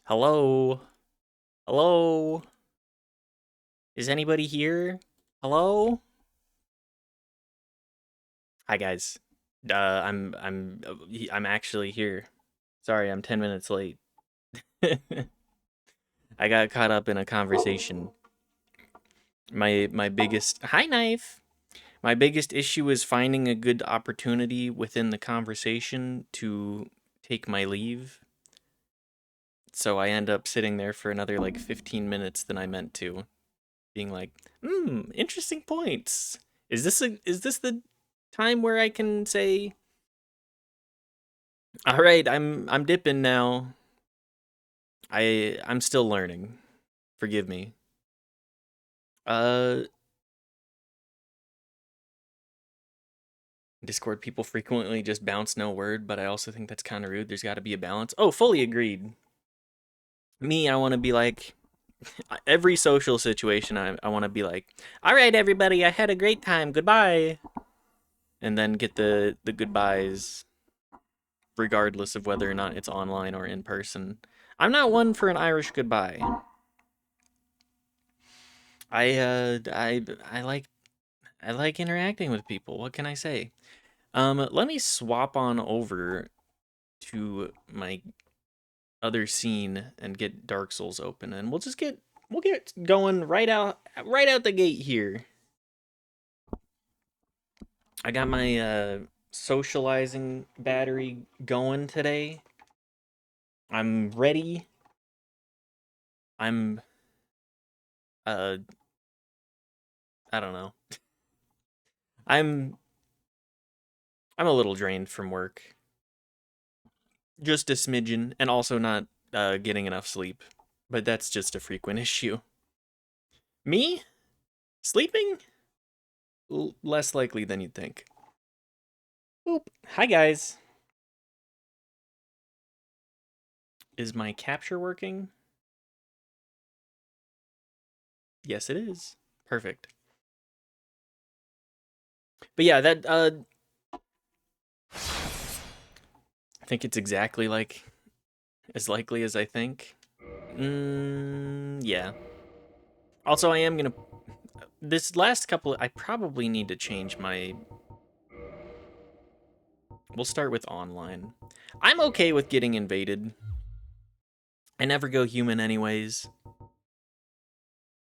Hello? Hello? Is anybody here? Hello? Hi guys. I'm actually here. Sorry, I'm 10 minutes late. I got caught up in a conversation. My biggest Hi knife. My biggest issue is finding a good opportunity within the conversation to take my leave. So I end up sitting there for another like 15 minutes than I meant to, being like, interesting points. Is this the time where I can say, all right, I'm dipping now. I'm still learning. Forgive me. Uh Discord people frequently just bounce no word, but I also think that's kind of rude. There's got to be a balance. Oh, fully agreed. Me, I want to be like every social situation I want to be like, "All right, everybody, I had a great time. Goodbye." And then get the goodbyes regardless of whether or not it's online or in person. I'm not one for an Irish goodbye. I like interacting with people. What can I say? Let me swap on over to my other scene and get Dark Souls open, and we'll get going right out the gate here. I got my socializing battery going today. I'm ready. I'm uh I don't know. I'm I'm a little drained from work. Just a smidgen, and also not getting enough sleep. But that's just a frequent issue. Me? Sleeping? Less likely than you'd think. Oop. Hi, guys. Is my capture working? Yes, it is. Perfect. But yeah, that I think it's exactly like as likely as I think. Yeah. Also, I am gonna this last couple. I probably need to change my. We'll start with online. I'm okay with getting invaded. I never go human anyways.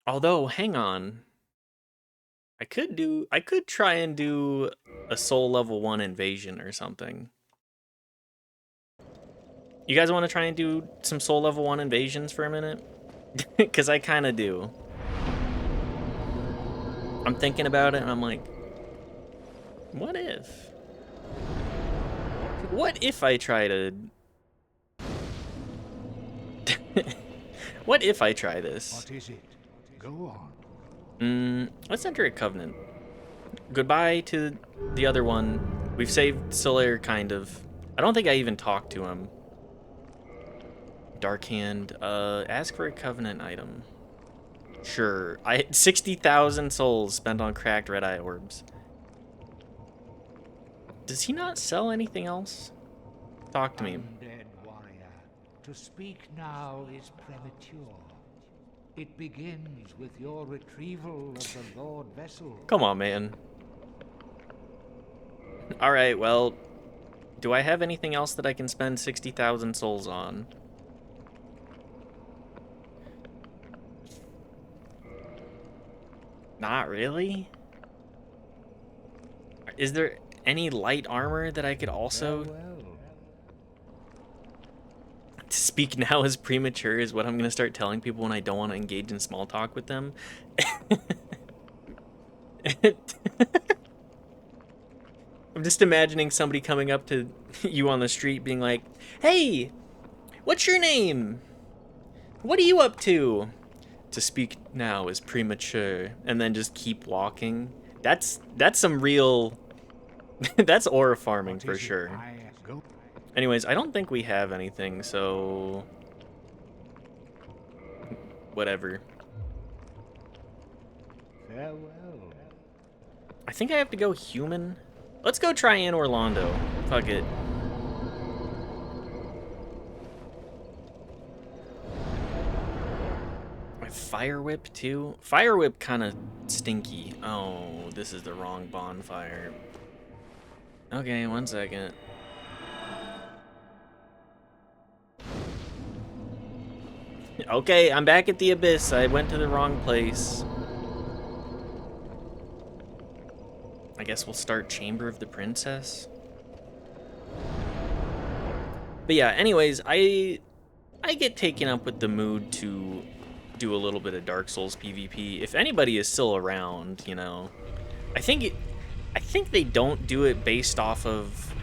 Although, hang on. I could try and do a soul level 1 invasion or something. You guys want to try and do some soul level 1 invasions for a minute? Cuz I kind of do. I'm thinking about it and I'm like, what if? What if I try to What if I try this? What is it? Go on. Let's enter a covenant. Goodbye to the other one. We've saved Solaire, kind of. I don't think I even talked to him. Dark Hand. Ask for a covenant item. Sure. 60,000 souls spent on cracked red eye orbs. Does he not sell anything else? Talk to me. Undead warrior, to speak now is premature. It begins with your retrieval of the Lord Vessel. Come on, man. Alright, well, do I have anything else that I can spend 60,000 souls on? Not really? Is there any light armor that I could also... Farewell. To speak now is premature is what I'm going to start telling people when I don't want to engage in small talk with them. I'm just imagining somebody coming up to you on the street being like, "Hey, what's your name? What are you up to?" To speak now is premature, and then just keep walking. That's some real that's aura farming for sure. Go. Anyways, I don't think we have anything, so whatever. Farewell. I think I have to go human. Let's go try in Orlando. Fuck it. Fire Whip too? Fire Whip kind of stinky. Oh, this is the wrong bonfire. Okay, 1 second. Okay, I'm back at the Abyss. I went to the wrong place. I guess we'll start Chamber of the Princess. But yeah, anyways, I get taken up with the mood to do a little bit of Dark Souls PvP. If anybody is still around, you know, I think they don't do it based off of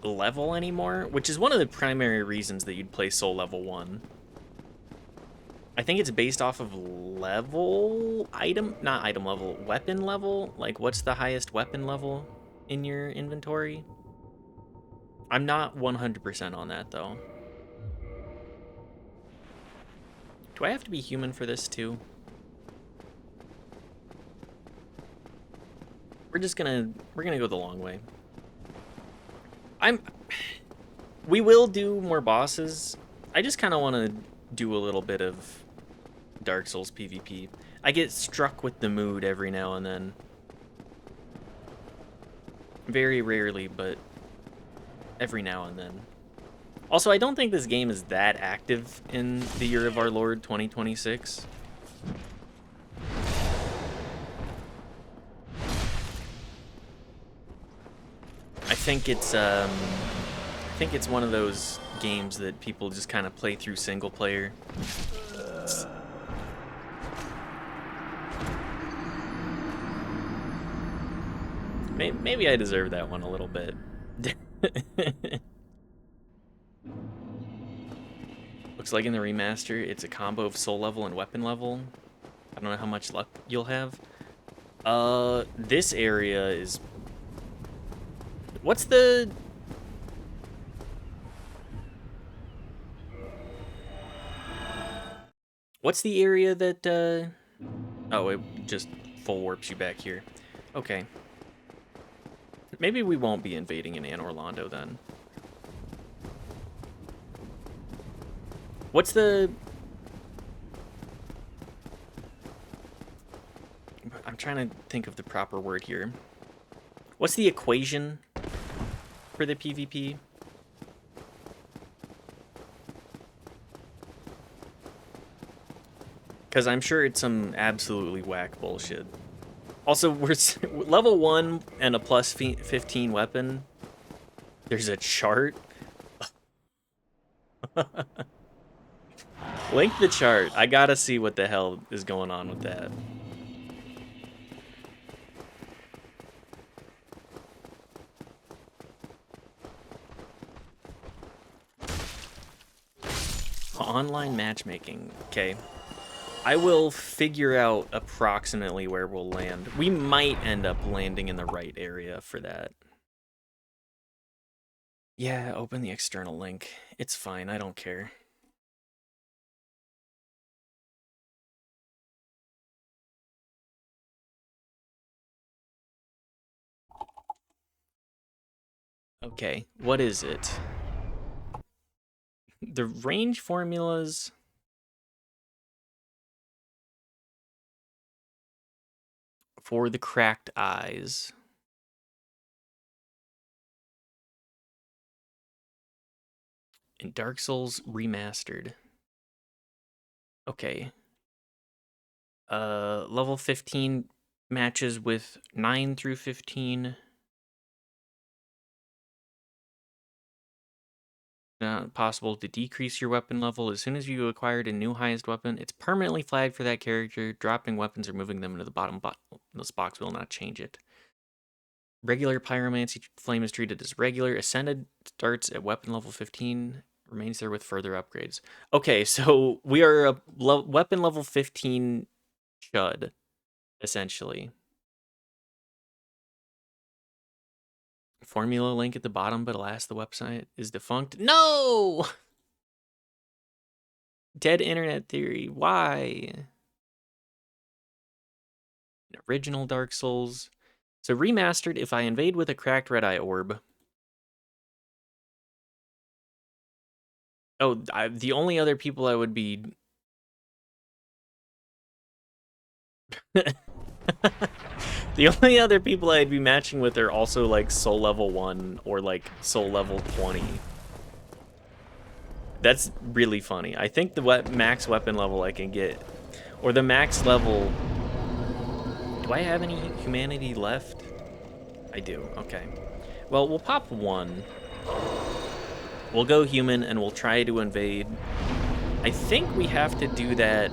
level anymore, which is one of the primary reasons that you'd play Soul Level 1. I think it's based off of level, not item level, weapon level. Like, what's the highest weapon level in your inventory? I'm not 100% on that, though. Do I have to be human for this, too? We're gonna go the long way. We will do more bosses. I just kind of want to do a little bit of Dark Souls PvP. I get struck with the mood every now and then. Very rarely, but every now and then. Also, I don't think this game is that active in the year of our Lord 2026. I think it's one of those games that people just kind of play through single player. Maybe I deserve that one a little bit. Looks like in the remaster, it's a combo of soul level and weapon level. I don't know how much luck you'll have. This area is... What's the... What's the area that, Oh, it just full warps you back here. Okay. Maybe we won't be invading in Anne Orlando then. What's the... I'm trying to think of the proper word here. What's the equation for the PvP? Because I'm sure it's some absolutely whack bullshit. Also, we're level 1 and a plus 15 weapon. There's a chart. Link the chart. I gotta see what the hell is going on with that. Online matchmaking. Okay. I will figure out approximately where we'll land. We might end up landing in the right area for that. Yeah, open the external link. It's fine, I don't care. Okay, what is it? The range formulas... for the cracked eyes. In Dark Souls Remastered. Okay. Level 15 matches with 9 through 15. Possible to decrease your weapon level as soon as you acquired a new highest weapon. It's permanently flagged for that character. Dropping weapons or moving them into the bottom this box will not change it. Regular pyromancy flame is treated as regular. Ascended starts at weapon level 15. Remains there with further upgrades. Okay, so we are a weapon level 15 chud, essentially. Formula link at the bottom, but alas, the website is defunct. No! Dead internet theory. Why? Original Dark Souls. So remastered, if I invade with a cracked red eye orb. Oh, the only other people I would be The only other people I'd be matching with are also like soul level 1 or like soul level 20. That's really funny. I think the max weapon level I can get, or the max level... Do I have any humanity left? I do, okay. Well, we'll pop 1. We'll go human and we'll try to invade. I think we have to do that.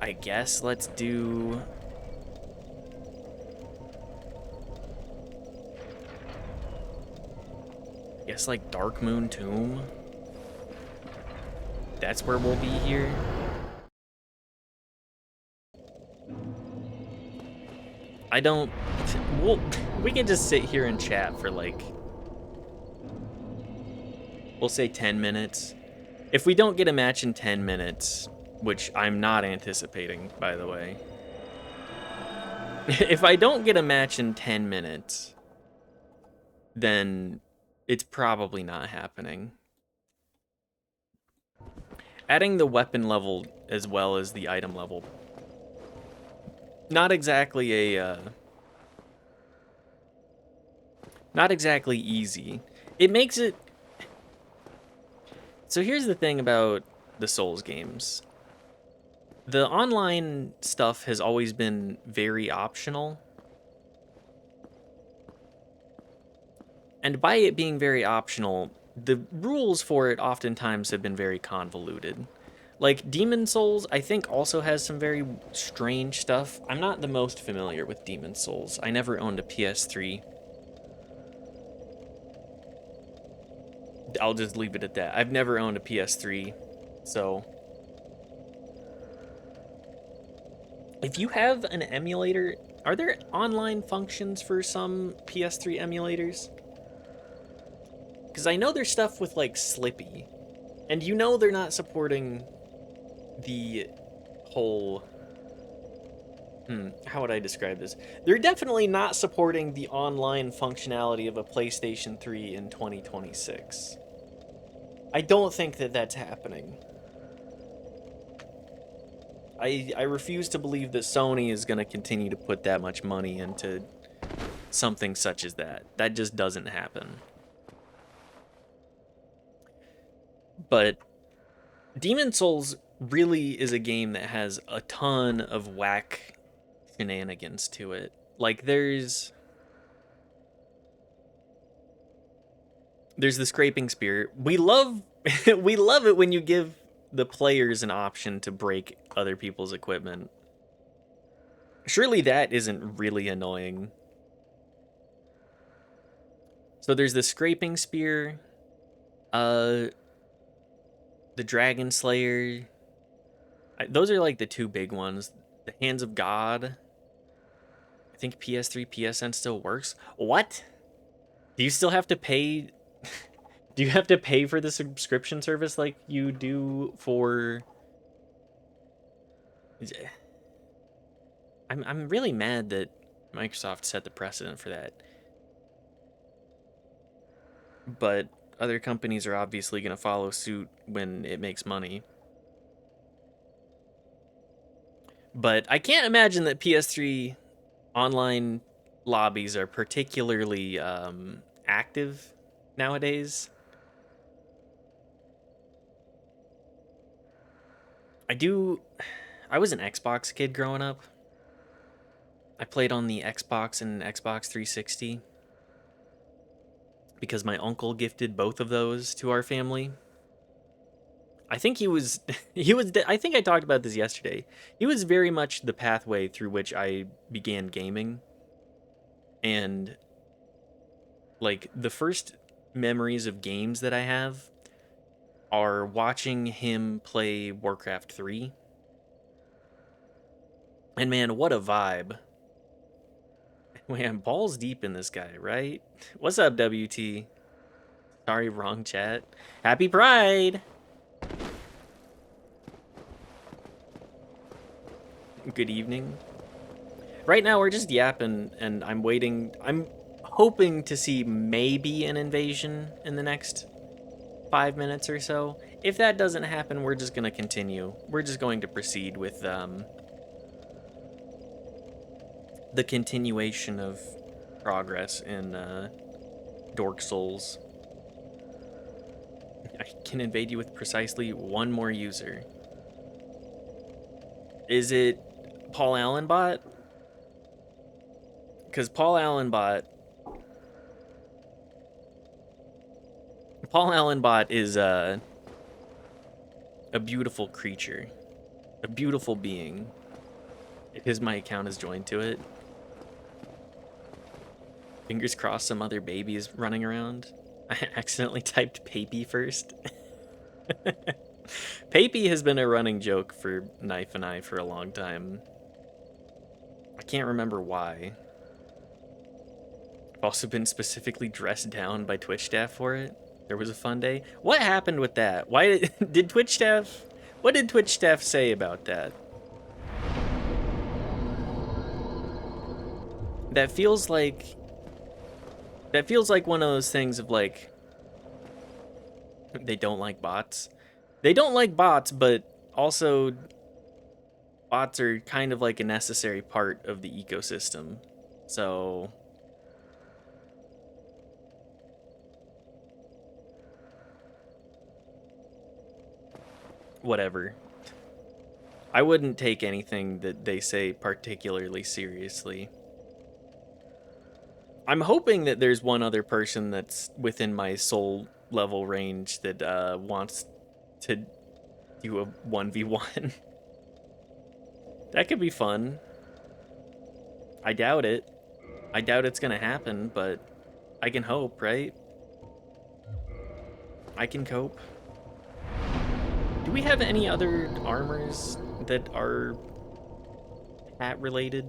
I guess let's do... I guess like Dark Moon Tomb. That's where we'll be here. I don't... we can just sit here and chat for like... We'll say 10 minutes. If we don't get a match in 10 minutes, which I'm not anticipating, by the way. If I don't get a match in 10 minutes, then it's probably not happening. Adding the weapon level as well as the item level. Not exactly a... not exactly easy. It makes it... So here's the thing about the Souls games. The online stuff has always been very optional. And by it being very optional, the rules for it oftentimes have been very convoluted. Like, Demon Souls, I think, also has some very strange stuff. I'm not the most familiar with Demon Souls. I never owned a PS3. I'll just leave it at that. I've never owned a PS3, so... If you have an emulator, are there online functions for some PS3 emulators? Because I know there's stuff with, like, Slippy. And you know they're not supporting the whole... how would I describe this? They're definitely not supporting the online functionality of a PlayStation 3 in 2026. I don't think that that's happening. I refuse to believe that Sony is going to continue to put that much money into something such as that. That just doesn't happen. But Demon Souls really is a game that has a ton of whack shenanigans to it. Like, there's the scraping spear. We love we love it when you give the players an option to break other people's equipment. Surely that isn't really annoying. So there's the scraping spear, the Dragon Slayer. Those are like the two big ones. The Hands of God. I think PS3, PSN still works. What? Do you still have to pay? Do you have to pay for the subscription service like you do for... I'm really mad that Microsoft set the precedent for that. But other companies are obviously going to follow suit when it makes money. But I can't imagine that PS3 online lobbies are particularly active nowadays. I was an Xbox kid growing up. I played on the Xbox and Xbox 360 because my uncle gifted both of those to our family. I think I think I talked about this yesterday. He was very much the pathway through which I began gaming. And like the first memories of games that I have are watching him play Warcraft 3. And man, what a vibe. Man, balls deep in this guy, right? What's up, WT? Sorry, wrong chat. Happy Pride! Good evening. Right now, we're just yapping, and I'm waiting. I'm hoping to see maybe an invasion in the next 5 minutes or so. If that doesn't happen, we're just going to continue. We're just going to proceed with the continuation of progress in Dork Souls. I can invade you with precisely one more user. Is it Paul Allen bot? Because Paul Allen bot is a beautiful creature, a beautiful being. My account is joined to it. Fingers crossed some other baby is running around. I accidentally typed Papey first. Papey has been a running joke for Knife and I for a long time. I can't remember why. I've also been specifically dressed down by Twitch staff for it. There was a fun day. What happened with that? Why did Twitch staff... What did Twitch staff say about that? That feels like one of those things of like, they don't like bots. They don't like bots, but also bots are kind of like a necessary part of the ecosystem. So whatever. I wouldn't take anything that they say particularly seriously. I'm hoping that there's one other person that's within my soul level range that wants to do a 1v1. That could be fun. I doubt it. I doubt it's gonna happen, but I can hope, right? I can cope. Do we have any other armors that are hat related?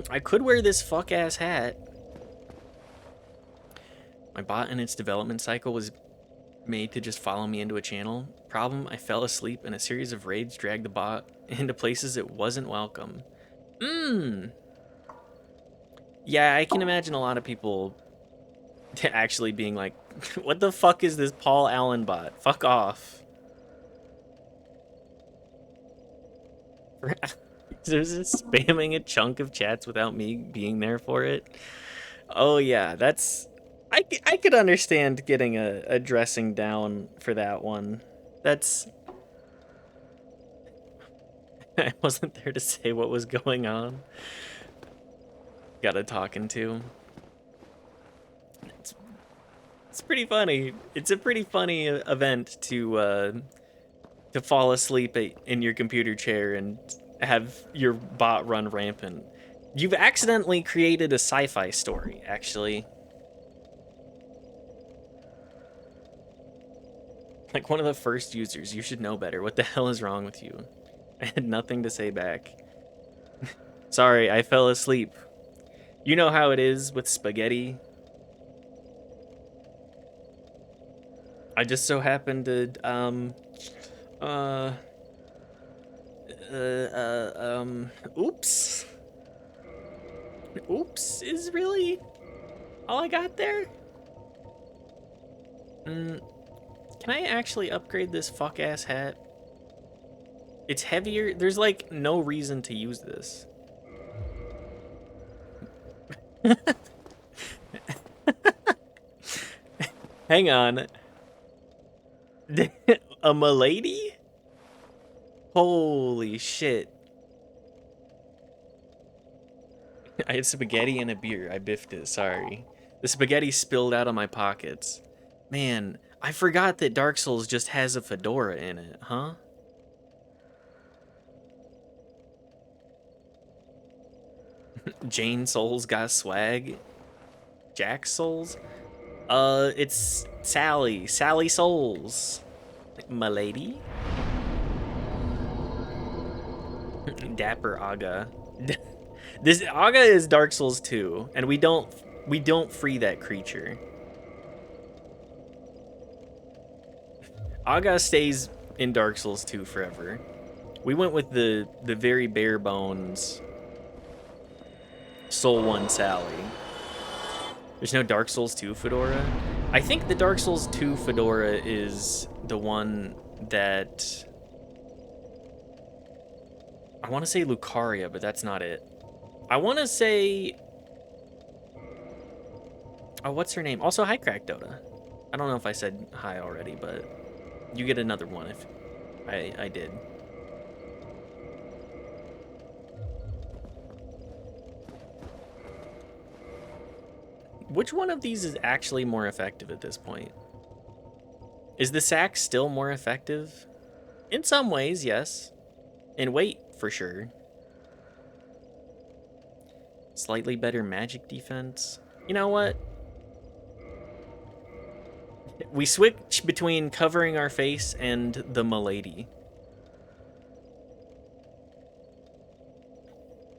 I could wear this fuck-ass hat. My bot in its development cycle was made to just follow me into a channel. Problem, I fell asleep and a series of raids dragged the bot into places it wasn't welcome. Yeah, I can imagine a lot of people actually being like, what the fuck is this Paul Allen bot? Fuck off. There's just spamming a chunk of chats without me being there for it. Oh yeah, that's... I could understand getting a dressing down for that one. That's... I wasn't there to say what was going on. Got a talking to. It's pretty funny. It's a pretty funny event to fall asleep in your computer chair and have your bot run rampant. You've accidentally created a sci-fi story, actually. Like one of the first users, you should know better. What the hell is wrong with you? I had nothing to say back. Sorry, I fell asleep. You know how it is with spaghetti. I just so happened to, oops. Oops is really all I got there? Can I actually upgrade this fuck-ass hat? It's heavier. There's like no reason to use this. Hang on. A milady? Holy shit. I had spaghetti and a beer. I biffed it, sorry. The spaghetti spilled out of my pockets. Man, I forgot that Dark Souls just has a fedora in it, huh? Jane Souls got swag. Jack Souls? It's Sally. Sally Souls. Milady? Dapper Aga. This Aga is Dark Souls 2, and we don't free that creature. Aga stays in Dark Souls 2 forever. We went with the very bare bones Soul 1 Sally. There's no Dark Souls 2 fedora? I think the Dark Souls 2 fedora is the one that I want to say Lucaria, but that's not it. I want to say... Oh, what's her name? Also, hi, Crack Dota. I don't know if I said hi already, but you get another one if I did. Which one of these is actually more effective at this point? Is the sack still more effective? In some ways, yes. In weight, for sure. Slightly better magic defense. You know what? We switch between covering our face and the milady.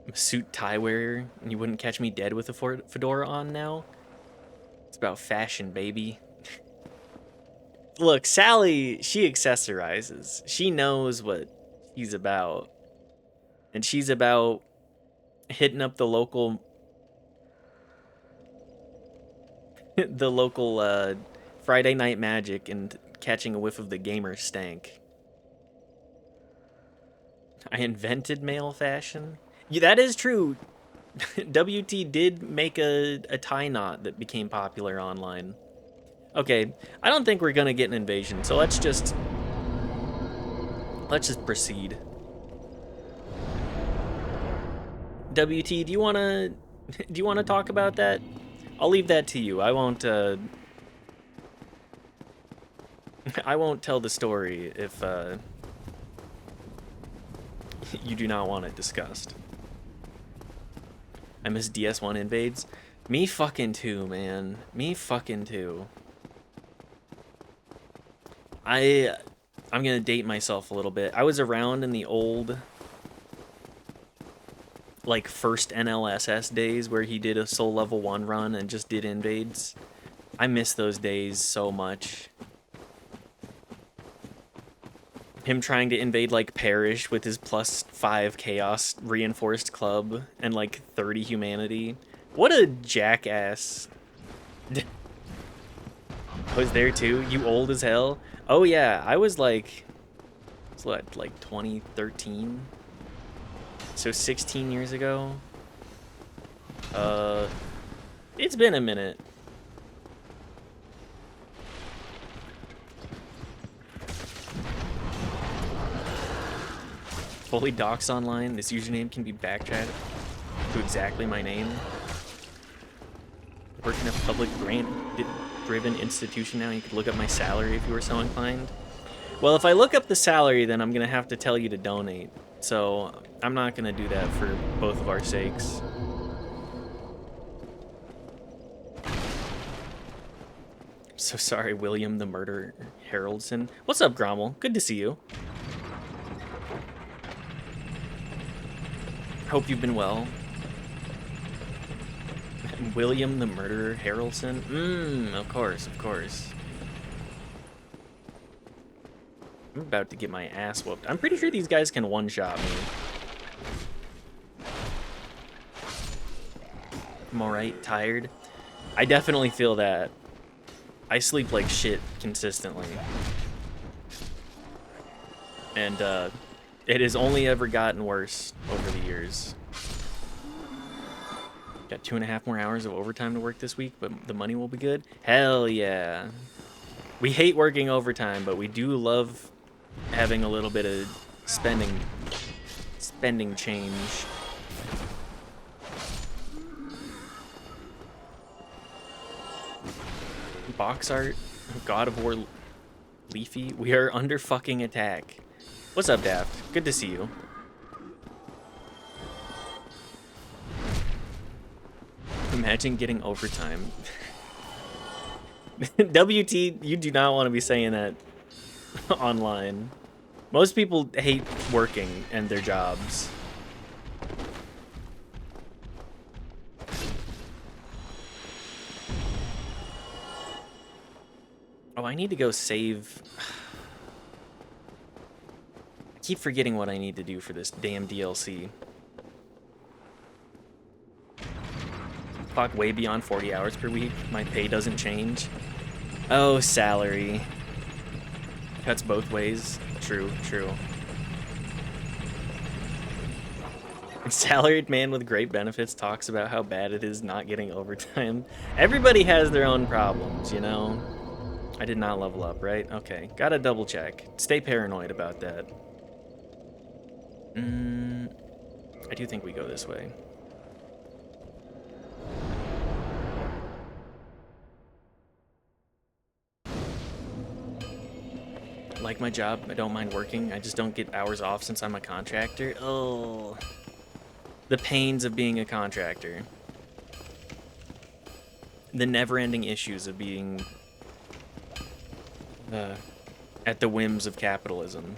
I'm a suit tie wearer, and you wouldn't catch me dead with a fedora on now? It's about fashion, baby. Look, Sally, she accessorizes. She knows what she's about. And she's about hitting up the local Friday Night Magic and catching a whiff of the gamer stank. I invented male fashion. Yeah, that is true. WT did make a tie knot that became popular online. Okay, I don't think we're gonna get an invasion, so let's just proceed. WT, do you wanna talk about that? I'll leave that to you. I won't I won't tell the story if you do not want it discussed. I miss DS1 invades. Me fucking too, man. Me fucking too. I'm gonna date myself a little bit. I was around in the old, like, first NLSS days where he did a Soul Level 1 run and just did invades. I miss those days so much. Him trying to invade, like, Parish with his +5 Chaos reinforced club and, like, 30 humanity. What a jackass. I was there too? You old as hell? Oh yeah, I was like, what, like 2013? So 16 years ago? It's been a minute. Fully docs online. This username can be backchatted to exactly my name. Work in a public grant-driven institution now. You could look up my salary if you were so inclined. Well, if I look up the salary, then I'm gonna have to tell you to donate. So I'm not gonna do that for both of our sakes. So sorry, William the Murder Haroldson. What's up, Grommel? Good to see you. Hope you've been well. William the Murderer Harrelson? Of course, of course. I'm about to get my ass whooped. I'm pretty sure these guys can one-shot me. I'm alright, tired. I definitely feel that. I sleep like shit consistently. And, it has only ever gotten worse over the years. Got 2.5 more hours of overtime to work this week, but the money will be good. Hell yeah. We hate working overtime, but we do love having a little bit of spending change. Box art, God of War Leafy. We are under fucking attack. What's up, Daft? Good to see you. Imagine getting overtime. WT, you do not want to be saying that online. Most people hate working and their jobs. Oh, I need to go save. I keep forgetting what I need to do for this damn DLC. Clock way beyond 40 hours per week. My pay doesn't change. Oh, salary. Cuts both ways. True, true. Salaried man with great benefits talks about how bad it is not getting overtime. Everybody has their own problems, you know? I did not level up, right? Okay, gotta double check. Stay paranoid about that. I do think we go this way. Like my job, I don't mind working. I just don't get hours off since I'm a contractor. Oh, the pains of being a contractor. The never-ending issues of being at the whims of capitalism.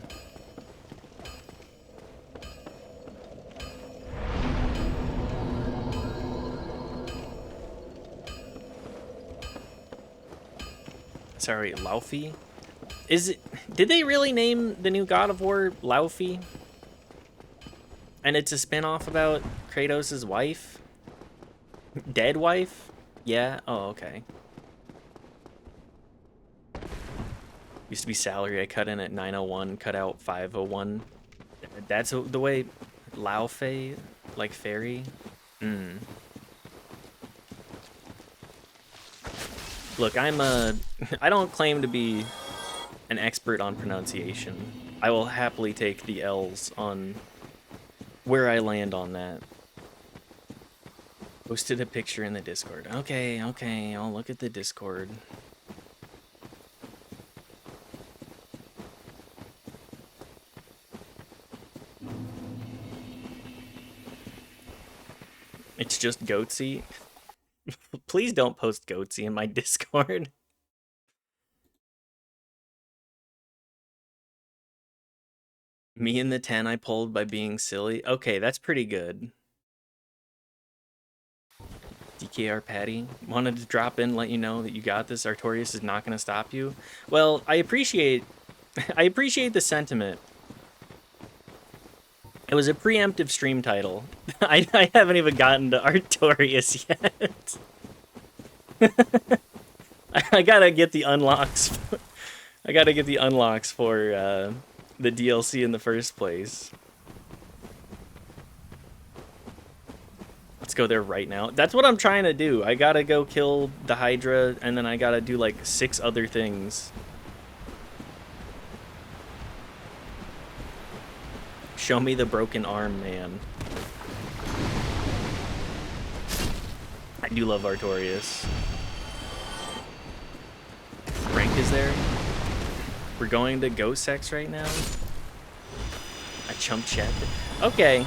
Sorry, Laufey? Is it? Did they really name the new God of War Laufey? And it's a spin-off about Kratos' wife? Dead wife? Yeah? Oh, okay. Used to be salary. I cut in at 901, cut out 501. That's the way Laufey, like fairy? Look, I don't claim to be an expert on pronunciation. I will happily take the L's on where I land on that. Posted a picture in the Discord. Okay, I'll look at the Discord. It's just Goatsy. Please don't post Goatsy in my Discord. Me and the 10 I pulled by being silly. Okay, that's pretty good. DKR Patty, wanted to drop in, let you know that you got this. Artorias is not going to stop you. Well, I appreciate the sentiment. It was a preemptive stream title. I haven't even gotten to Artorias yet. I gotta get the unlocks. I gotta get the unlocks for the DLC in the first place. Let's go there right now. That's what I'm trying to do. I gotta go kill the Hydra, and then I gotta do like 6 other things. Show me the broken arm, man. I do love Artorias. Rank is there. We're going to Ghost Sex right now. I chump checked. Okay.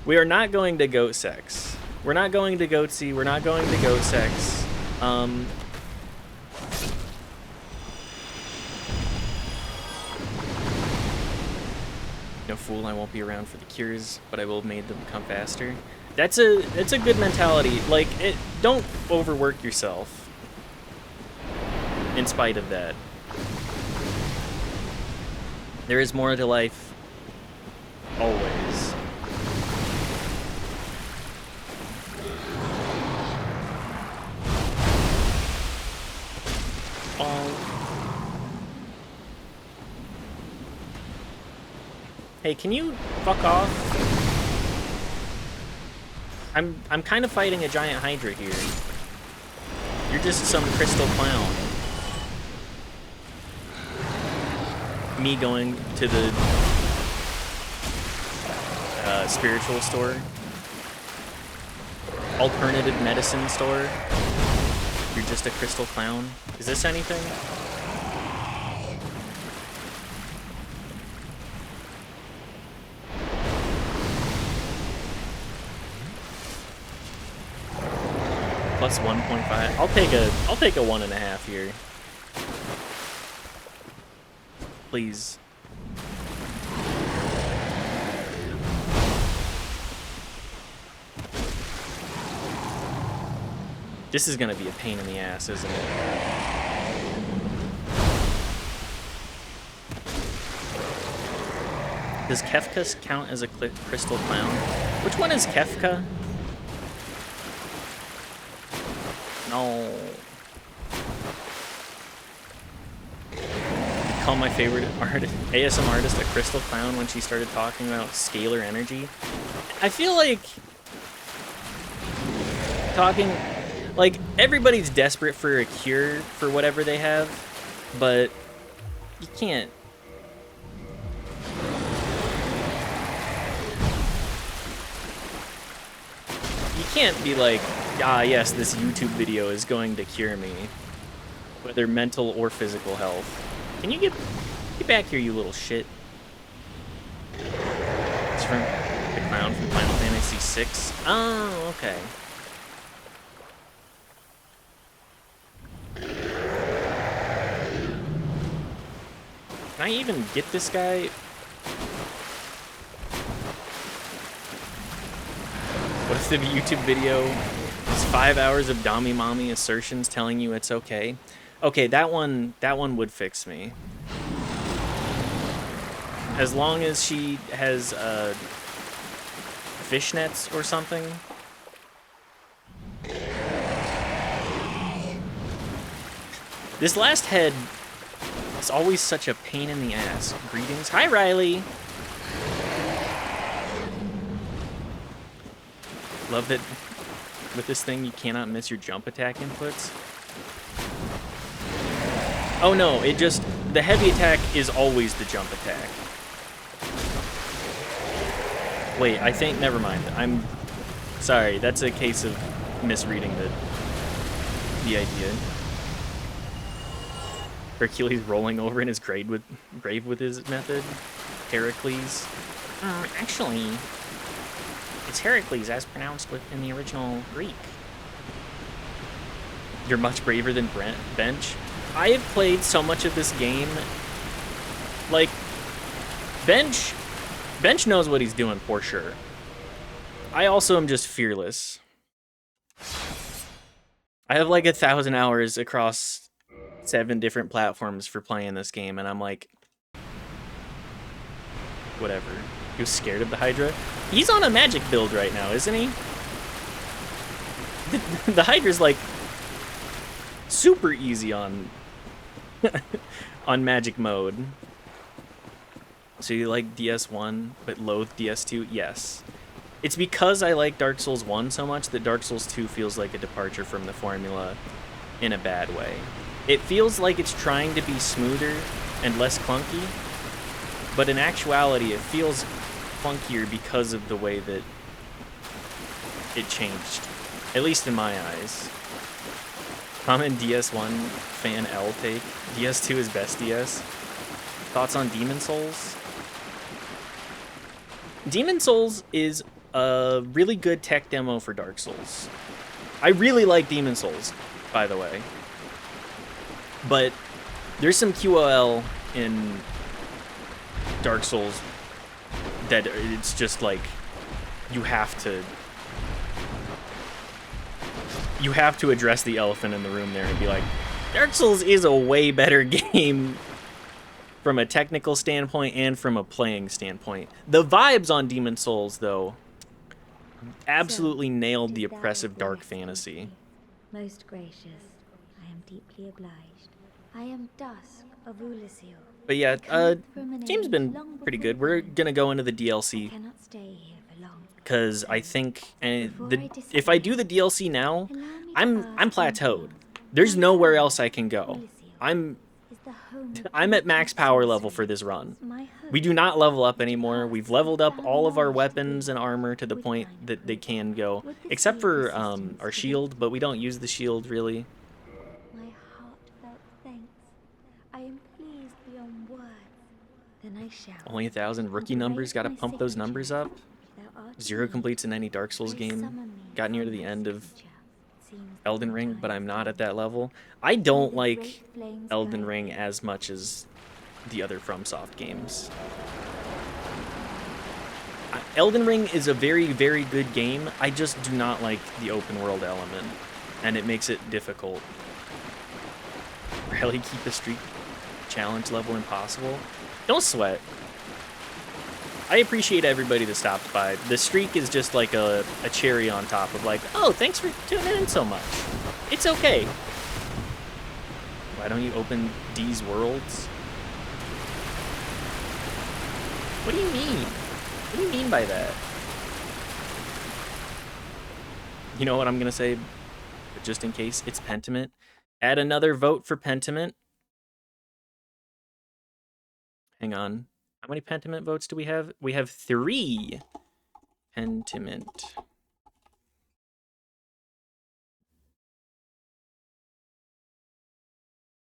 We are not going to Goat Sex. We're not going to Goatsy. We're not going to Goat Sex. No fool, I won't be around for the cures, but I will have made them come faster. That's a good mentality. Like, don't overwork yourself. In spite of that. There is more to life. Always. Hey, can you fuck off? I'm kind of fighting a giant Hydra here. You're just some crystal clown. Me going to the spiritual store. Alternative medicine store. You're just a crystal clown. Is this anything? Plus 1.5. I'll take a 1.5 here. Please. This is gonna be a pain in the ass, isn't it? Does Kefka count as a crystal clown? Which one is Kefka? No. call my favorite ASM artist a crystal clown when she started talking about scalar energy. I feel like like everybody's desperate for a cure for whatever they have, but you can't. You can't be like, ah, yes, this YouTube video is going to cure me, whether mental or physical health. Can you get back here, you little shit? It's from the clown from Final Fantasy VI. Oh, okay. Can I even get this guy? What if the YouTube video is 5 hours of Dami Mommy assertions telling you it's okay? Okay, that one would fix me. As long as she has fishnets or something. This last head is always such a pain in the ass. Greetings. Hi, Riley. Love that with this thing you cannot miss your jump attack inputs. Oh no, the heavy attack is always the jump attack. Wait, I think, never mind. I'm sorry, that's a case of misreading the idea. Hercules rolling over in his grave with his method. Heracles. Actually, it's Heracles as pronounced in the original Greek. You're much braver than Bench. I have played so much of this game. Like, Bench knows what he's doing for sure. I also am just fearless. I have like 1,000 hours across 7 different platforms for playing this game, and I'm like, whatever. He was scared of the Hydra. He's on a magic build right now, isn't he? The Hydra's like super easy on on magic mode. So you like DS1 but loathe DS2? Yes. It's because I like Dark Souls 1 so much that Dark Souls 2 feels like a departure from the formula in a bad way. It feels like it's trying to be smoother and less clunky, but in actuality it feels funkier because of the way that it changed, at least in my eyes. Common DS1 fan L take. DS2 is best DS. Thoughts on Demon Souls? Demon Souls is a really good tech demo for Dark Souls. I really like Demon Souls, by the way. But there's some QOL in Dark Souls that it's just like you have to address the elephant in the room there and be like, Dark Souls is a way better game from a technical standpoint and from a playing standpoint. The vibes on Demon Souls, though, absolutely nailed the oppressive dark fantasy. Most gracious, I am deeply obliged. I am Dusk of Ulyssil. But yeah, game's been pretty good. We're gonna go into the DLC because I think if I do the DLC now, I'm plateaued. There's nowhere else I can go. I'm at max power level for this run. We do not level up anymore. We've leveled up all of our weapons and armor to the point that they can go, except for our shield, but we don't use the shield really. My heartfelt thanks. I am pleased beyond words. Then I shall. Only 1,000 rookie numbers. Gotta pump those numbers up. 0 completes in any Dark Souls game. Got near to the end of Elden Ring, but I'm not at that level. I don't like Elden Ring as much as the other FromSoft games. Elden Ring is a very, very good game. I just do not like the open world element, and it makes it difficult. Really keep the streak challenge level impossible? Don't sweat. I appreciate everybody that stopped by. The streak is just like a cherry on top of like, oh, thanks for tuning in so much. It's okay. Why don't you open D's Worlds? What do you mean? What do you mean by that? You know what I'm gonna say? But just in case, it's Pentiment. Add another vote for Pentiment. Hang on. How many Pentiment votes do we have? We have 3 Pentiment.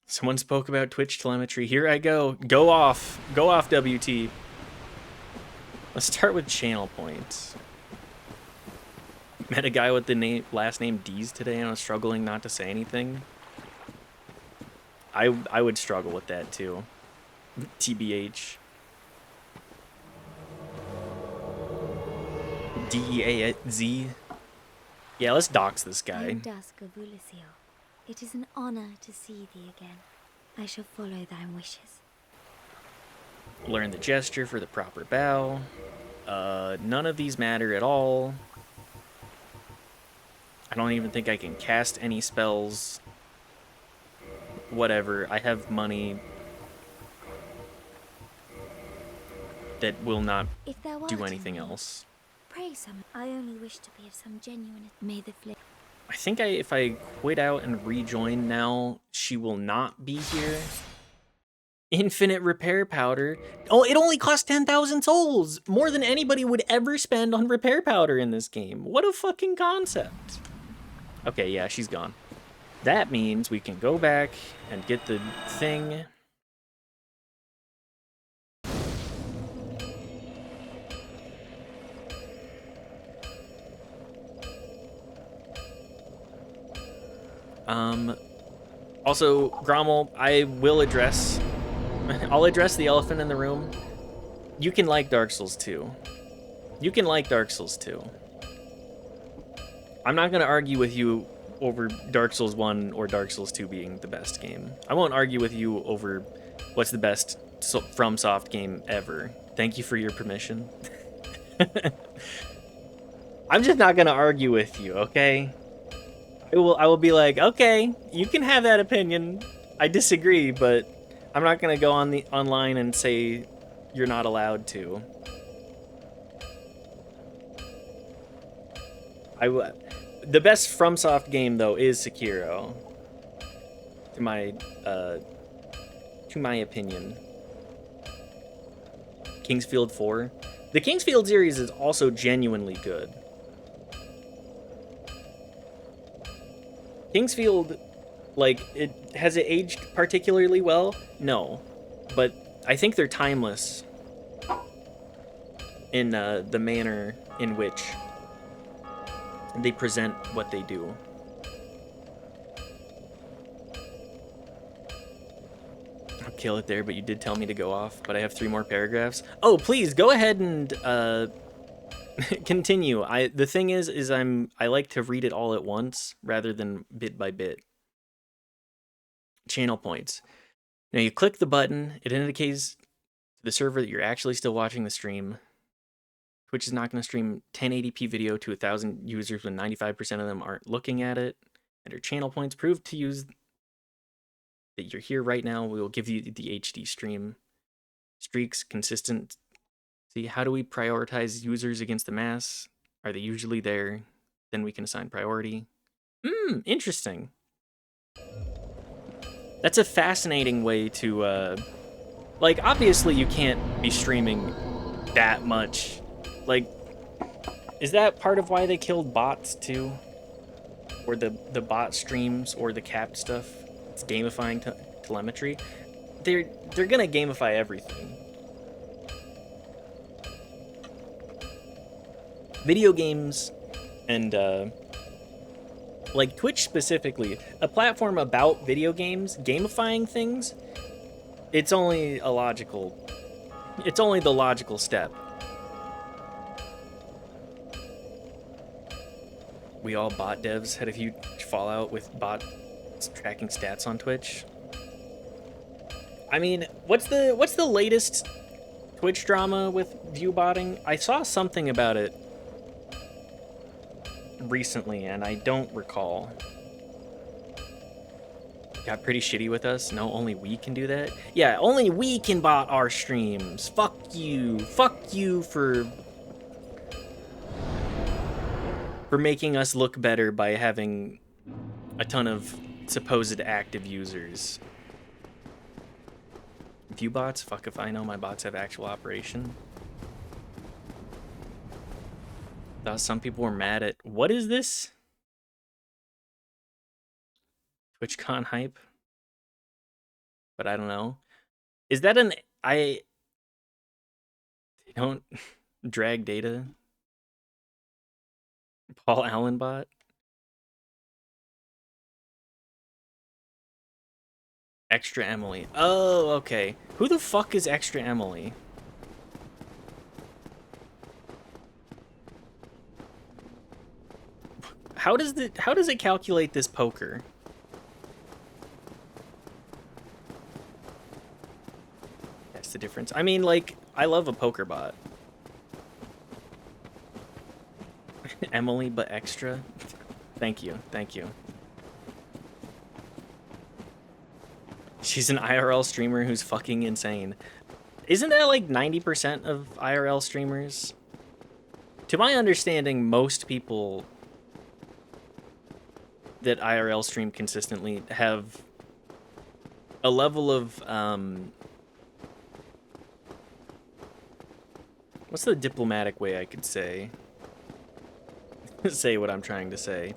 Someone spoke about Twitch telemetry. Here I go. Go off. Go off, WT. Let's start with channel points. Met a guy with the last name D's today, and I was struggling not to say anything. I would struggle with that too. TBH. DEAZ. Yeah, let's dox this guy. Dusk of Ulysio. It is an honor to see thee again. I shall follow thy wishes. Learn the gesture for the proper bow. None of these matter at all. I don't even think I can cast any spells. Whatever. I have money that will not do anything else. Pray some. I only wish to be of some genuine. May the flame. I think if I quit out and rejoin now, she will not be here. Infinite repair powder. Oh, it only costs 10,000 souls! More than anybody would ever spend on repair powder in this game. What a fucking concept. Okay, yeah, she's gone. That means we can go back and get the thing. Also, Grommel, I will address... I'll address the elephant in the room. You can like Dark Souls 2. You can like Dark Souls 2. I'm not going to argue with you over Dark Souls 1 or Dark Souls 2 being the best game. I won't argue with you over what's the best FromSoft game ever. Thank you for your permission. I'm just not going to argue with you, okay? I will be like, okay, you can have that opinion. I disagree, but I'm not gonna go on online and say you're not allowed to. The best FromSoft game though is Sekiro. To my opinion. Kingsfield 4. The Kingsfield series is also genuinely good. Kingsfield, like, has it aged particularly well? No. But I think they're timeless in the manner in which they present what they do. I'll kill it there, but you did tell me to go off, but I have 3 more paragraphs. Oh, please, go ahead and continue. The thing is I like to read it all at once rather than bit by bit. Channel points. Now you click the button, it indicates to the server that you're actually still watching the stream. Twitch is not going to stream 1080p video to 1,000 users when 95% of them aren't looking at it. Enter channel points. Prove to use that you're here right now. We will give you the HD stream. Streaks, consistent. See, how do we prioritize users against the mass? Are they usually there? Then we can assign priority. Interesting. That's a fascinating way to, like, obviously you can't be streaming that much. Like, is that part of why they killed bots, too? Or the bot streams, or the capped stuff? It's gamifying telemetry. They're gonna gamify everything. Video games and like Twitch specifically, a platform about video games, gamifying things, it's only the logical step. We all bot devs had a huge fallout with bots tracking stats on Twitch. I mean, what's the latest Twitch drama with view botting? I saw something about it recently, and I don't recall. got pretty shitty with us. No, only we can do that. Yeah, only we can bot our streams. Fuck you. Fuck you for making us look better by having a ton of supposed active users. View bots? Fuck if I know, my bots have actual operation. Thought some people were mad at... What is this? TwitchCon hype? But I don't know. Is that an... They don't drag data? Paul Allen bot? Extra Emily. Oh, okay. Who the fuck is Extra Emily? How does it calculate this poker? That's the difference. I mean, like, I love a poker bot. Emily, but extra? Thank you, thank you. She's an IRL streamer who's fucking insane. Isn't that like 90% of IRL streamers? To my understanding, most people that IRL stream consistently have a level of, what's the diplomatic way I could say? Say what I'm trying to say.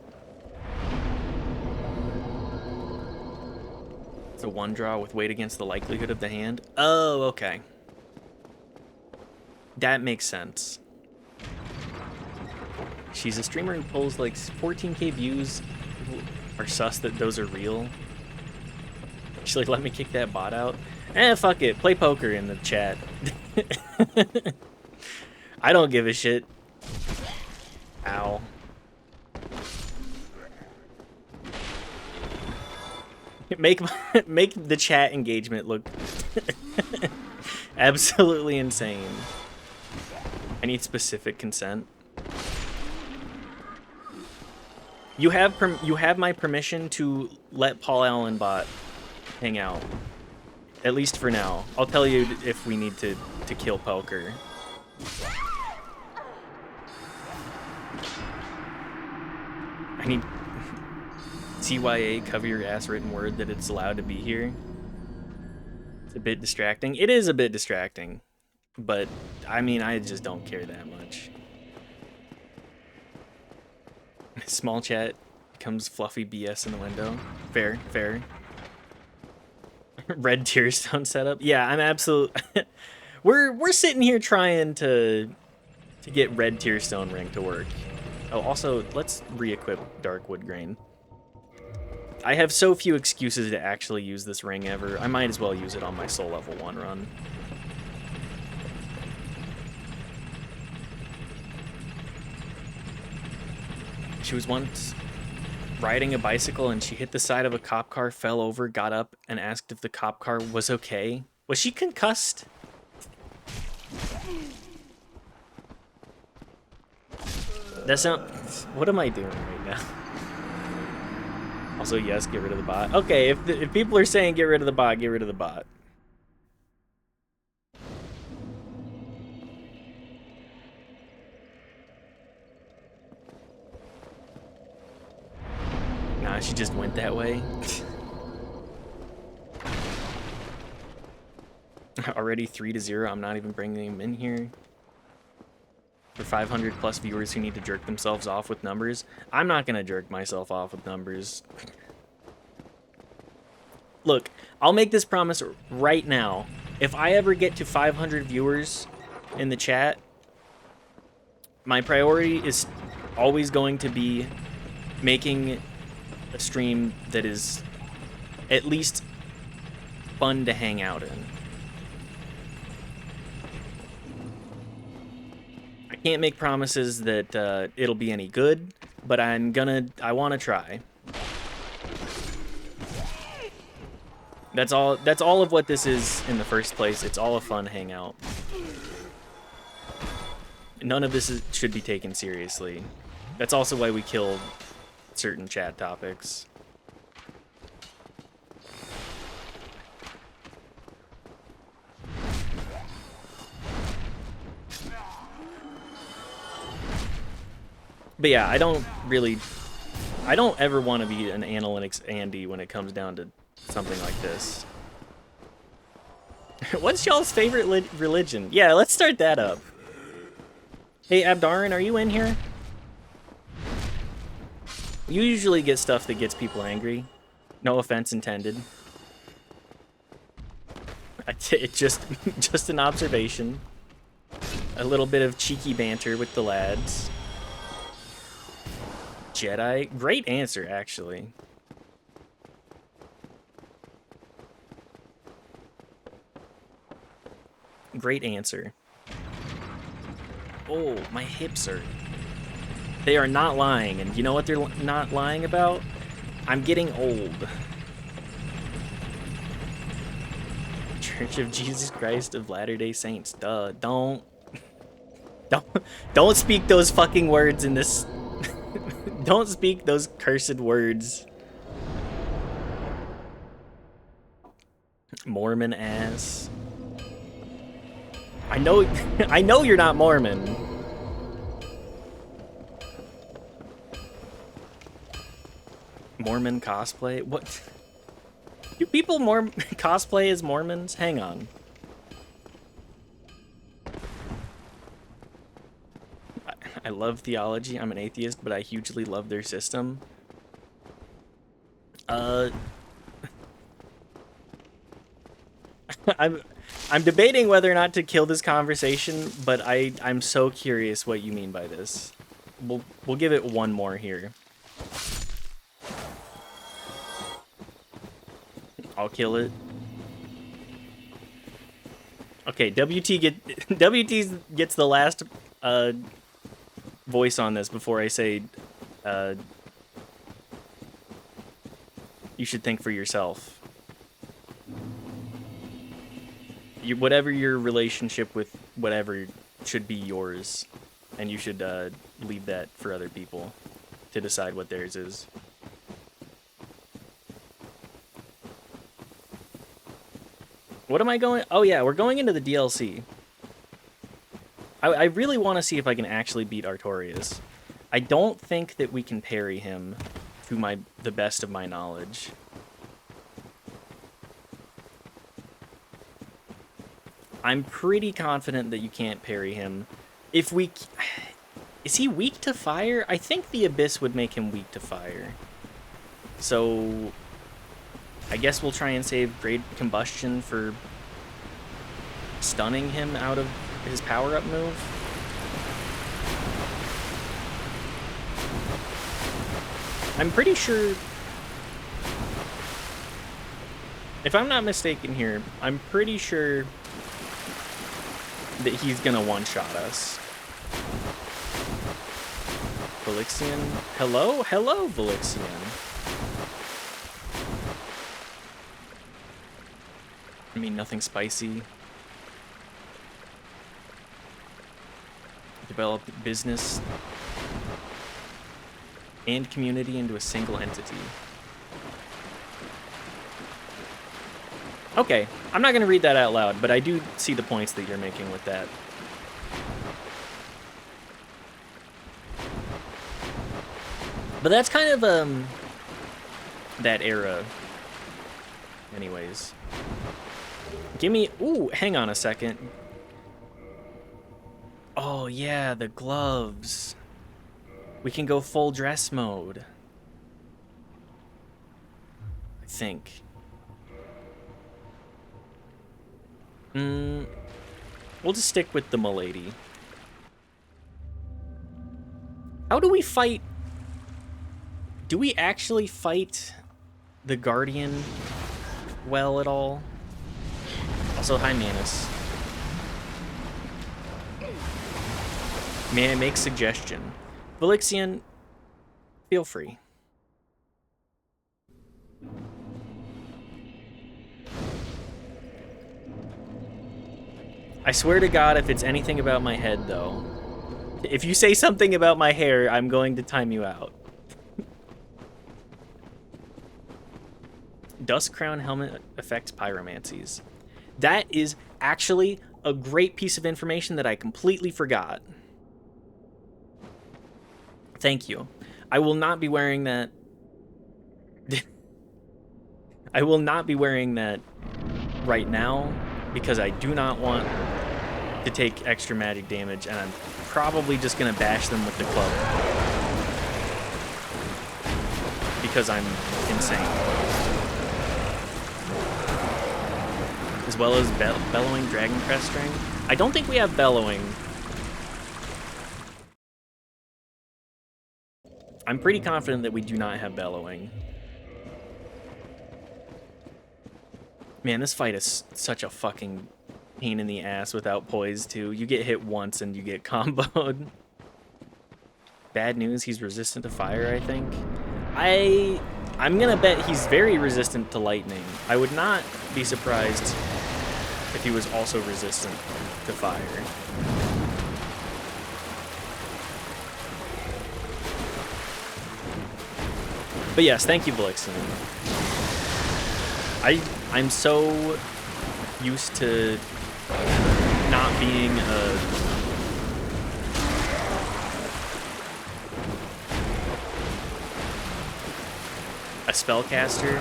It's a one draw with weight against the likelihood of the hand. Oh, okay. That makes sense. She's a streamer who pulls like 14k views. Are sus that those are real. She's like, let me kick that bot out. Eh, fuck it. Play poker in the chat. I don't give a shit. Ow. Make the chat engagement look absolutely insane. I need specific consent. You have my permission to let Paul Allen bot hang out. At least for now. I'll tell you if we need to kill poker. I need CYA, cover your ass written word that it's allowed to be here. It's a bit distracting. It is a bit distracting. But, I mean, I just don't care that much. Small chat becomes fluffy BS in the window. Fair, fair. Red Tearstone setup. Yeah, I'm absolute. we're sitting here trying to get Red Tearstone ring to work. Oh, also, let's re-equip Dark Wood Grain. I have so few excuses to actually use this ring ever. I might as well use it on my Soul Level 1 run. She was once riding a bicycle and she hit the side of a cop car, fell over, got up, and asked if the cop car was okay. Was she concussed? That's not... What am I doing right now? Also, yes, get rid of the bot. Okay, if people are saying get rid of the bot, get rid of the bot. Nah, she just went that way. Already 3-0. I'm not even bringing him in here. For 500 plus viewers who need to jerk themselves off with numbers. I'm not gonna jerk myself off with numbers. Look, I'll make this promise right now. If I ever get to 500 viewers in the chat, my priority is always going to be making a stream that is at least fun to hang out in. I can't make promises that it'll be any good, but I want to try. That's all of what this is in the first place. It's all a fun hangout. None of this should be taken seriously. That's also why we killed certain chat topics. But yeah, I don't ever want to be an analytics Andy when it comes down to something like this. What's y'all's favorite religion? Yeah, let's start that up. Hey, Abdarin, are you in here? You usually get stuff that gets people angry. No offense intended. It's just an observation. A little bit of cheeky banter with the lads. Jedi? Great answer, actually. Great answer. Oh, my hips are... They are not lying, and you know what they're not lying about? I'm getting old. Church of Jesus Christ of Latter-day Saints. Duh, don't speak those fucking words in this... Don't speak those cursed words. Mormon ass. I know you're not Mormon. Mormon cosplay? What? Do people cosplay as Mormons? Hang on. I love theology. I'm an atheist, but I hugely love their system. I'm debating whether or not to kill this conversation, but I'm so curious what you mean by this. We'll give it one more here. I'll kill it. Okay, WT gets the last voice on this before I say you should think for yourself. Whatever your relationship with whatever should be yours, and you should leave that for other people to decide what theirs is. What am I going? Oh yeah, we're going into the DLC. I really want to see if I can actually beat Artorias. I don't think that we can parry him to the best of my knowledge. I'm pretty confident that you can't parry him. Is he weak to fire? I think the Abyss would make him weak to fire. So I guess we'll try and save Great Combustion for stunning him out of his power-up move. I'm pretty sure... If I'm not mistaken here, I'm pretty sure that he's gonna one-shot us. Velixian? Hello? Hello, Velixian. I mean, nothing spicy. Develop business and community into a single entity. Okay, I'm not going to read that out loud, but I do see the points that you're making with that. But that's kind of, that era. Anyways. Give me... Ooh, hang on a second. Oh, yeah, the gloves. We can go full dress mode. I think. We'll just stick with the milady. How do we fight? Do we actually fight the Guardian well at all? Also, hi, Manus. May I make suggestion? Velixian, feel free. I swear to God, if it's anything about my head, though, if you say something about my hair, I'm going to time you out. Dust Crown Helmet affects pyromancies. That is actually a great piece of information that I completely forgot. Thank you. I will not be wearing that. I will not be wearing that right now because I do not want to take extra magic damage, and I'm probably just gonna bash them with the club because I'm insane. As well as Bellowing Dragon Crest String. I don't think we have Bellowing. I'm pretty confident that we do not have Bellowing. Man, this fight is such a fucking pain in the ass without poise, too. You get hit once and you get comboed. Bad news, he's resistant to fire, I think. I'm gonna bet he's very resistant to lightning. I would not be surprised if he was also resistant to fire. But yes, thank you, Blixen. I'm so used to not being a spellcaster.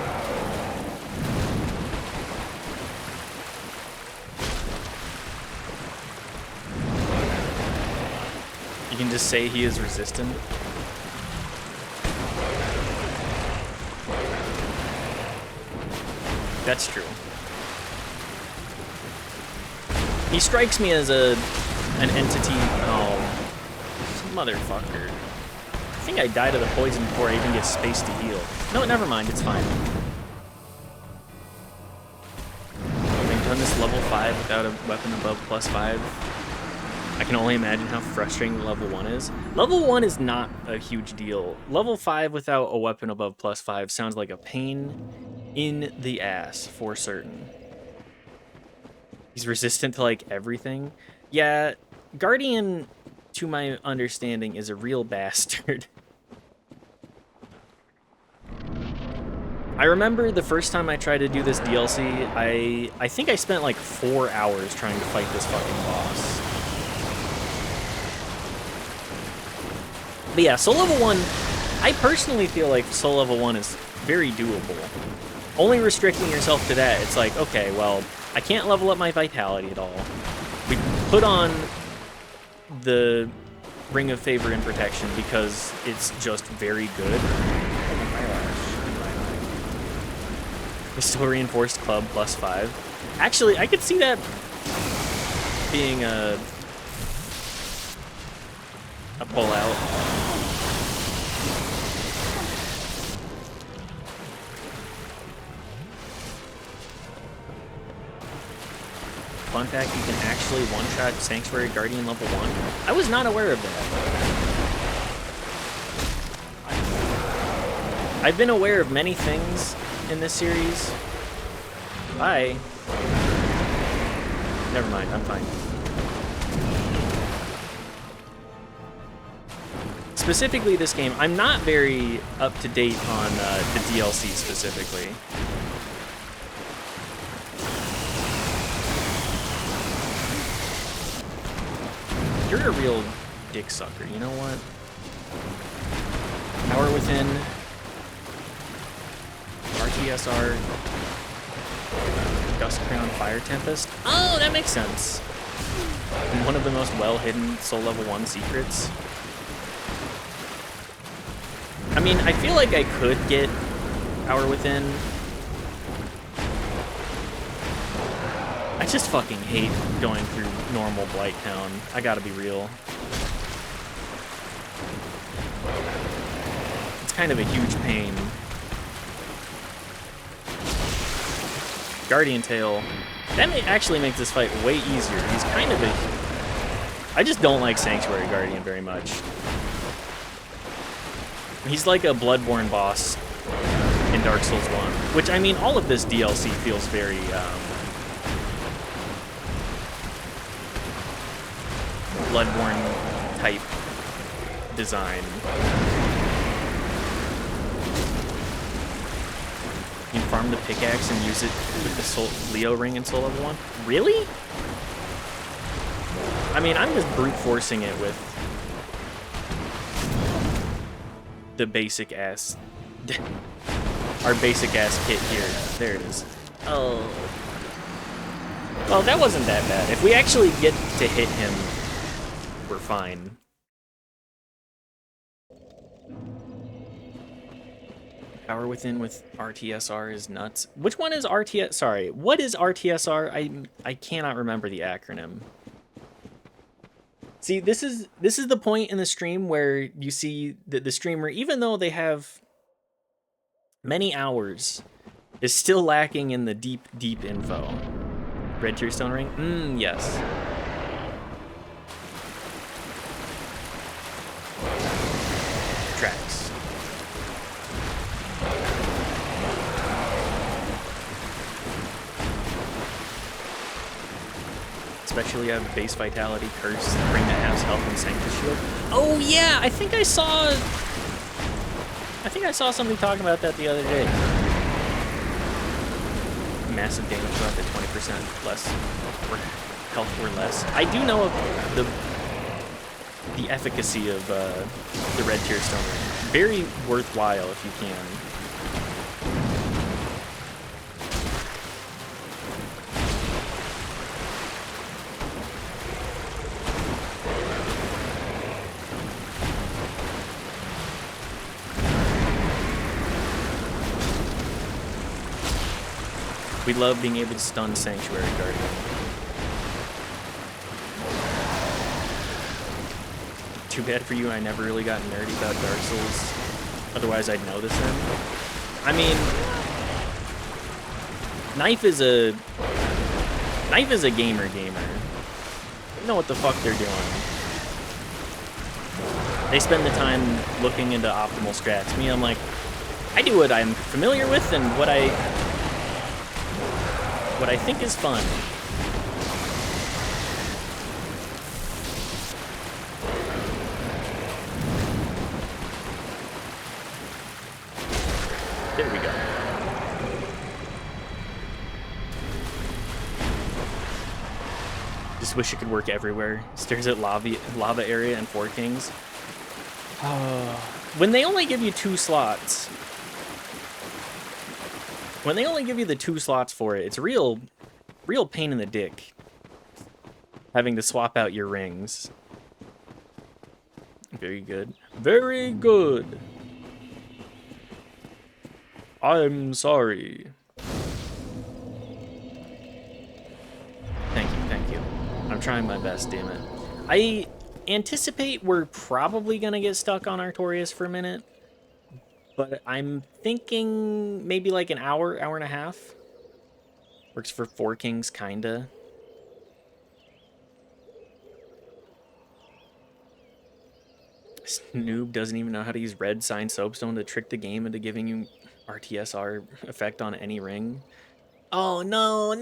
You can just say he is resistant. That's true. He strikes me as an entity. Oh, motherfucker. I think I died of the poison before I even get space to heal. No, never mind. It's fine. Having done this level 5 without a weapon above +5, I can only imagine how frustrating level 1 is. Level 1 is not a huge deal. Level 5 without a weapon above +5 sounds like a pain in the ass, for certain. He's resistant to, like, everything. Yeah, Guardian, to my understanding, is a real bastard. I remember the first time I tried to do this DLC, I think I spent, like, 4 hours trying to fight this fucking boss. But yeah, Soul Level 1, I personally feel like Soul Level 1 is very doable. Only restricting yourself to that, it's like, okay, well, I can't level up my vitality at all. We put on the Ring of Favor and Protection because it's just very good. Restore Reinforced Club +5. Actually, I could see that being a pull-out. Fun fact, you can actually one-shot Sanctuary Guardian level 1. I was not aware of that. I've been aware of many things in this series. Bye. Never mind, I'm fine. Specifically this game, I'm not very up-to-date on the DLC specifically. You're a real dick sucker, you know what? Power Within, RTSR, Dust Crown Fire Tempest. Oh, that makes sense. And one of the most well-hidden Soul Level 1 secrets. I mean, I feel like I could get Power Within. I just fucking hate going through normal Blighttown. I gotta be real. It's kind of a huge pain. Guardian Tail. That actually makes this fight way easier. He's kind of a... I just don't like Sanctuary Guardian very much. He's like a Bloodborne boss in Dark Souls 1. Which, I mean, all of this DLC feels very... Bloodborne type design. You can farm the pickaxe and use it with the Leo ring in Soul Level 1. Really? I mean, I'm just brute forcing it with the basic ass, our basic ass kit here. There it is. Oh. Well, that wasn't that bad. If we actually get to hit him, we're fine. Power Within with RTSR is nuts. Which one is RTS? Sorry, what is RTSR? I cannot remember the acronym. See, this is the point in the stream where you see that the streamer, even though they have many hours, is still lacking in the deep info. Red Tier Stone Ring? Yes. Tracks. Especially have base vitality, curse, ring that has health and sanctus shield. Oh yeah, I think I saw somebody talking about that the other day. Massive damage up at 20% less or health or less. I do know of the efficacy of the Red Tier Stone Ring. Very worthwhile if you can. We love being able to stun Sanctuary Guardian. Too bad for you, I never really got nerdy about Dark Souls. Otherwise, I'd know this then. I mean, Knife is a gamer. They know what the fuck they're doing. They spend the time looking into optimal strats. Me, I'm like, I do what I'm familiar with and what I think is fun. There we go. Just wish it could work everywhere. Stairs at lava area and Four Kings. When they only give you 2 slots. When they only give you the 2 slots for it, it's a real pain in the dick. Having to swap out your rings. Very good. Very good. I'm sorry. Thank you. I'm trying my best, damn it. I anticipate we're probably gonna get stuck on Artorias for a minute. But I'm thinking maybe like an hour and a half. Works for Four Kings, kinda. This noob doesn't even know how to use red sign soapstone to trick the game into giving you RTSR effect on any ring. Oh no.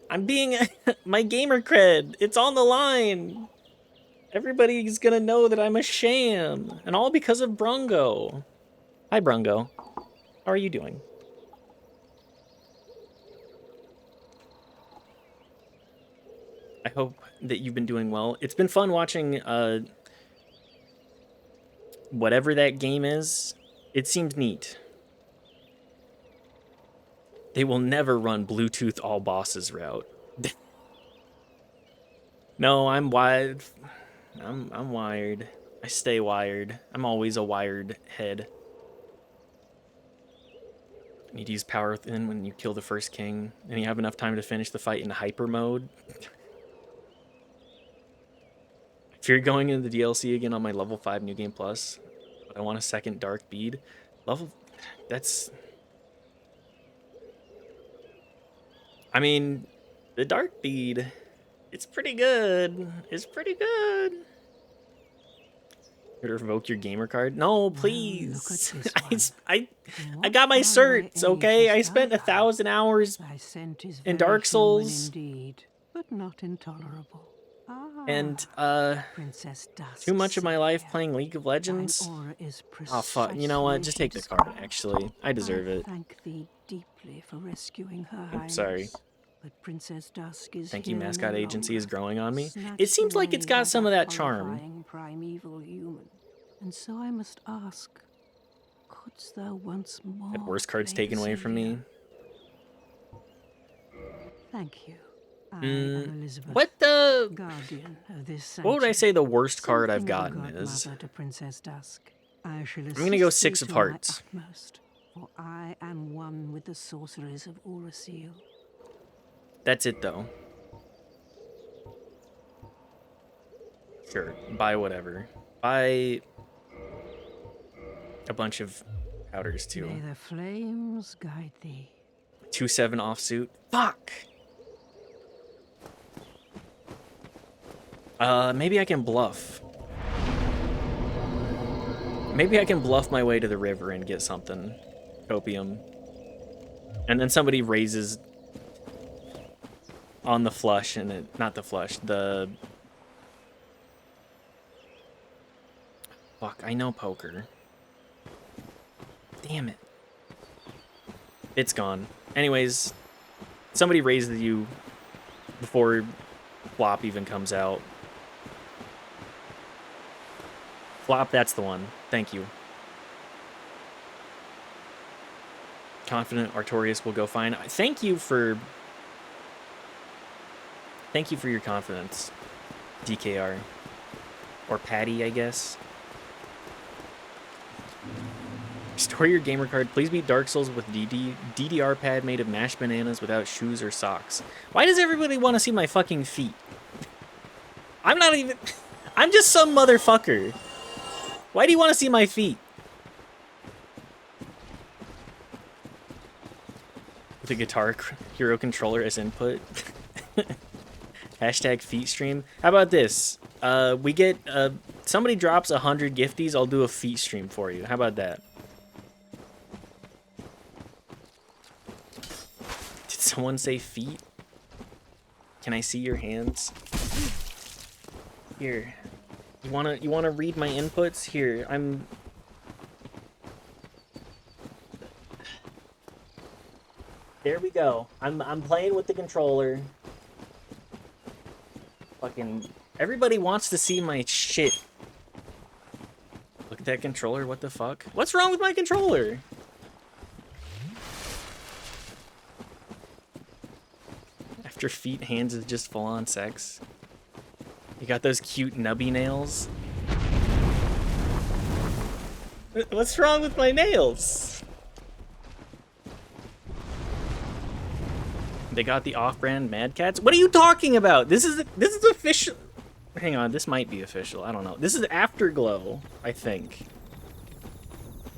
I'm being my gamer cred. It's on the line. Everybody's gonna know that I'm a sham, and all because of Brungo. Hi, Brungo. How are you doing? I hope that you've been doing well. It's been fun watching whatever that game is. It seems neat. They will never run Bluetooth all bosses route. No, I'm wired. I'm wired. I stay wired. I'm always a wired head. You need to use Power Within when you kill the first king, and you have enough time to finish the fight in hyper mode. If you're going into the DLC again on my level 5 New Game Plus, but I want a second Dark Bead. That's... I mean, the Dark Bead, it's pretty good. It's pretty good. Could revoke your gamer card? No, please. I got my certs, okay? I spent 1,000 hours in Dark Souls. Indeed, but not intolerable. And too much of my life playing League of Legends. Oh fuck! You know what? Just take the card. Actually, I deserve it. Thank thee deeply for rescuing her. I'm sorry. But Princess Dusk is Thank you, here no mascot agency is longer, growing on me. It snatched seems like it's away got by some of that charm. horrifying primeval human. And so I must ask, couldst thou once more Had worse cards play the taken away from savior? me. Thank you. I Mm, am Elizabeth, what the... guardian of this What would I sanctuary. say the worst card I've Something of a gotten is? godmother to Princess Dusk. I shall I'm gonna go assist thee 6 of to hearts. my utmost, for I am one with the sorceries of Urasil. That's it, though. Sure, buy whatever. Buy a bunch of powders, too. May the flames guide thee. 2/7 offsuit. Fuck! Maybe I can bluff. Maybe I can bluff my way to the river and get something. Copium. And then somebody raises on the flush, and it... Not the flush, the... Fuck, I know poker. Damn it. It's gone. Anyways, somebody raises you before flop even comes out. Flop, that's the one. Thank you. Confident Artorias will go fine. Thank you for your confidence, DKR. Or Patty, I guess. Restore your gamer card. Please beat Dark Souls with DDR pad made of mashed bananas without shoes or socks. Why does everybody want to see my fucking feet? I'm not even... I'm just some motherfucker. Why do you want to see my feet? With a Guitar Hero controller as input. Hashtag feet stream. How about this? We get... somebody drops 100 gifties, I'll do a feet stream for you. How about that? Did someone say feet? Can I see your hands? Here. You wanna read my inputs? Here, There we go. I'm playing with the controller. Fucking everybody wants to see my shit. Look at that controller, what the fuck? What's wrong with my controller? After feet, hands is just full on sex. You got those cute nubby nails? What's wrong with my nails? They got the off-brand Mad Cats? What are you talking about? This is official. Hang on, this might be official. I don't know. This is Afterglow, I think.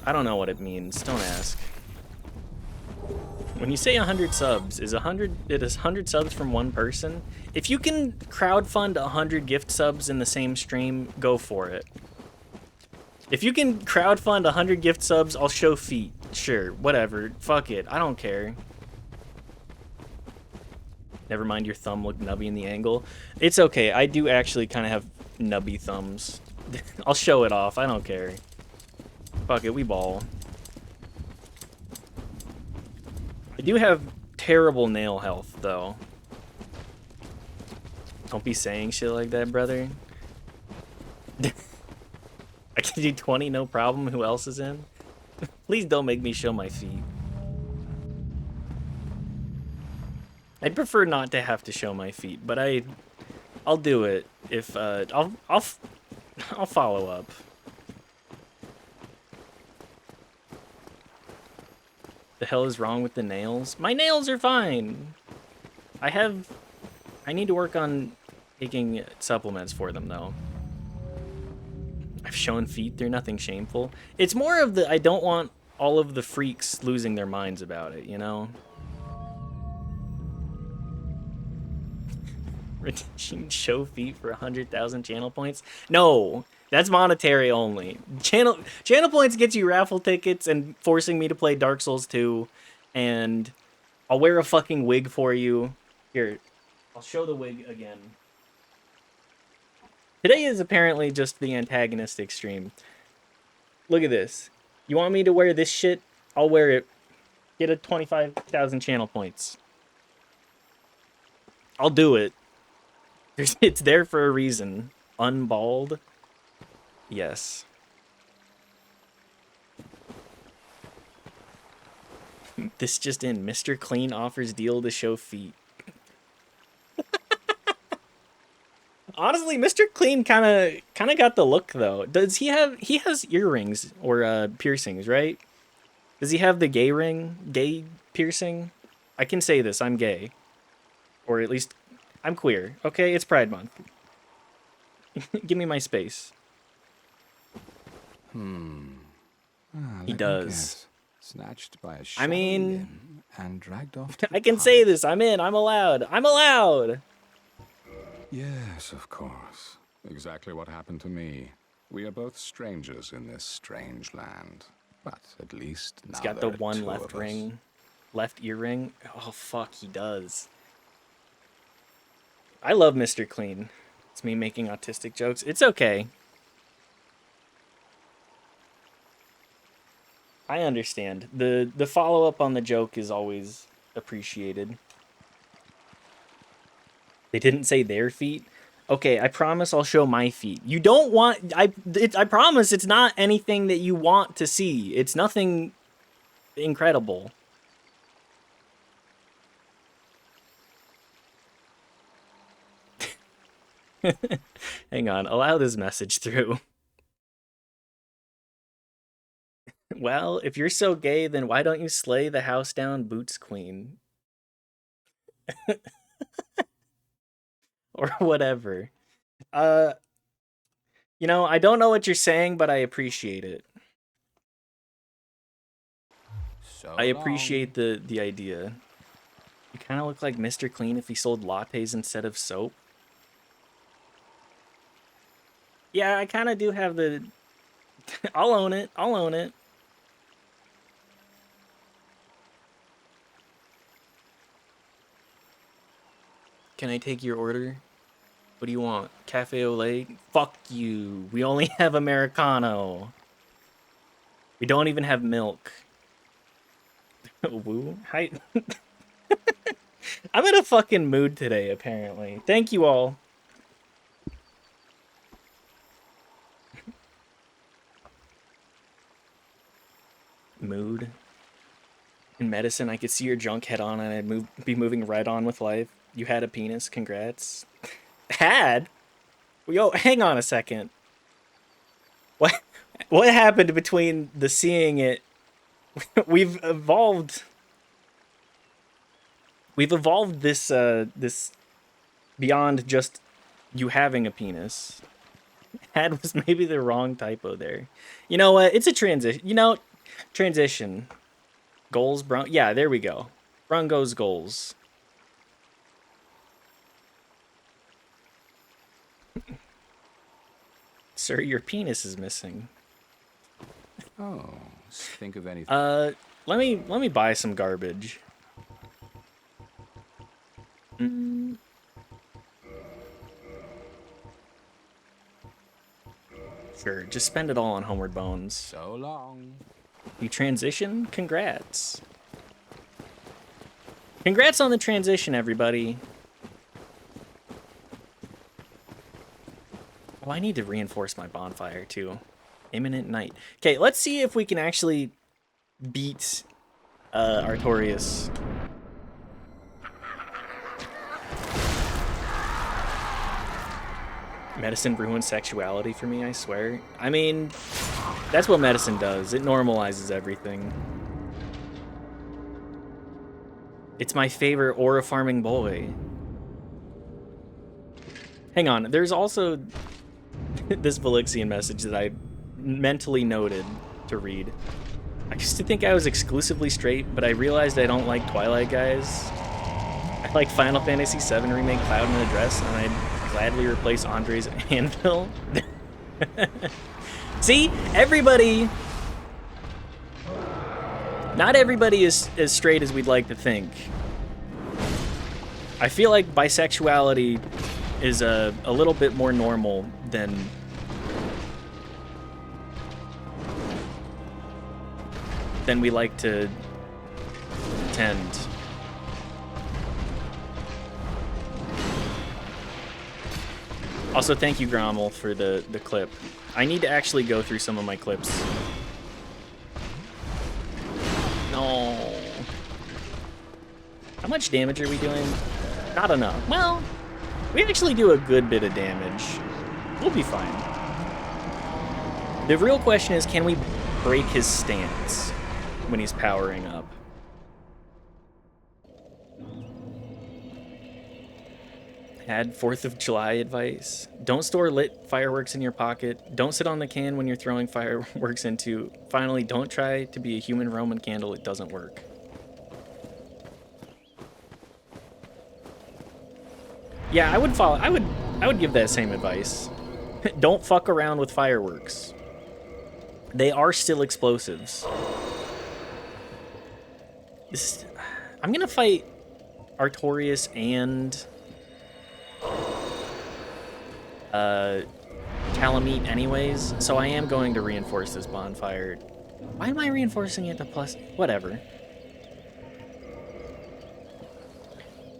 I don't know what it means. Don't ask. When you say 100 subs, is 100 subs from one person? If you can crowdfund 100 gift subs in the same stream, go for it. If you can crowdfund 100 gift subs, I'll show feet. Sure, whatever. Fuck it. I don't care. Never mind, your thumb looked nubby in the angle. It's okay. I do actually kind of have nubby thumbs. I'll show it off. I don't care. Fuck it, we ball. I do have terrible nail health, though. Don't be saying shit like that, brother. I can do 20, no problem. Who else is in? Please don't make me show my feet. I'd prefer not to have to show my feet, but I'll do it if I'll follow up. The hell is wrong with the nails? My nails are fine. I need to work on taking supplements for them though. I've shown feet, they're nothing shameful. It's more of the I don't want all of the freaks losing their minds about it, you know? Redeem show feet for 100,000 channel points? No, that's monetary only. Channel points gets you raffle tickets and forcing me to play Dark Souls 2, and I'll wear a fucking wig for you. Here, I'll show the wig again. Today is apparently just the antagonistic stream. Look at this. You want me to wear this shit? I'll wear it. Get a 25,000 channel points. I'll do it. It's there for a reason. Unbald? Yes. This just in. Mr. Clean offers deal to show feet. Honestly, Mr. Clean kind of got the look though. Does he have? He has earrings or piercings, right? Does he have the gay ring? Gay piercing? I can say this. I'm gay, or at least I'm queer. Okay, it's Pride Month. Give me my space. He Let me does. guess. Snatched by a I mean, limb and dragged off to I the can pub. say this. I'm in. I'm allowed. I'm allowed. Yes, of course. Exactly what happened to me. We are both strangers in this strange land. But at least now He's got the there are one two left of us. ring. Left ear ring. Oh, fuck, he does. I love Mr. Clean. It's me making autistic jokes. It's okay. I understand. The follow-up on the joke is always appreciated. They didn't say their feet. Okay, I promise I'll show my feet. You don't want... I promise it's not anything that you want to see. It's nothing incredible. Hang on, allow this message through. Well, if you're so gay, then why don't you slay the house down boots queen? Or whatever. You know, I don't know what you're saying, but I appreciate it. So I appreciate the idea. You kind of look like Mr. Clean if he sold lattes instead of soap. Yeah, I kind of do have the... I'll own it. I'll own it. Can I take your order? What do you want? Cafe au lait? Fuck you. We only have Americano. We don't even have milk. Woo? Hi. I'm in a fucking mood today, apparently. Thank you all. Mood. In medicine, I could see your junk head on and I'd be moving right on with life. You had a penis. Congrats. Had? Yo, hang on a second. What happened between the seeing it? We've evolved this this beyond just you having a penis. Had was maybe the wrong typo there. You know what? It's a transition. You know, transition. Goals, Brun. Yeah, there we go. Brungo's goals. Sir, your penis is missing. Oh, think of anything. Let me buy some garbage. Sure, just spend it all on Homeward Bones. So long. You transition? Congrats. Congrats on the transition, everybody. Oh, I need to reinforce my bonfire, too. Imminent night. Okay, let's see if we can actually beat Artorias. Medicine ruins sexuality for me, I swear. I mean, that's what medicine does. It normalizes everything. It's my favorite aura farming boy. Hang on, there's also this Velixian message that I mentally noted to read. I used to think I was exclusively straight, but I realized I don't like Twilight guys. I like Final Fantasy VII Remake Cloud in a dress, and I'd gladly replace Andre's anvil. See? Everybody... Not everybody is as straight as we'd like to think. I feel like bisexuality is a little bit more normal than we like to pretend. Also, thank you, Grommel, for the clip. I need to actually go through some of my clips. No. How much damage are we doing? Not enough. Well, we actually do a good bit of damage. We'll be fine. The real question is, can we break his stance when he's powering up? Add 4th of July advice. Don't store lit fireworks in your pocket. Don't sit on the can when you're throwing fireworks into. Finally, don't try to be a human Roman candle. It doesn't work. Yeah, I would follow. I would give that same advice. Don't fuck around with fireworks. They are still explosives. I'm gonna fight Artorias and Calamite anyways, so I am going to reinforce this bonfire. Why am I reinforcing it to plus? Whatever.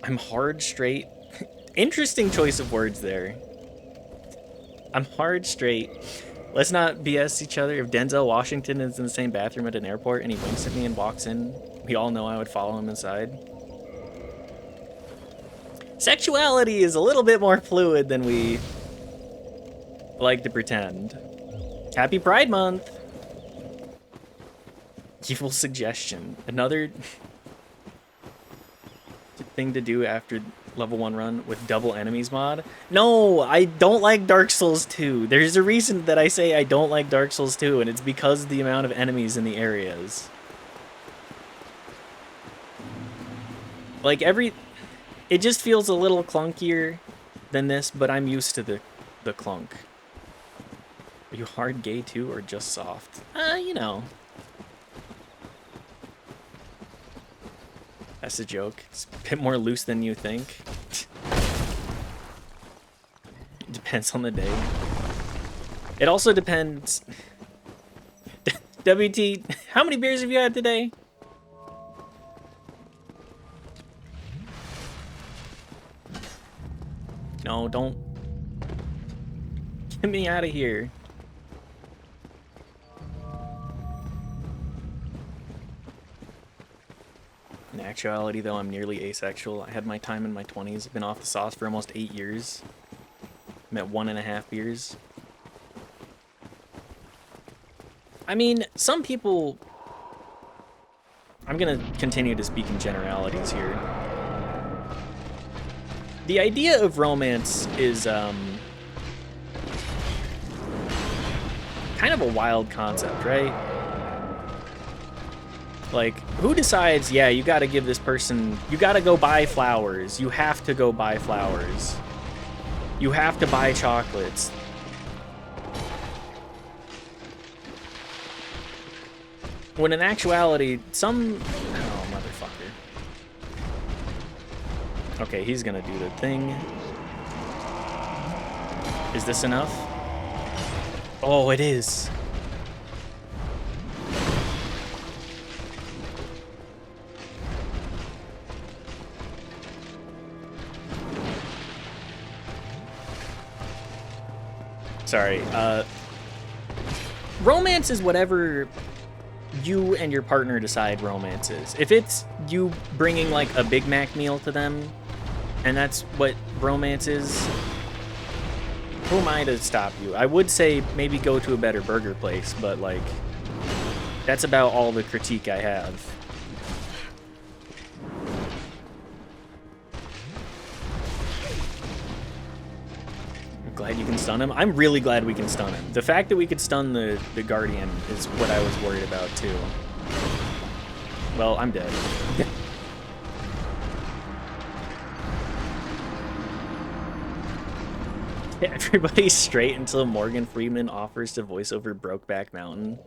I'm hard straight. Interesting choice of words there. I'm hard straight. Let's not BS each other. If Denzel Washington is in the same bathroom at an airport and he winks at me and walks in, we all know I would follow him inside. Sexuality is a little bit more fluid than we like to pretend. Happy Pride Month! Evil suggestion. Another thing to do after level 1 run with double enemies mod. No, I don't like Dark Souls 2. There's a reason that I say I don't like Dark Souls 2, and it's because of the amount of enemies in the areas. Like it just feels a little clunkier than this, but I'm used to the clunk. Are you hard gay too, or just soft? You know. That's a joke. It's a bit more loose than you think. It depends on the day. It also depends. WT, how many beers have you had today? No, don't. Get me out of here. In actuality, though, I'm nearly asexual. I had my time in my 20s. I've been off the sauce for almost 8 years. I'm at 1.5 beers. I mean, some people... I'm gonna continue to speak in generalities here. The idea of romance is, kind of a wild concept, right? Like, who decides, yeah, you gotta give this person, you gotta go buy flowers. You have to go buy flowers. You have to buy chocolates. When in actuality, oh, motherfucker. Okay, he's gonna do the thing. Is this enough? Oh, it is. Sorry, romance is whatever you and your partner decide romance is. If it's you bringing like a Big Mac meal to them, and that's what romance is, who am I to stop you? I would say maybe go to a better burger place, but like, that's about all the critique I have. Glad you can stun him. I'm really glad we can stun him. The fact that we could stun the Guardian is what I was worried about too. Well, I'm dead. Everybody's straight until Morgan Freeman offers to voice over Brokeback Mountain.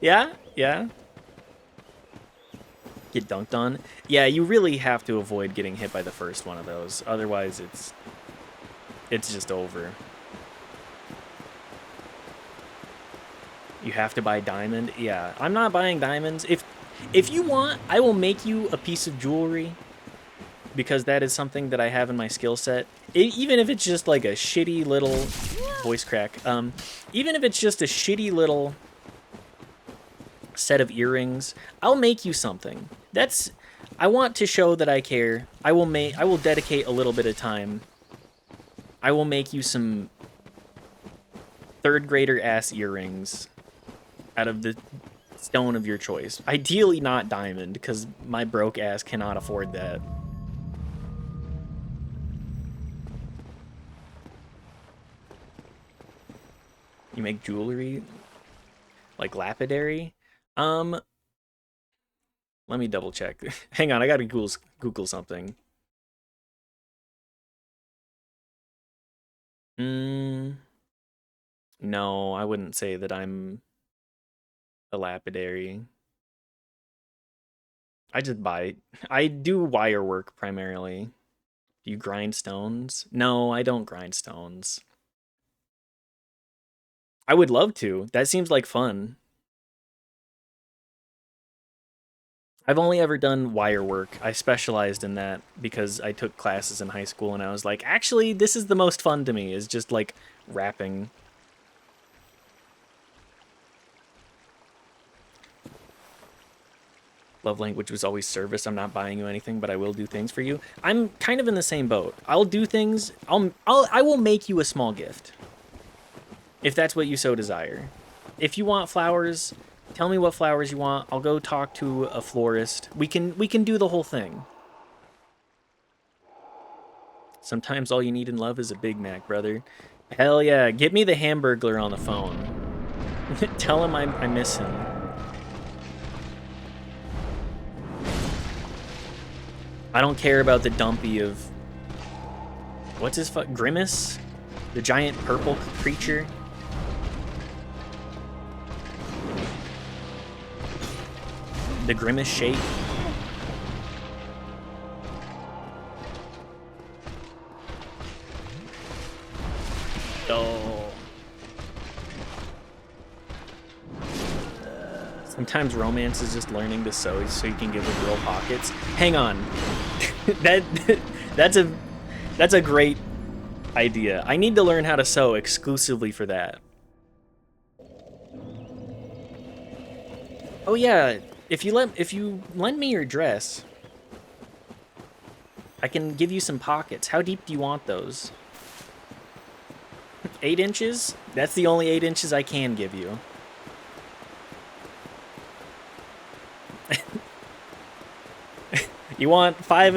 Yeah? Yeah? Get dunked on. Yeah, you really have to avoid getting hit by the first one of those. Otherwise, it's just over. You have to buy diamond. Yeah, I'm not buying diamonds. If you want, I will make you a piece of jewelry because that is something that I have in my skill set. Even if it's just like a shitty little voice crack, even if it's just a shitty little set of earrings, I'll make you something. I want to show that I care. I will dedicate a little bit of time. I will make you some third grader ass earrings out of the stone of your choice. Ideally not diamond, because my broke ass cannot afford that. You make jewelry? Like lapidary? Let me double check. Hang on, I gotta Google something. No, I wouldn't say that I'm a lapidary. I do wire work primarily. Do you grind stones? No, I don't grind stones. I would love to. That seems like fun. I've only ever done wire work. I specialized in that because I took classes in high school and I was like, actually, this is the most fun to me, is just like rapping. Love language was always service. I'm not buying you anything, but I will do things for you. I'm kind of in the same boat. I'll do things. I will make you a small gift, if that's what you so desire. If you want flowers, tell me what flowers you want. I'll go talk to a florist. We can do the whole thing. Sometimes all you need in love is a Big Mac, brother. Hell yeah, get me the Hamburglar on the phone. Tell him I miss him. I don't care about the dumpy of... What's his Grimace? The giant purple creature? The Grimace shape? Oh. Sometimes romance is just learning to sew so you can give a girl pockets. Hang on. That's a great idea. I need to learn how to sew exclusively for that. Oh yeah, if you lend me your dress, I can give you some pockets. How deep do you want those? 8 inches? That's the only 8 inches I can give you. You want 5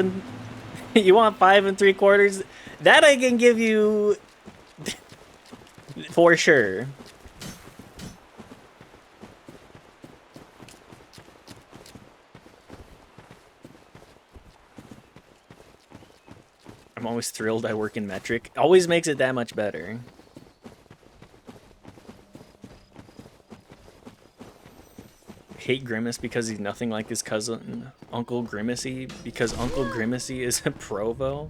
3/4? That I can give you for sure. I'm always thrilled I work in metric. Always makes it that much better. Hate Grimace because he's nothing like his cousin, Uncle Grimacy, because Uncle Grimacy is a Provo.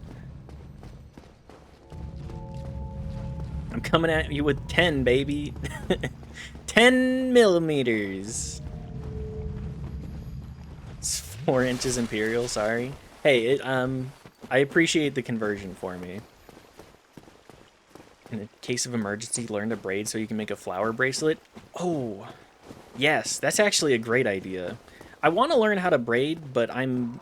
I'm coming at you with 10, baby. 10 millimeters. It's 4 inches Imperial, sorry. Hey, I appreciate the conversion for me. In a case of emergency, learn to braid so you can make a flower bracelet. Oh. Yes, that's actually a great idea. I want to learn how to braid, but I'm...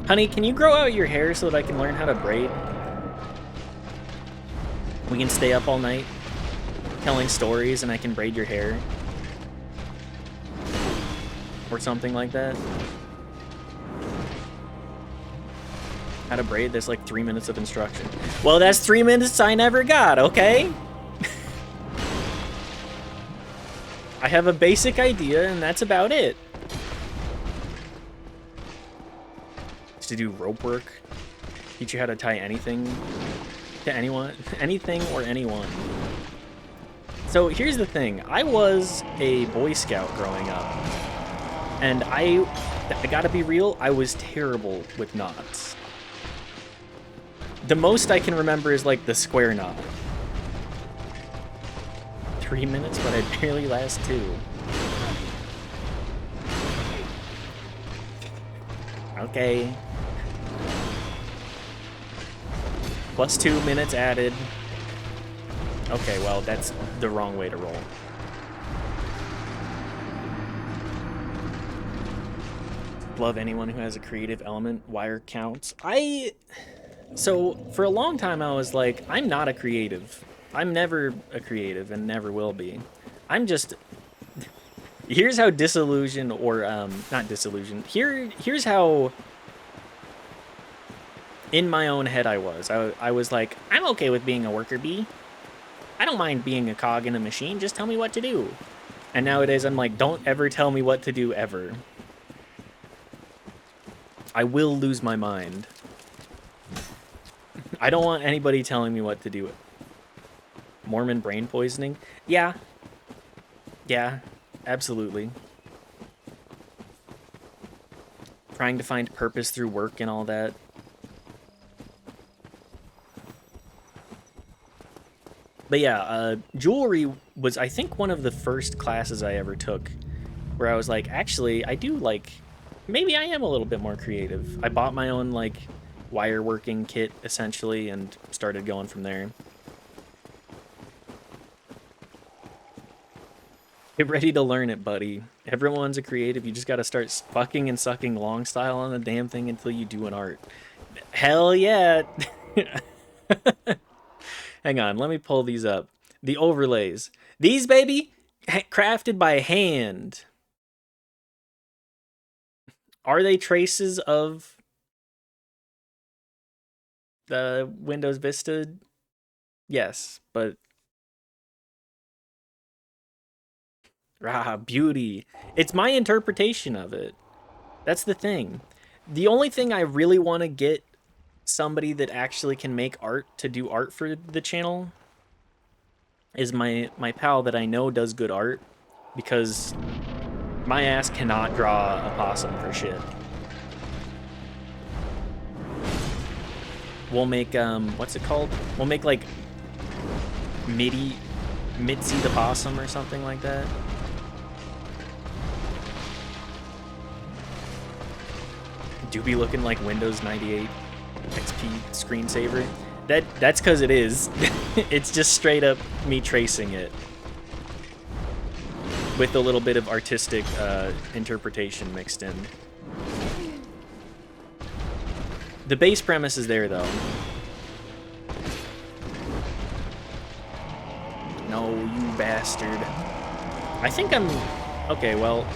Honey, can you grow out your hair so that I can learn how to braid? We can stay up all night telling stories and I can braid your hair. Or something like that. How to braid, there's like 3 minutes of instruction. Well, that's 3 minutes I never got, okay? I have a basic idea, and that's about it. Just to do rope work, teach you how to tie anything to anyone, anything or anyone. So here's the thing: I was a Boy Scout growing up, and I gotta be real, I was terrible with knots. The most I can remember is like the square knot. 3 minutes, but I'd barely last 2. Okay. Plus 2 minutes added. Okay, well, that's the wrong way to roll. Love anyone who has a creative element. Wire counts. So, for a long time, I was like, I'm not a creative. I'm never a creative and never will be. I'm just... Here's how disillusioned, or, not disillusioned. Here's how... in my own head I was. I was like, I'm okay with being a worker bee. I don't mind being a cog in a machine. Just tell me what to do. And nowadays, I'm like, don't ever tell me what to do, ever. I will lose my mind. I don't want anybody telling me what to do. Mormon brain poisoning? Yeah. Yeah, absolutely. Trying to find purpose through work and all that. But yeah, jewelry was, I think, one of the first classes I ever took where I was like, actually, I do like, maybe I am a little bit more creative. I bought my own, like, wire working kit, essentially, and started going from there. Get ready to learn it, buddy. Everyone's a creative. You just gotta start fucking and sucking long style on the damn thing until you do an art. Hell yeah! Hang on, let me pull these up. The overlays. These, baby, crafted by hand. Are they traces of the Windows Vista? Yes, but... beauty. It's my interpretation of it. That's the thing. The only thing I really want to get somebody that actually can make art to do art for the channel is my pal that I know does good art, because my ass cannot draw a possum for shit. We'll make, what's it called? We'll make, like, Mitzi the possum or something like that. Do be looking like Windows 98 XP screensaver. That's because it is. It's just straight up me tracing it with a little bit of artistic interpretation mixed in. The base premise is there, though. No, you bastard. I think I'm... Okay, well...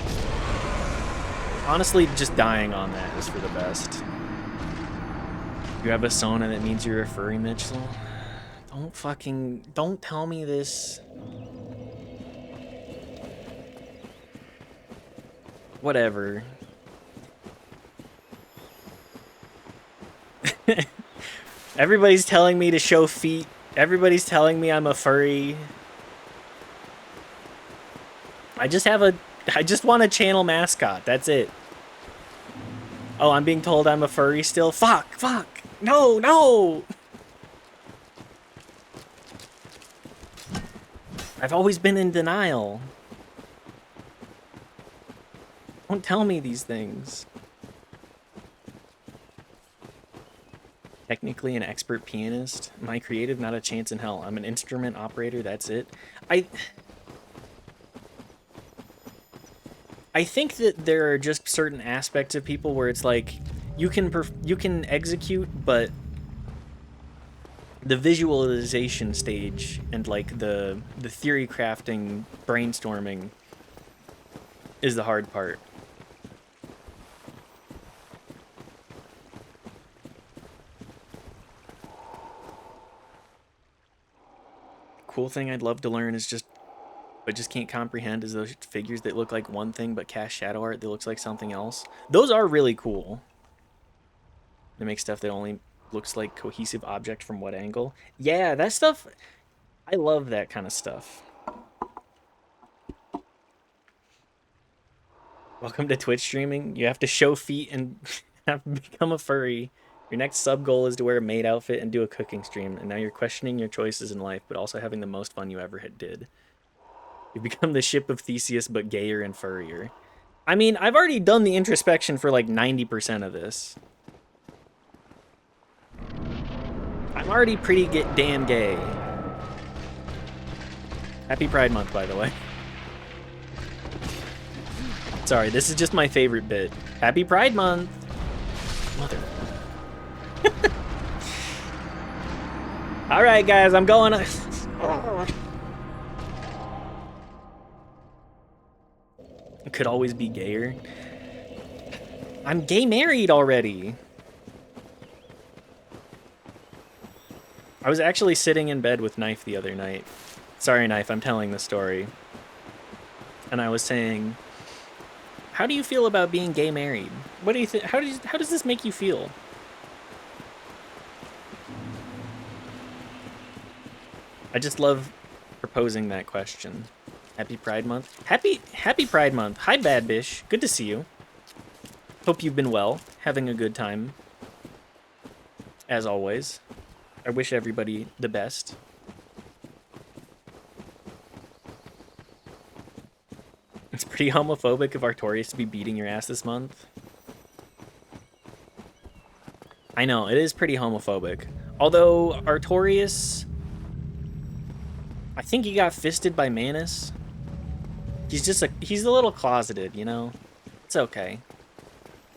Honestly, just dying on that is for the best. You have a Sona, that means you're a furry, Mitchell? Don't tell me this. Whatever. Everybody's telling me to show feet. Everybody's telling me I'm a furry. I just want a channel mascot. That's it. Oh, I'm being told I'm a furry still? Fuck! No, no! I've always been in denial. Don't tell me these things. Technically an expert pianist. Am I creative? Not a chance in hell. I'm an instrument operator, that's it. I think that there are just certain aspects of people where it's like you can execute, but the visualization stage and like the theory crafting, brainstorming is the hard part. Cool thing I'd love to learn is just can't comprehend is those figures that look like one thing but cast shadow art that looks like something else. Those are really cool. They make stuff that only looks like cohesive object from what angle. Yeah, that stuff, I love that kind of stuff. Welcome to Twitch streaming. You have to show feet and have become a furry. Your next sub goal is to wear a maid outfit and do a cooking stream, and now you're questioning your choices in life but also having the most fun you ever did. You become the ship of Theseus, but gayer and furrier. I mean, I've already done the introspection for like 90% of this. I'm already pretty damn gay. Happy Pride Month, by the way. Sorry, this is just my favorite bit. Happy Pride Month! Mother... Alright, guys, I'm going... Could always be gayer. I'm gay married already. I was actually sitting in bed with Knife the other night. Sorry, Knife, I'm telling the story. And I was saying, how do you feel about being gay married? What do you think? How does this make you feel? I just love proposing that question. Happy Pride Month. Happy Pride Month. Hi, Bad Bish. Good to see you. Hope you've been well, having a good time. As always. I wish everybody the best. It's pretty homophobic of Artorias to be beating your ass this month. I know, it is pretty homophobic. Although, Artorias... I think he got fisted by Manus. He's a little closeted, you know? It's okay.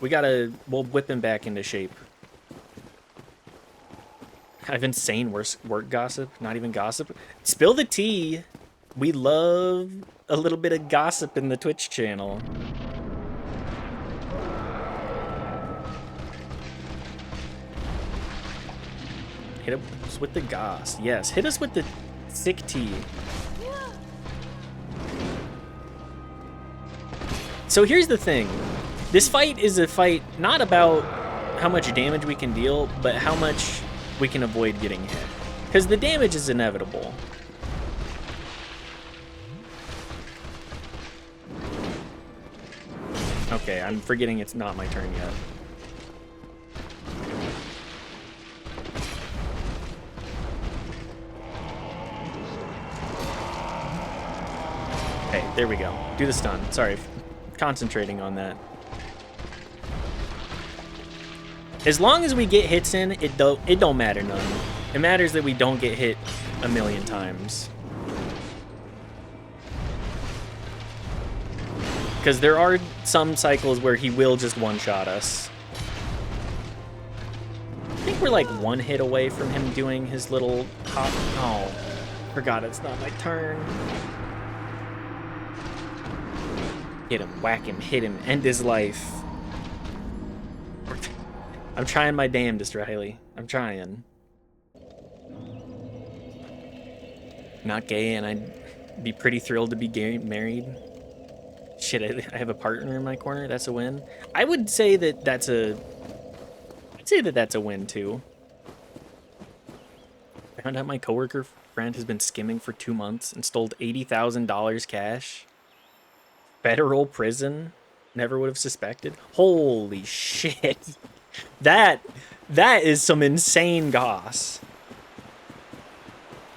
We'll whip him back into shape. I have insane work gossip, not even gossip. Spill the tea. We love a little bit of gossip in the Twitch channel. Hit us with the goss. Yes, hit us with the sick tea. So here's the thing. This fight is a fight not about how much damage we can deal, but how much we can avoid getting hit. Because the damage is inevitable. Okay, I'm forgetting it's not my turn yet. Okay, there we go. Do the stun. Sorry, concentrating on that. As long as we get hits in, it don't matter none. It matters that we don't get hit a million times. Because there are some cycles where he will just one-shot us. I think we're like one hit away from him doing his little hop. Oh, forgot it's not my turn. Hit him, whack him, hit him, end his life. I'm trying my damnedest, Riley. I'm trying. Not gay, and I'd be pretty thrilled to be married. Shit, I have a partner in my corner. That's a win. I would say that that's a... I'd say that that's a win, too. I found out my coworker friend has been skimming for 2 months and stole $80,000 cash. Federal prison. Never would have suspected. Holy shit. That is some insane goss.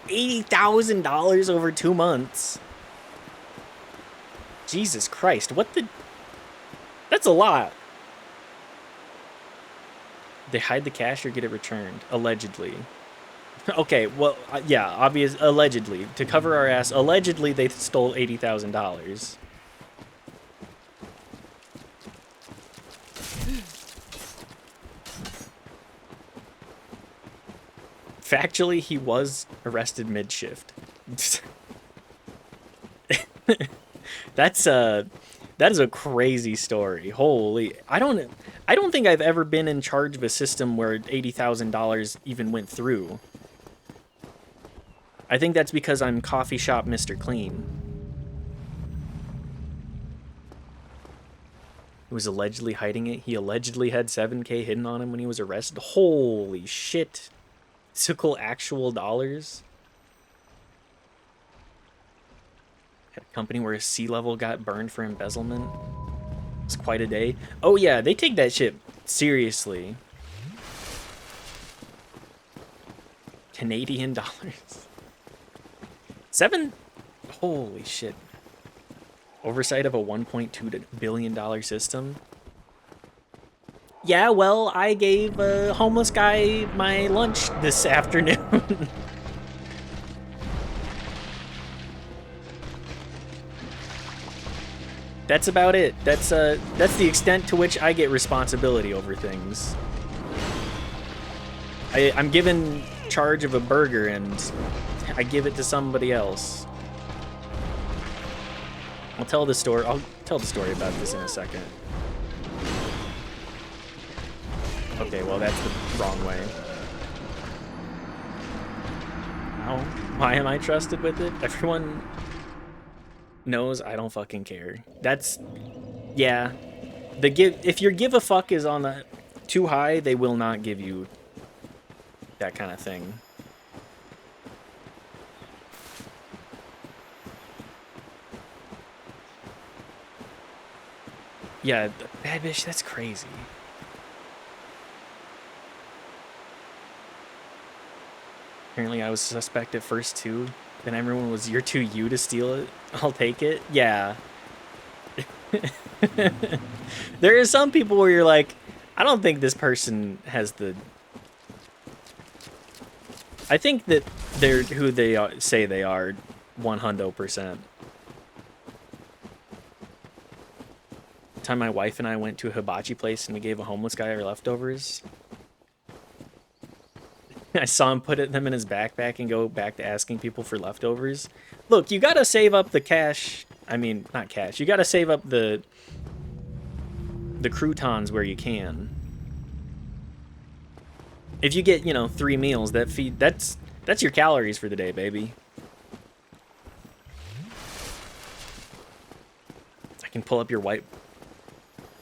$80,000 over 2 months. Jesus Christ, what the... That's a lot. They hide the cash or get it returned, allegedly. Okay, well, yeah, obvious, allegedly. To cover our ass, allegedly they stole $80,000. Factually, he was arrested mid-shift. That is a crazy story. Holy, I don't think I've ever been in charge of a system where $80,000 even went through. I think that's because I'm coffee shop Mr. Clean. He was allegedly hiding it. He allegedly had 7K hidden on him when he was arrested. Holy shit. Physical actual dollars. Had a company where a sea level got burned for embezzlement. It's quite a day. Oh yeah, they take that shit seriously. Canadian dollars. Holy shit. Oversight of a $1.2 billion system. Yeah, well, I gave a homeless guy my lunch this afternoon. That's about it. That's the extent to which I get responsibility over things. I'm given charge of a burger and I give it to somebody else. I'll tell the story about this in a second. Okay, well that's the wrong way. How? Why am I trusted with it? Everyone knows I don't fucking care. That's, yeah. If your give a fuck is on the too high, they will not give you that kind of thing. Yeah, bad bitch, that's crazy. Apparently I was suspect at first too. Then everyone was, you're too you to steal it. I'll take it. Yeah. There are some people where you're like, I don't think this person has the... I think that they're who they say they are 100%. The time my wife and I went to a hibachi place and we gave a homeless guy our leftovers. I saw him put them in his backpack and go back to asking people for leftovers. Look, you gotta save up the cash. I mean, not cash. You gotta save up the croutons where you can. If you get, 3 meals, that's your calories for the day, baby. I can pull up your white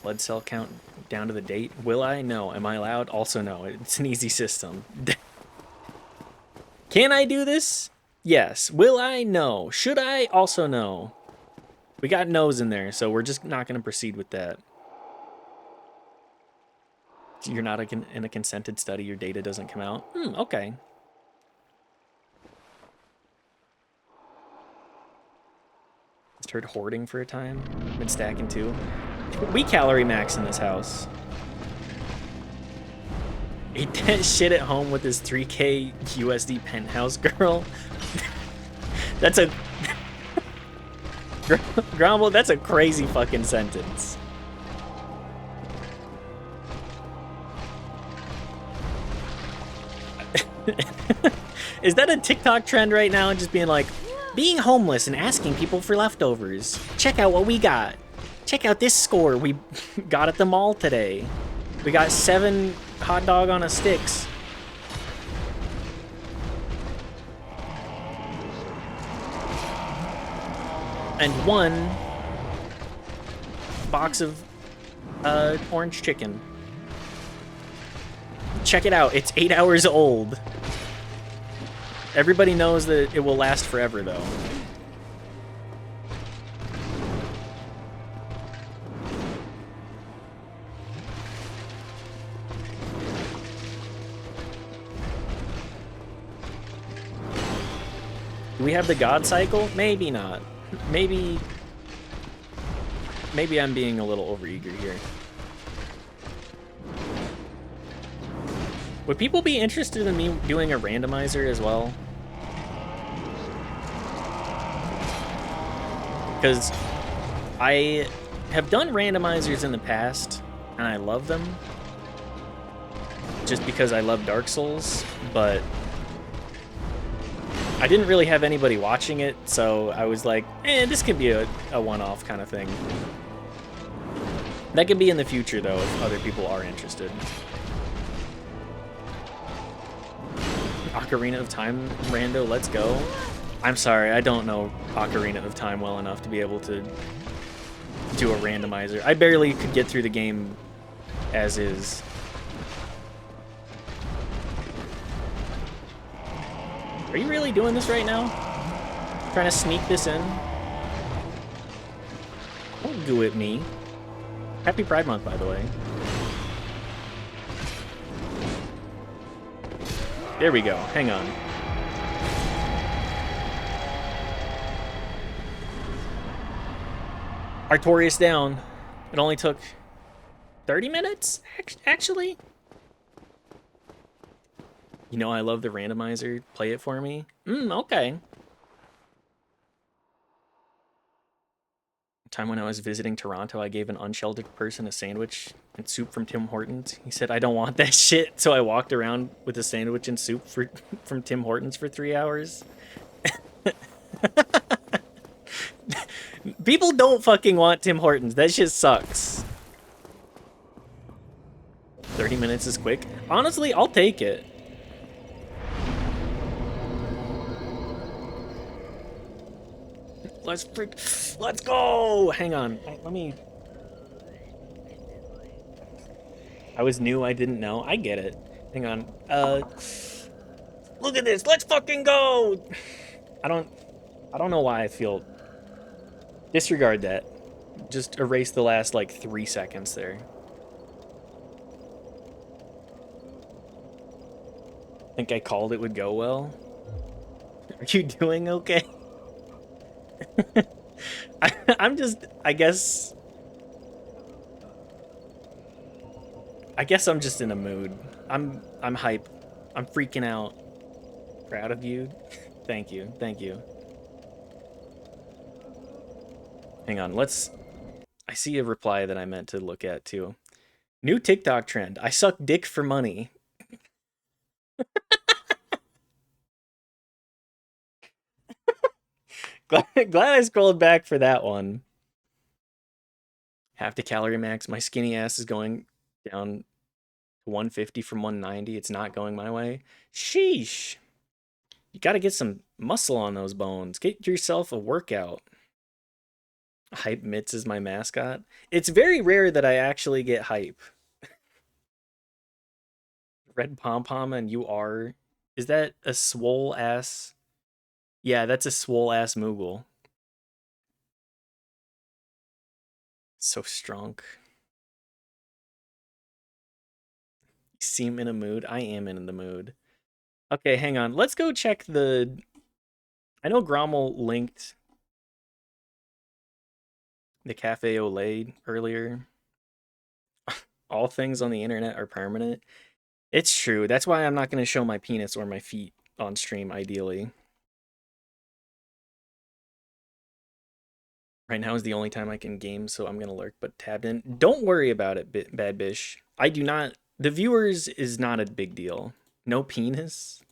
blood cell count down to the date. Will I? No. Am I allowed? Also no. It's an easy system. Can I do this? Yes. Will I? No. Should I? Also no. We got no's in there, so we're just not going to proceed with that. You're not in a consented study, your data doesn't come out. Okay. Started hoarding for a time. Been stacking too. We calorie max in this house. Ate that shit at home with his 3K USD penthouse girl. That's a... Grumble, that's a crazy fucking sentence. Is that a TikTok trend right now? Just being like, being homeless and asking people for leftovers. Check out what we got. Check out this score we got at the mall today. We got 7 hot dog on a sticks. And 1 box of orange chicken. Check it out. It's 8 hours old. Everybody knows that it will last forever, though. Do we have the God cycle? Maybe not. Maybe I'm being a little overeager here. Would people be interested in me doing a randomizer as well? Because I have done randomizers in the past, and I love them. Just because I love Dark Souls, but I didn't really have anybody watching it, so I was like, this could be a one-off kind of thing. That could be in the future, though, if other people are interested. Ocarina of Time rando, let's go. I'm sorry, I don't know Ocarina of Time well enough to be able to do a randomizer. I barely could get through the game as is. Are you really doing this right now? Trying to sneak this in? Don't goo at me. Happy Pride Month, by the way. There we go. Hang on. Artorias down. It only took 30 minutes, actually. You know I love the randomizer. Play it for me. Okay. Time when I was visiting Toronto, I gave an unsheltered person a sandwich and soup from Tim Hortons. He said, I don't want that shit, so I walked around with a sandwich and soup from Tim Hortons for 3 hours. People don't fucking want Tim Hortons. That shit sucks. 30 minutes is quick. Honestly, I'll take it. Let's go! Hang on. Let me... I was new, I didn't know. I get it. Hang on. Look at this. Let's fucking go! I don't know why I feel... Disregard that. Just erase the last, like, 3 seconds there. Think I called it would go well? Are you doing okay? I'm just, I guess I'm just in a mood. I'm hype. I'm freaking out. Proud of you. Thank you. Thank you. Hang on, I see a reply that I meant to look at too. New TikTok trend. I suck dick for money. Glad I scrolled back for that one. Have to calorie max. My skinny ass is going down to 150 from 190. It's not going my way. Sheesh. You gotta get some muscle on those bones. Get yourself a workout. Hype Mitts is my mascot. It's very rare that I actually get hype. Red Pom Pom and you are. Is that a swole ass? Yeah, that's a swole ass Moogle. So strong. You seem in a mood. I am in the mood. Okay, hang on. Let's go check the... I know Grommel linked the Cafe au lait earlier. All things on the internet are permanent. It's true. That's why I'm not going to show my penis or my feet on stream, ideally. Right now is the only time I can game, so I'm going to lurk, but tabbed in. Don't worry about it, Bad Bish. I do not... The viewers is not a big deal. No penis?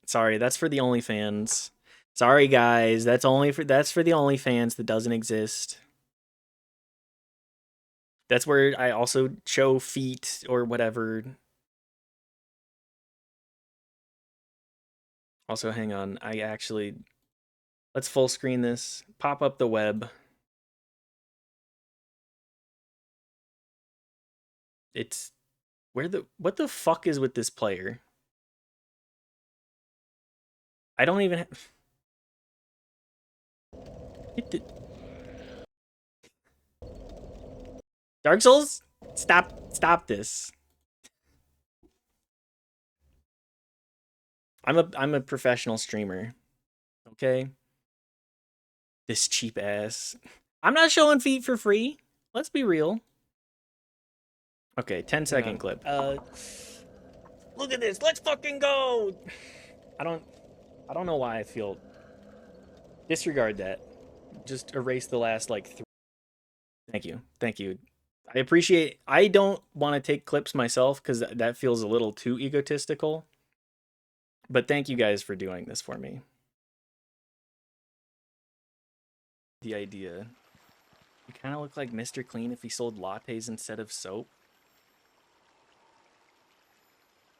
Sorry, that's for the OnlyFans. Sorry, guys. That's for the OnlyFans that doesn't exist. That's where I also show feet or whatever. Also, hang on. Let's full screen this. Pop up the web. It's... What the fuck is with this player? I don't even Dark Souls? Stop this. I'm a professional streamer. Okay? This cheap ass. I'm not showing feet for free. Let's be real. Okay, 10-second clip. Look at this. Let's fucking go. I don't know why I feel... Disregard that. Just erase the last, like, 3... Thank you. Thank you. I appreciate... I don't want to take clips myself, because that feels a little too egotistical. But thank you guys for doing this for me. The idea. You kind of look like Mr. Clean if he sold lattes instead of soap.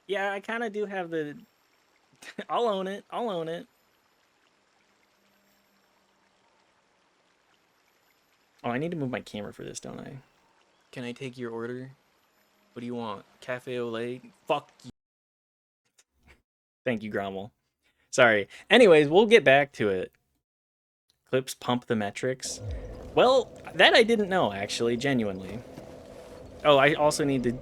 Yeah, I kind of do have the... I'll own it. I'll own it. Oh, I need to move my camera for this, don't I? Can I take your order? What do you want? Cafe au lait? Fuck you. Thank you, Grommel. Sorry. Anyways, we'll get back to it. Clips pump the metrics. Well, that I didn't know, actually, genuinely. Oh, I also need to...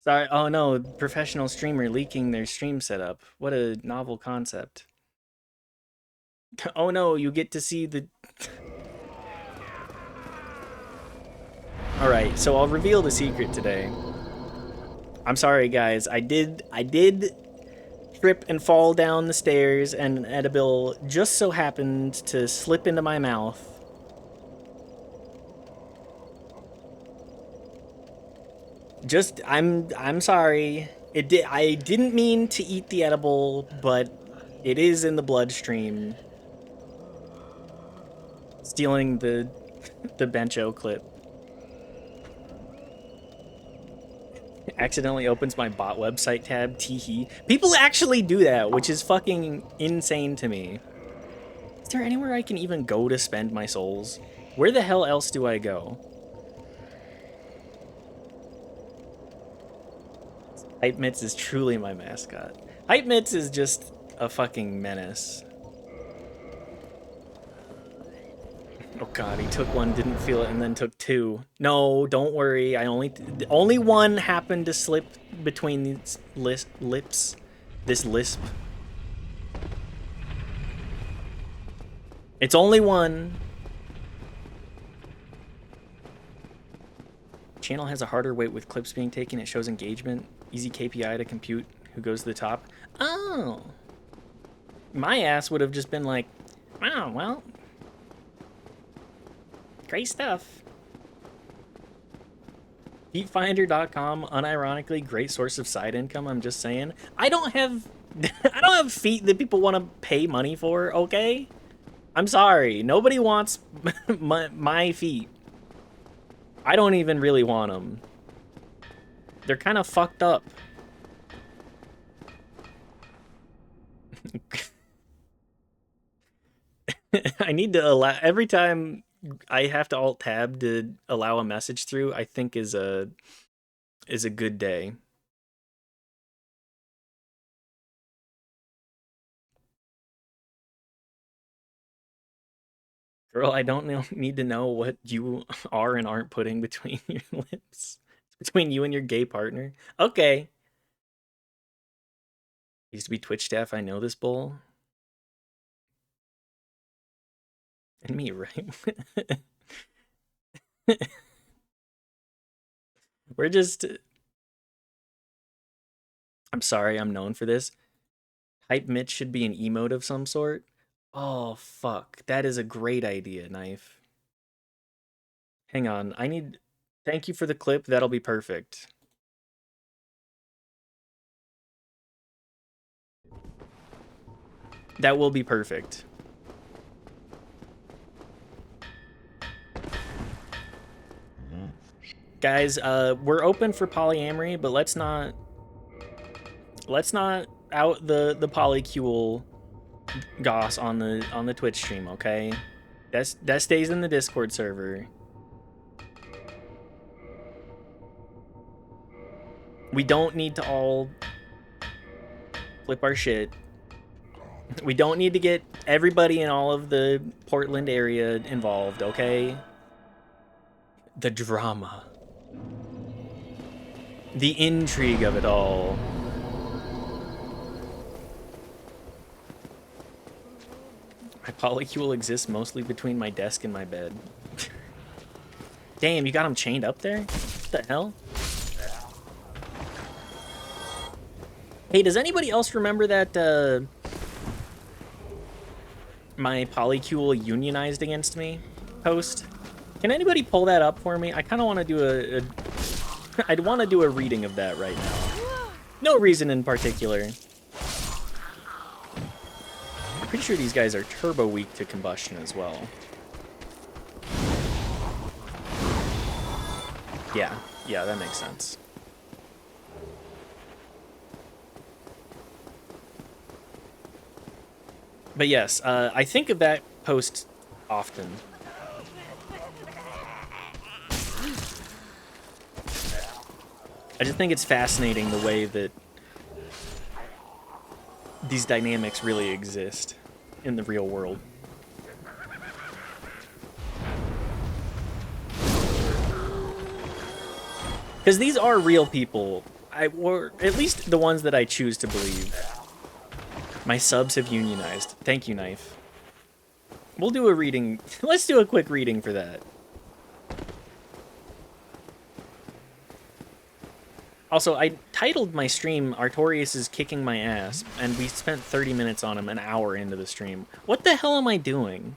Sorry, oh no, professional streamer leaking their stream setup. What a novel concept. Oh no, you get to see the... Alright, so I'll reveal the secret today. I'm sorry, guys. I did trip and fall down the stairs, and an edible just so happened to slip into my mouth. I'm sorry. I didn't mean to eat the edible, but it is in the bloodstream. Stealing the Bencho clip. Accidentally opens my bot website tab, teehee. People actually do that, which is fucking insane to me. Is there anywhere I can even go to spend my souls? Where the hell else do I go? Hype Mitts is truly my mascot. Hype Mitts is just a fucking menace. Oh god, he took one, didn't feel it, and then took two. No, don't worry. Only one happened to slip between these lips. This lisp. It's only one. Channel has a harder weight with clips being taken. It shows engagement. Easy KPI to compute who goes to the top. Oh. My ass would have just been like, oh, well. Great stuff. Feetfinder.com, unironically, great source of side income. I'm just saying. I don't have feet that people want to pay money for, okay? I'm sorry. Nobody wants my feet. I don't even really want them. They're kind of fucked up. I need to allow every time I have to alt tab to allow a message through, I think is a good day. Girl, I don't need to know what you are and aren't putting between your lips. It's between you and your gay partner. Okay. Used to be Twitch staff, I know this bull. And me, right? We're just... I'm sorry, I'm known for this. Hype Mitch should be an emote of some sort. Oh, fuck. That is a great idea, Knife. Hang on, Thank you for the clip, that'll be perfect. That will be perfect. Guys, we're open for polyamory, but let's not out the polycule goss on the Twitch stream, okay? That stays in the Discord server. We don't need to all flip our shit. We don't need to get everybody in all of the Portland area involved, okay? The drama. The intrigue of it all. My polycule exists mostly between my desk and my bed. Damn, you got him chained up there? What the hell? Hey, does anybody else remember that, my polycule unionized against me post? Can anybody pull that up for me? I kind of want to do I'd want to do a reading of that right now. No reason in particular. I'm pretty sure these guys are turbo weak to combustion as well. Yeah, that makes sense. But yes, I think of that post often. I just think it's fascinating the way that these dynamics really exist in the real world. Because these are real people, or at least the ones that I choose to believe. My subs have unionized. Thank you, Knife. We'll do a reading. Let's do a quick reading for that. Also, I titled my stream Artorias is Kicking My Ass, and we spent 30 minutes on him an hour into the stream. What the hell am I doing?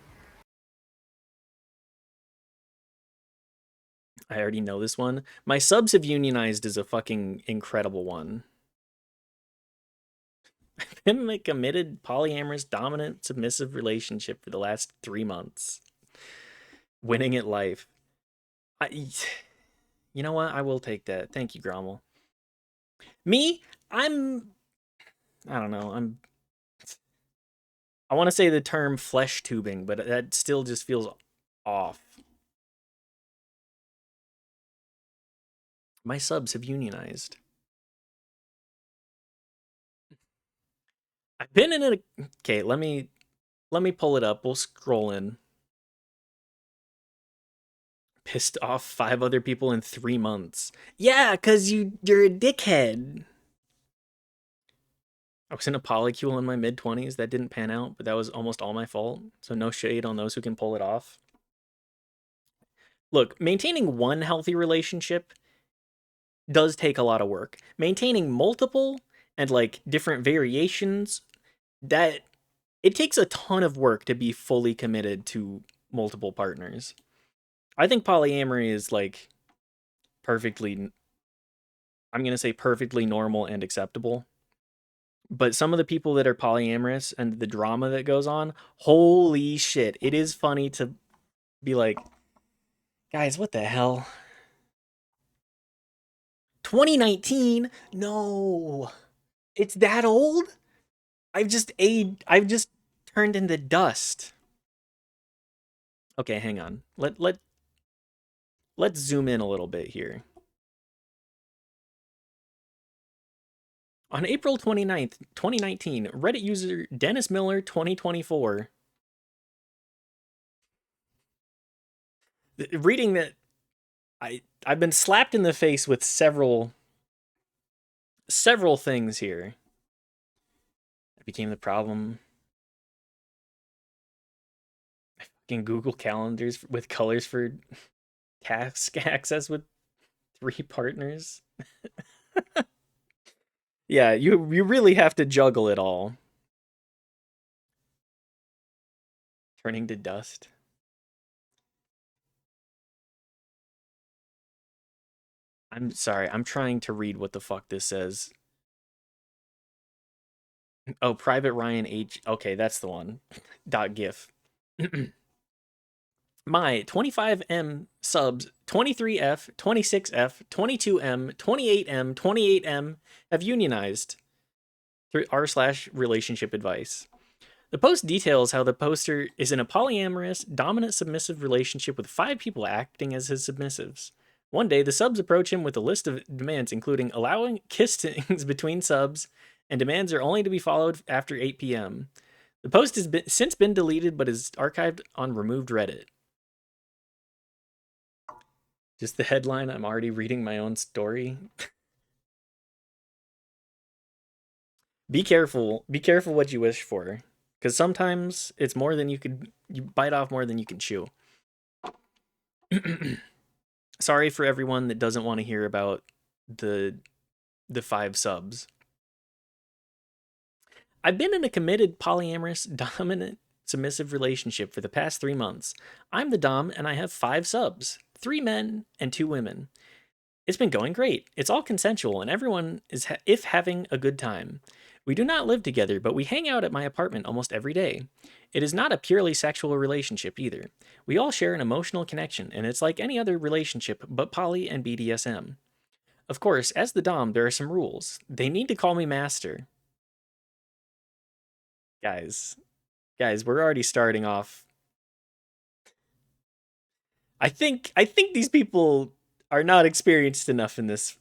I already know this one. My subs have unionized is a fucking incredible one. I've been in a committed, polyamorous, dominant, submissive relationship for the last 3 months. Winning at life. You know what? I will take that. Thank you, Grommel. Me, I don't know. I want to say the term flesh tubing, but that still just feels off. My subs have unionized. I've been in a okay, let me pull it up. We'll scroll in. Pissed off 5 other people in 3 months. Yeah, cuz you're a dickhead. I was in a polycule in my mid-20s. That didn't pan out, but that was almost all my fault. So no shade on those who can pull it off. Look, maintaining one healthy relationship does take a lot of work. Maintaining multiple and like different variations, that it takes a ton of work to be fully committed to multiple partners. I think polyamory is like perfectly, I'm going to say perfectly normal and acceptable. But some of the people that are polyamorous and the drama that goes on, holy shit. It is funny to be like, guys, what the hell? 2019? No. It's that old? I've just turned into dust. Okay, hang on. Let's zoom in a little bit here. On April 29th, 2019, Reddit user Dennis Miller 2024 reading that I've been slapped in the face with several things here. It became the problem. Fucking Google Calendars with colors for task access with 3 partners. Yeah, you really have to juggle it all. Turning to dust. I'm sorry, I'm trying to read what the fuck this says. Oh, Private Ryan H. Okay, that's the one. .gif. My 25M subs, 23F, 26F, 22M, 28M, 28M have unionized through r/relationship advice. The post details how the poster is in a polyamorous, dominant submissive relationship with 5 people acting as his submissives. One day, the subs approach him with a list of demands, including allowing kissings between subs, and demands are only to be followed after 8 p.m. The post has since been deleted, but is archived on removed Reddit. Just the headline, I'm already reading my own story. Be careful what you wish for, because sometimes it's more than you bite off more than you can chew. Sorry for everyone that doesn't want to hear about the 5 subs. I've been in a committed, polyamorous, dominant, submissive relationship for the past 3 months. I'm the dom and I have 5 subs, 3 men and 2 women. It's been going great. It's all consensual and everyone is having a good time. We do not live together, but we hang out at my apartment almost every day. It is not a purely sexual relationship either. We all share an emotional connection, and it's like any other relationship but poly and BDSM. Of course, as the dom, there are some rules. They need to call me master. Guys, we're already starting off. I think these people are not experienced enough in this.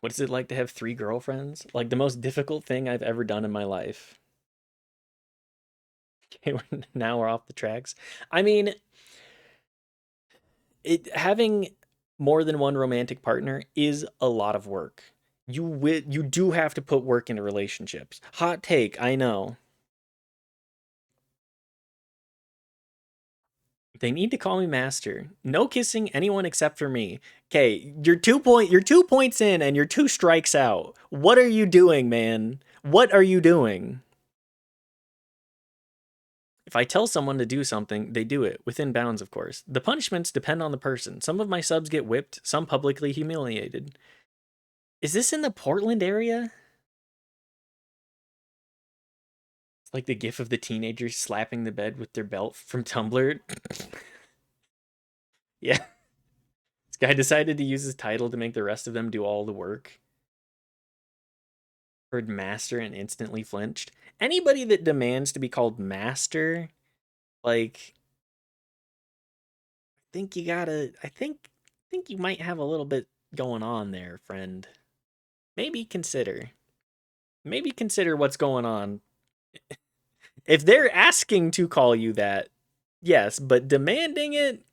What is it like to have 3 girlfriends? Like the most difficult thing I've ever done in my life. Okay, now we're off the tracks. I mean, having more than one romantic partner is a lot of work. You do have to put work into relationships. Hot take, I know. They need to call me master. No kissing anyone except for me. Okay, you're 2 points in and you're 2 strikes out. What are you doing, man? What are you doing? If I tell someone to do something, they do it, within bounds, of course. The punishments depend on the person. Some of my subs get whipped, some publicly humiliated. Is this in the Portland area? It's like the gif of the teenagers slapping the bed with their belt from Tumblr. Yeah. This guy decided to use his title to make the rest of them do all the work. Heard master and instantly flinched. Anybody that demands to be called master, like, I think you might have a little bit going on there, friend. Maybe consider what's going on. If they're asking to call you that, yes, but demanding it,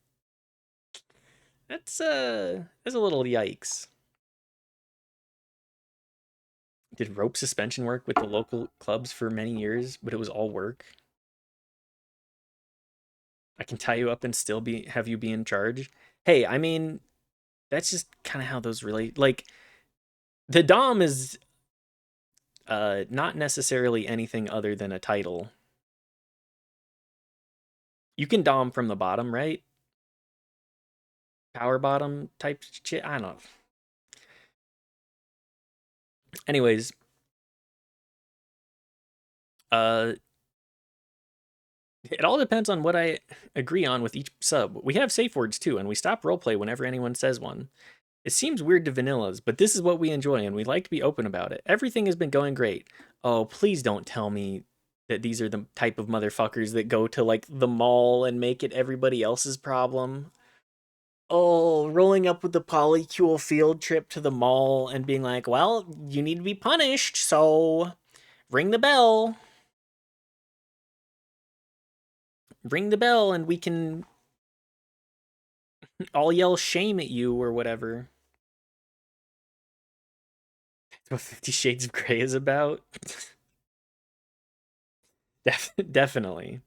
that's a little yikes. Did rope suspension work with the local clubs for many years, but it was all work? I can tie you up and still have you be in charge. Hey, I mean, that's just kind of how those relate. Like, the Dom is not necessarily anything other than a title. You can Dom from the bottom, right? Power bottom type shit. I don't know. Anyways, it all depends on what I agree on with each sub. We have safe words too, and we stop roleplay whenever anyone says one. It seems weird to vanillas, but this is what we enjoy, and we like to be open about it. Everything has been going great. Oh, please don't tell me that these are the type of motherfuckers that go to, like, the mall and make it everybody else's problem. Oh, rolling up with the polycule field trip to the mall and being like, well, you need to be punished, so ring the bell. Ring the bell and we can all yell shame at you or whatever. That's what 50 Shades of Grey is about. Definitely.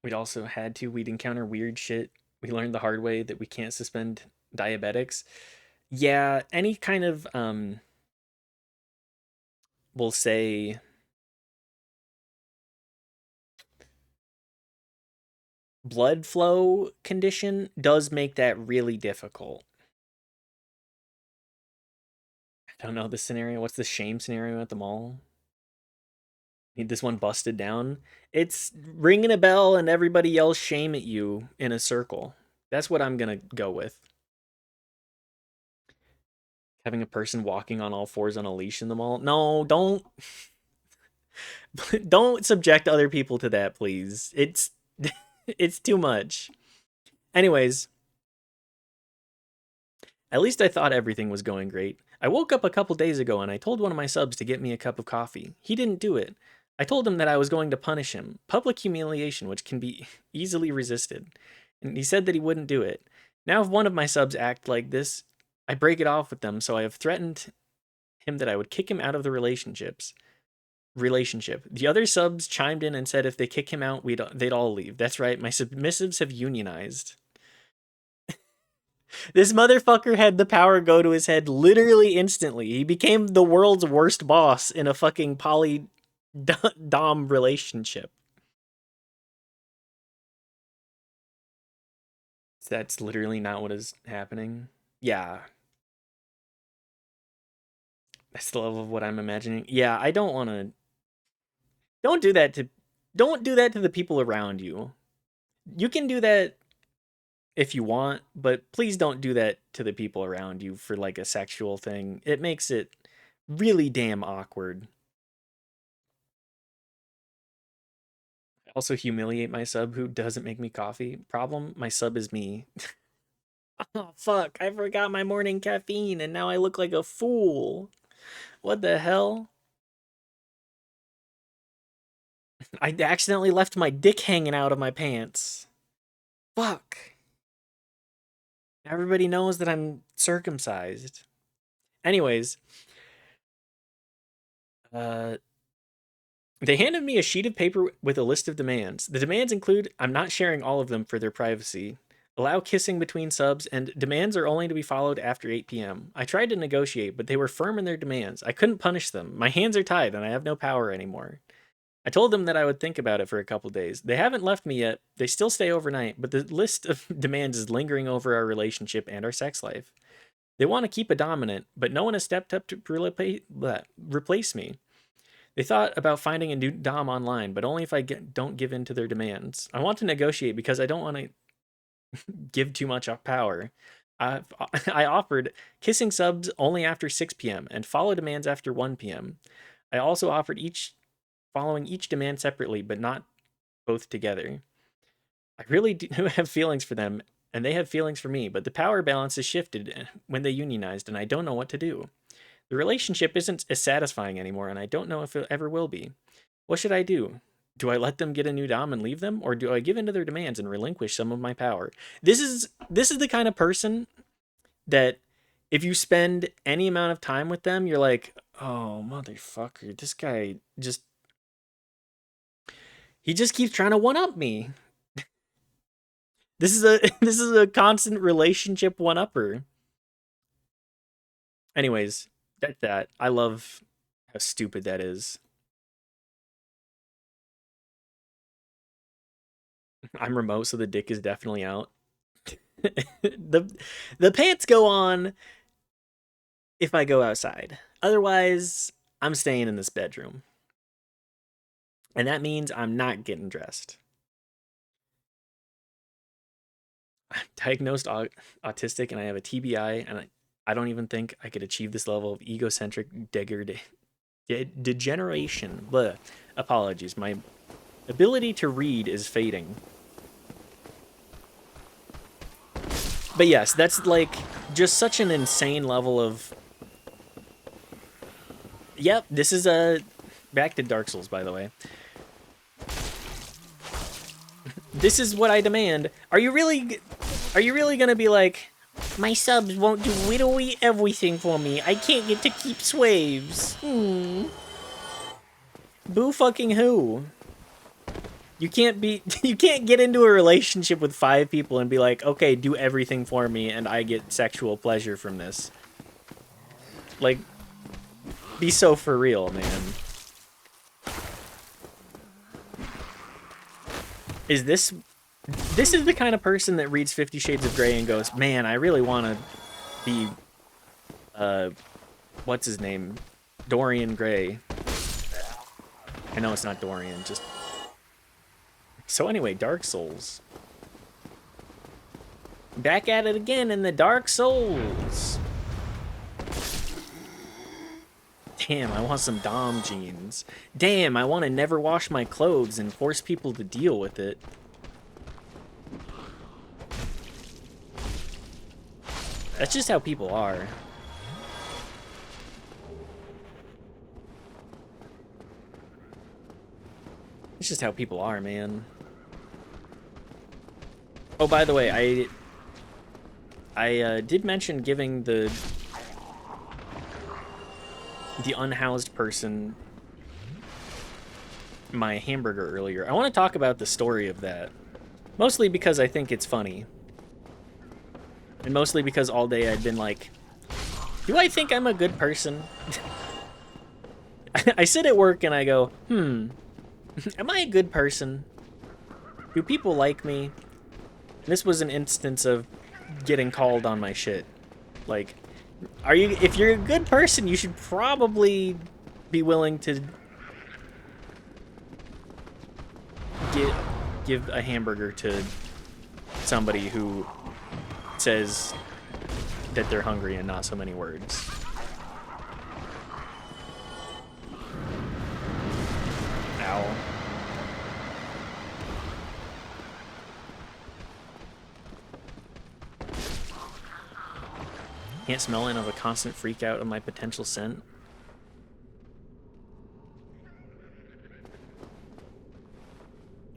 We'd also had to. We'd encounter weird shit. We learned the hard way that we can't suspend diabetics. Yeah, any kind of, we'll say, blood flow condition does make that really difficult. I don't know the scenario. What's the shame scenario at the mall? Need this one busted down. It's ringing a bell and everybody yells shame at you in a circle. That's what I'm gonna go with. Having a person walking on all fours on a leash in the mall. No, don't don't subject other people to that, please. It's it's too much. Anyways, at least I thought everything was going great. I woke up a couple days ago and I told one of my subs to get me a cup of coffee. He didn't do it. I told him that I was going to punish him. Public humiliation, which can be easily resisted. And he said that he wouldn't do it. Now if one of my subs act like this, I break it off with them, so I have threatened him that I would kick him out of the relationship. The other subs chimed in and said if they kick him out, they'd all leave. That's right, my submissives have unionized. This motherfucker had the power go to his head literally instantly. He became the world's worst boss in a fucking poly-dom relationship. That's literally not what is happening. Yeah. That's the level of what I'm imagining. Yeah, I don't want to... Don't do that to the people around you. You can do that if you want, but please don't do that to the people around you for, like, a sexual thing. It makes it really damn awkward. I also humiliate my sub who doesn't make me coffee. Problem? My sub is me. Oh, fuck. I forgot my morning caffeine and now I look like a fool. What the hell? I accidentally left my dick hanging out of my pants. Fuck. Everybody knows that I'm circumcised. Anyways, They handed me a sheet of paper with a list of demands. The demands include I'm not sharing all of them for their privacy, allow kissing between subs, and demands are only to be followed after 8 p.m. I tried to negotiate, but they were firm in their demands. I couldn't punish them. My hands are tied and I have no power anymore. I told them that I would think about it for a couple days. They haven't left me yet. They still stay overnight, but the list of demands is lingering over our relationship and our sex life. They want to keep a dominant, but no one has stepped up to replace me. They thought about finding a new dom online, but only if don't give in to their demands. I want to negotiate because I don't want to give too much power. I offered kissing subs only after 6 p.m. and follow demands after 1 p.m. I also offered following each demand separately, but not both together. I really do have feelings for them, and they have feelings for me, but the power balance has shifted when they unionized, and I don't know what to do. The relationship isn't as satisfying anymore, and I don't know if it ever will be. What should I do? Do I let them get a new dom and leave them, or do I give in to their demands and relinquish some of my power? This is the kind of person that if you spend any amount of time with them, you're like, oh motherfucker, this guy he just keeps trying to one up me. This is a constant relationship one upper. Anyways, that's that. I love how stupid that is. I'm remote, so the dick is definitely out. the pants go on if I go outside. Otherwise, I'm staying in this bedroom. And that means I'm not getting dressed. I'm diagnosed autistic and I have a TBI, and I don't even think I could achieve this level of egocentric degeneration. Bleh. Apologies. My ability to read is fading. But yes, that's like just such an insane level of... Yep, this is back to Dark Souls, by the way. This is what I demand. Are you really gonna be like, my subs won't do literally everything for me. I can't get to keep slaves. Boo fucking who? You can't get into a relationship with 5 people and be like, okay, do everything for me and I get sexual pleasure from this. Like, be so for real, man. This is the kind of person that reads 50 Shades of Grey and goes, man, I really want to be, what's his name? Dorian Gray. I know it's not Dorian, just... So anyway, Dark Souls. Back at it again in the Dark Souls. Damn, I want some Dom jeans. Damn, I want to never wash my clothes and force people to deal with it. That's just how people are. It's just how people are, man. Oh, by the way, I did mention giving the unhoused person my hamburger earlier. I want to talk about the story of that. Mostly because I think it's funny. And mostly because all day I'd been like, do I think I'm a good person? I sit at work and I go, am I a good person? Do people like me? This was an instance of getting called on my shit. Like, if you're a good person, you should probably be willing to give a hamburger to somebody who says that they're hungry in not so many words. Ow. Can't smell it of a constant freak out of my potential scent.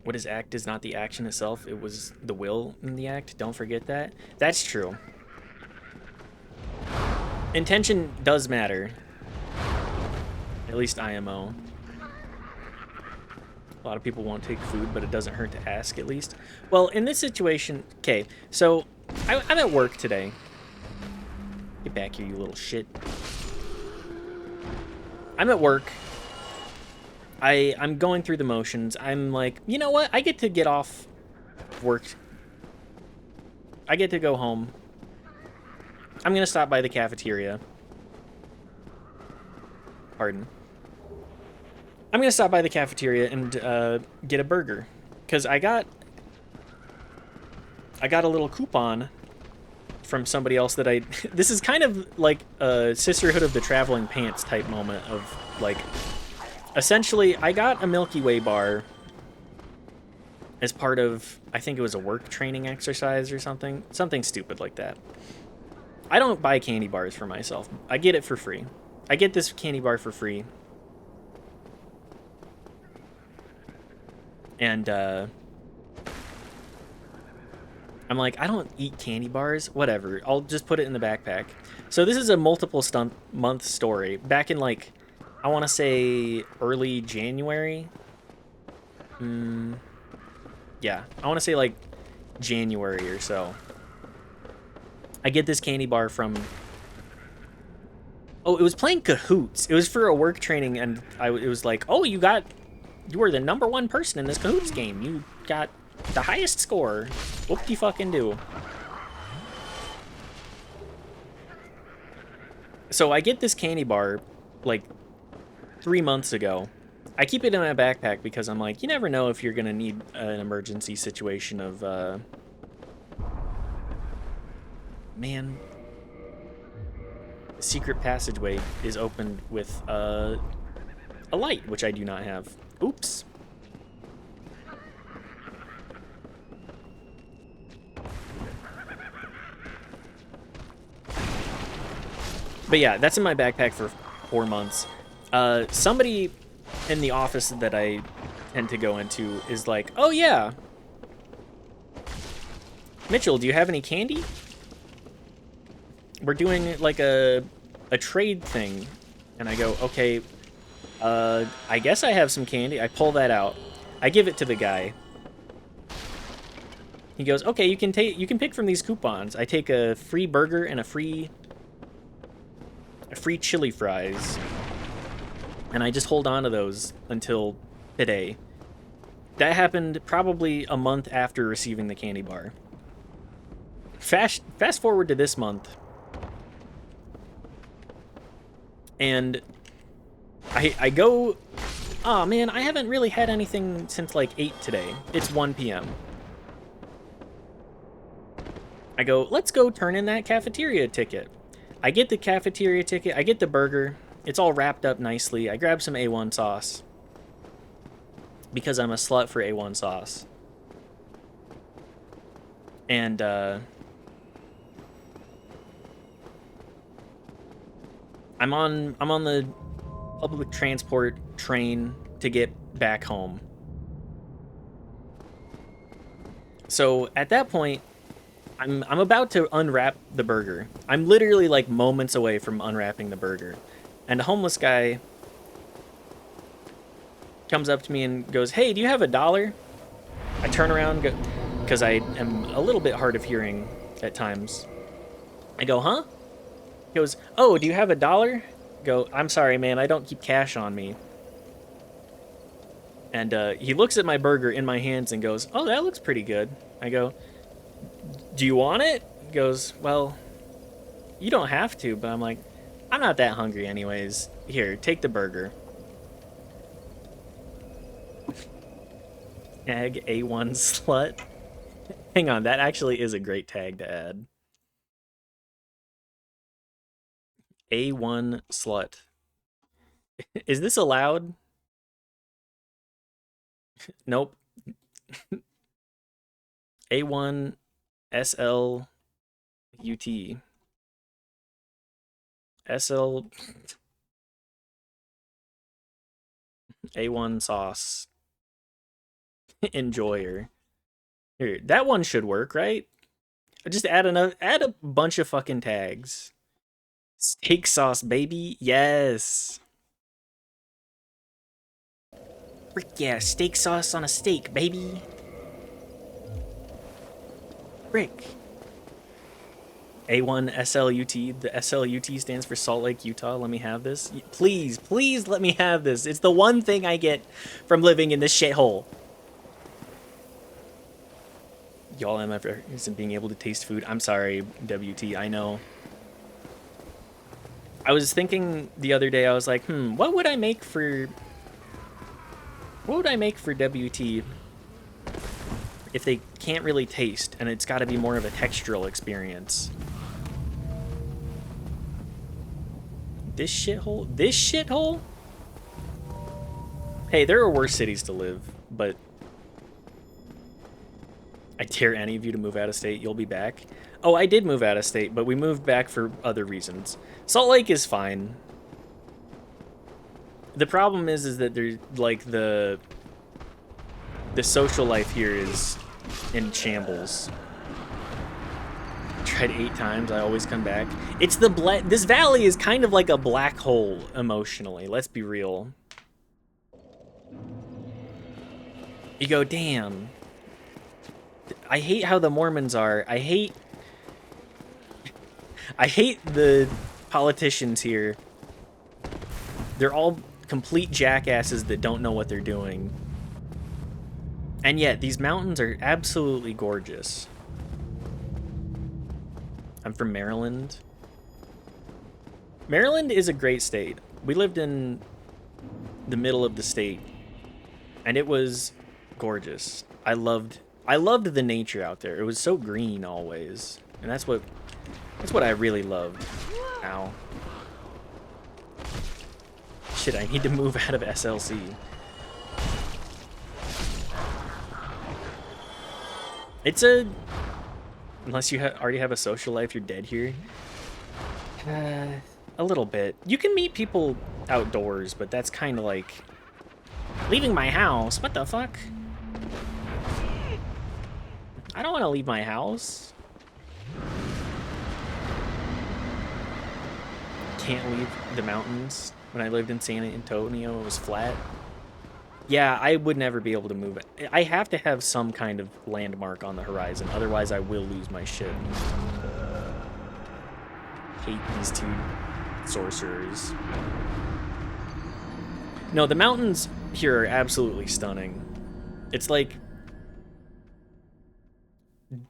What is act is not the action itself, it was the will in the act. Don't forget that. That's true. Intention does matter. At least IMO. A lot of people won't take food, but it doesn't hurt to ask at least. Well, in this situation, okay, so I'm at work today. Get back here, you little shit. I'm at work. I'm going through the motions. I'm like, you know what? I get to get off work. I get to go home. I'm gonna stop by the cafeteria. Pardon. I'm gonna stop by the cafeteria and get a burger, because I got a little coupon from somebody else that I. This is kind of like a Sisterhood of the Traveling Pants type moment of like. Essentially, I got a Milky Way bar as part of, I think it was a work training exercise or something stupid like that. I don't buy candy bars for myself. I get it for free. I get this candy bar for free. And I'm like, I don't eat candy bars. Whatever. I'll just put it in the backpack. So this is a multiple month story. Back in like, I want to say early January. Yeah, I want to say like January or so. I get this candy bar from... Oh, it was playing Cahoots. It was for a work training, and it was like, oh, you were the #1 person in this Cahoots game. You got the highest score. Whoop-de-fucking-do. So I get this candy bar, like, 3 months ago. I keep it in my backpack because I'm like, you never know if you're gonna need an emergency situation of, Man. The secret passageway is opened with, a light, which I do not have. Oops. But yeah, that's in my backpack for 4 months. Somebody in the office that I tend to go into is like, oh yeah, Mitchell, do you have any candy? We're doing like a trade thing. And I go, okay, I guess I have some candy. I pull that out. I give it to the guy. He goes, okay, you can pick from these coupons. I take a free burger and a free chili fries. And I just hold on to those until today. That happened probably a month after receiving the candy bar. Fast forward to this month. And I go, oh man, I haven't really had anything since like 8 today. It's 1 p.m. I go, let's go turn in that cafeteria ticket. I get the cafeteria ticket, I get the burger. It's all wrapped up nicely. I grab some A1 sauce. Because I'm a slut for A1 sauce. And, I'm on the public transport train to get back home. So at that point, I'm about to unwrap the burger. I'm literally like moments away from unwrapping the burger. And a homeless guy comes up to me and goes, hey, do you have $1? I turn around because I am a little bit hard of hearing at times. I go, huh? He goes, oh, do you have $1? Go, I'm sorry, man, I don't keep cash on me. And he looks at my burger in my hands and goes, oh, that looks pretty good. I go, do you want it? He goes, well, you don't have to, but I'm like, I'm not that hungry anyways. Here, take the burger. Tag A1 slut. Hang on, that actually is a great tag to add. A1 slut. Is this allowed? Nope. A1 SLUT. SL A1 sauce. Enjoyer. Here, that one should work, right? Just add a bunch of fucking tags. Steak sauce, baby. Yes. Frick yeah, steak sauce on a steak, baby. Frick. A1 SLUT. The SLUT stands for Salt Lake, Utah. Let me have this. Please, please let me have this. It's the one thing I get from living in this shithole. Y'all am ever isn't being able to taste food. I'm sorry, WT, I know. I was thinking the other day, I was like, what would I make for WT if they can't really taste and it's got to be more of a textural experience? This shithole? This shithole? Hey, there are worse cities to live, but I dare any of you to move out of state. You'll be back. Oh, I did move out of state, but we moved back for other reasons. Salt Lake is fine. The problem is that there's like the social life here is in shambles. Tried 8 times. I always come back. It's the this valley is kind of like a black hole emotionally. Let's be real. You go, damn. I hate how the Mormons are. I hate the politicians here. They're all complete jackasses that don't know what they're doing. And yet, these mountains are absolutely gorgeous. I'm from Maryland. Maryland is a great state. We lived in the middle of the state, and it was gorgeous. I loved the nature out there. It was so green always, and that's what I really loved. Ow. Shit, I need to move out of SLC. It's a... Unless you already have a social life, you're dead here. A little bit. You can meet people outdoors, but that's kind of like... Leaving my house? What the fuck? I don't want to leave my house. Can't leave the mountains. When I lived in San Antonio, it was flat. Yeah, I would never be able to move it. I have to have some kind of landmark on the horizon, otherwise I will lose my shit. Hate these two sorcerers. No, the mountains here are absolutely stunning. It's like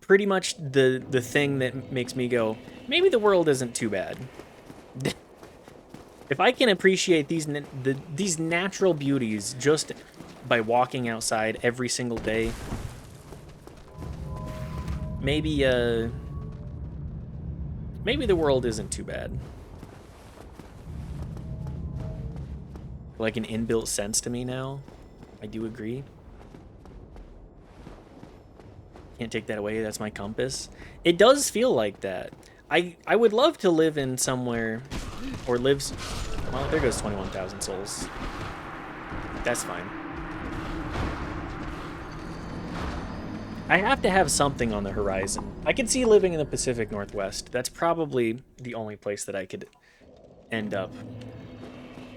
pretty much the thing that makes me go, maybe the world isn't too bad. If I can appreciate these natural beauties just by walking outside every single day, maybe the world isn't too bad. Like an inbuilt sense to me now. I do agree. Can't take that away. That's my compass. It does feel like that. I would love to live in somewhere, or lives. Well, there goes 21,000 souls. That's fine. I have to have something on the horizon. I could see living in the Pacific Northwest. That's probably the only place that I could end up.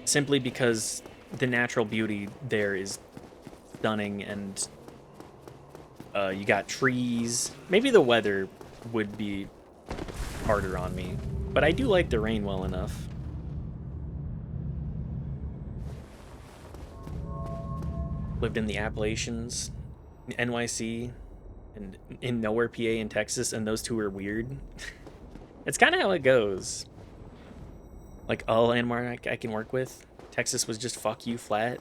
Simply because the natural beauty there is stunning, and you got trees. Maybe the weather would be harder on me, but I do like the rain well enough. Lived in the Appalachians, NYC, and in Nowhere, PA, and Texas, and those two are weird. It's kind of how it goes. Like, a landmark I can work with. Texas was just fuck you flat.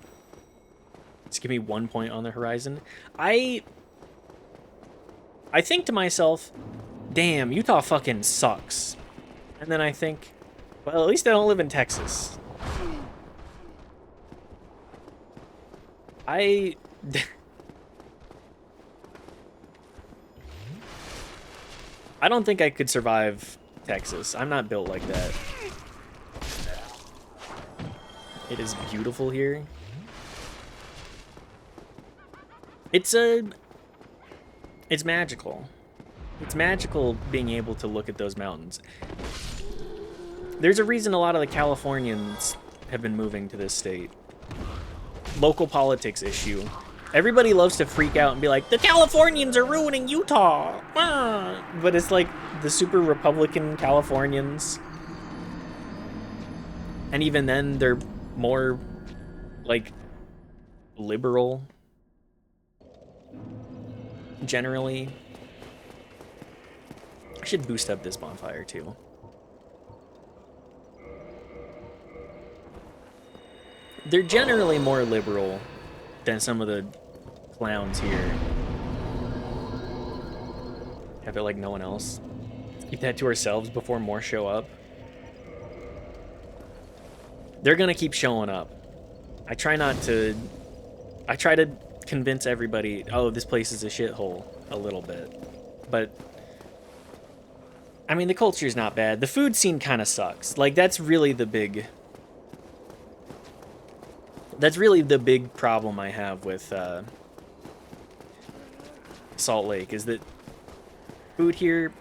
Just give me 1 point on the horizon. I think to myself, damn, Utah fucking sucks. And then I think, well, at least I don't live in Texas. I don't think I could survive Texas. I'm not built like that. It is beautiful here. It's magical. It's magical being able to look at those mountains. There's a reason a lot of the Californians have been moving to this state. local politics issue. Everybody loves to freak out and be like, the Californians are ruining Utah. Ah! But it's like the super Republican Californians. And even then, they're more, like, liberal. Generally. I should boost up this bonfire, too. They're generally more liberal than some of the clowns here. Have it like no one else. Keep that to ourselves before more show up. They're gonna keep showing up. I try to convince everybody, oh, this place is a shithole a little bit. But I mean, the culture's not bad. The food scene kind of sucks. Like, that's really the big problem I have with Salt Lake, is that food here,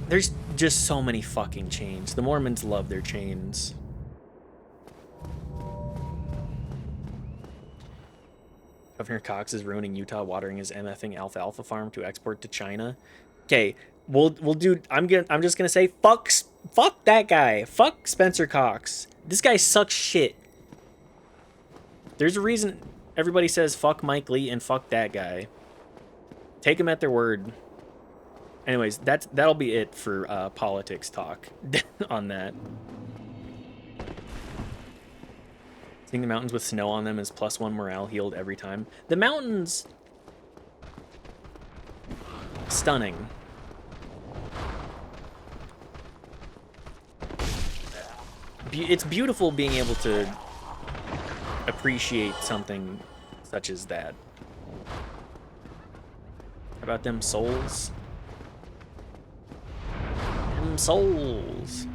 there's just so many fucking chains. The Mormons love their chains. Governor Cox is ruining Utah, watering his MFing alfalfa farm to export to China. Okay, we'll do. I'm just gonna say fuck that guy. Fuck Spencer Cox. This guy sucks shit. There's a reason everybody says fuck Mike Lee and fuck that guy. Take them at their word. Anyways, that'll be it for politics talk on that. Seeing the mountains with snow on them is +1 morale healed every time. The mountains, stunning. It's beautiful being able to appreciate something such as that. How about them souls? Them souls.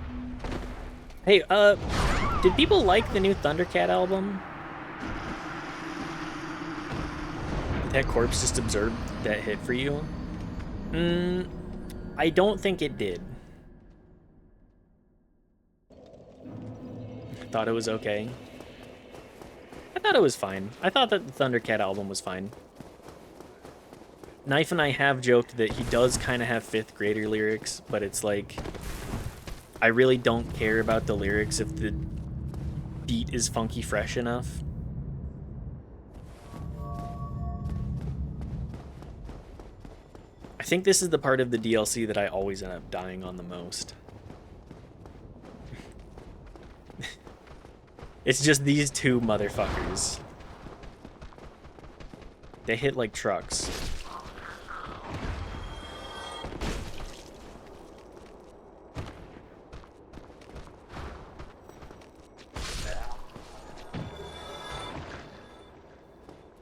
Hey, did people like the new Thundercat album? Did that corpse just observe that hit for you? I don't think it did. I thought it was okay. I thought it was fine. I thought that the Thundercat album was fine. Knife and I have joked that he does kind of have 5th grader lyrics, but it's like, I really don't care about the lyrics if the beat is funky fresh enough. I think this is the part of the DLC that I always end up dying on the most. It's just these two motherfuckers. They hit like trucks.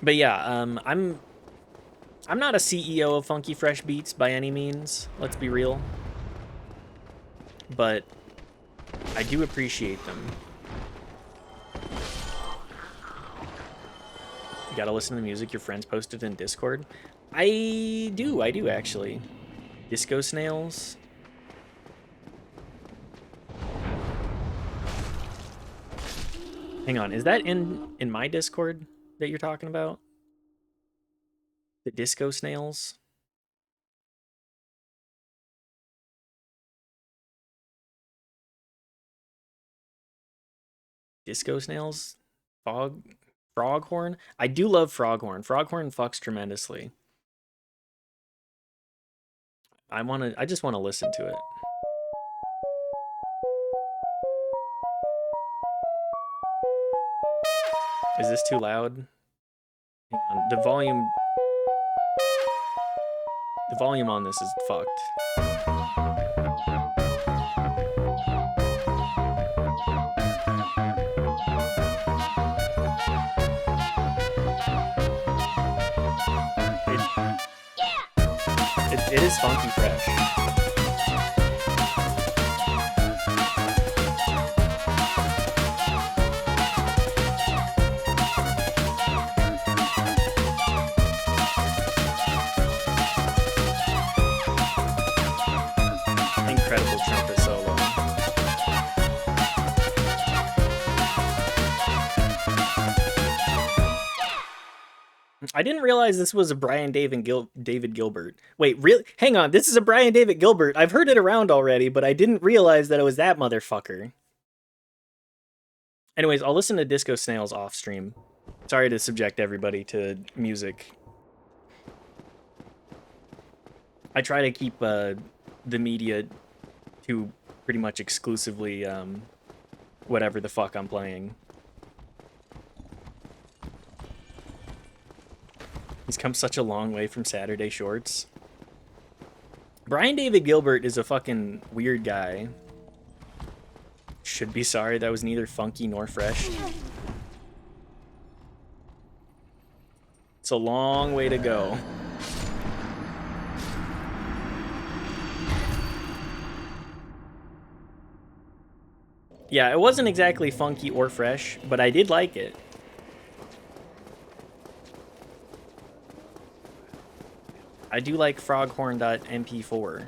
But yeah, I'm not a CEO of Funky Fresh Beats by any means, let's be real. But I do appreciate them. You gotta listen to the music your friends posted in Discord. I do actually. Disco Snails. Hang on, is that in my Discord that you're talking about? The Disco Snails? Disco Snails? Froghorn? I do love Froghorn. Froghorn fucks tremendously. I just wanna listen to it. Is this too loud? Hang on. The volume on this is fucked. It is funky fresh. Incredible trumpet solo. I didn't realize this was a Brian David Gilbert. Wait, really? Hang on, this is a Brian David Gilbert. I've heard it around already, but I didn't realize that it was that motherfucker. Anyways, I'll listen to Disco Snails off stream. Sorry to subject everybody to music. I try to keep the media to pretty much exclusively whatever the fuck I'm playing. He's come such a long way from Saturday Shorts. Brian David Gilbert is a fucking weird guy. Should be sorry that was neither funky nor fresh. It's a long way to go. Yeah, it wasn't exactly funky or fresh, but I did like it. I do like froghorn.mp4.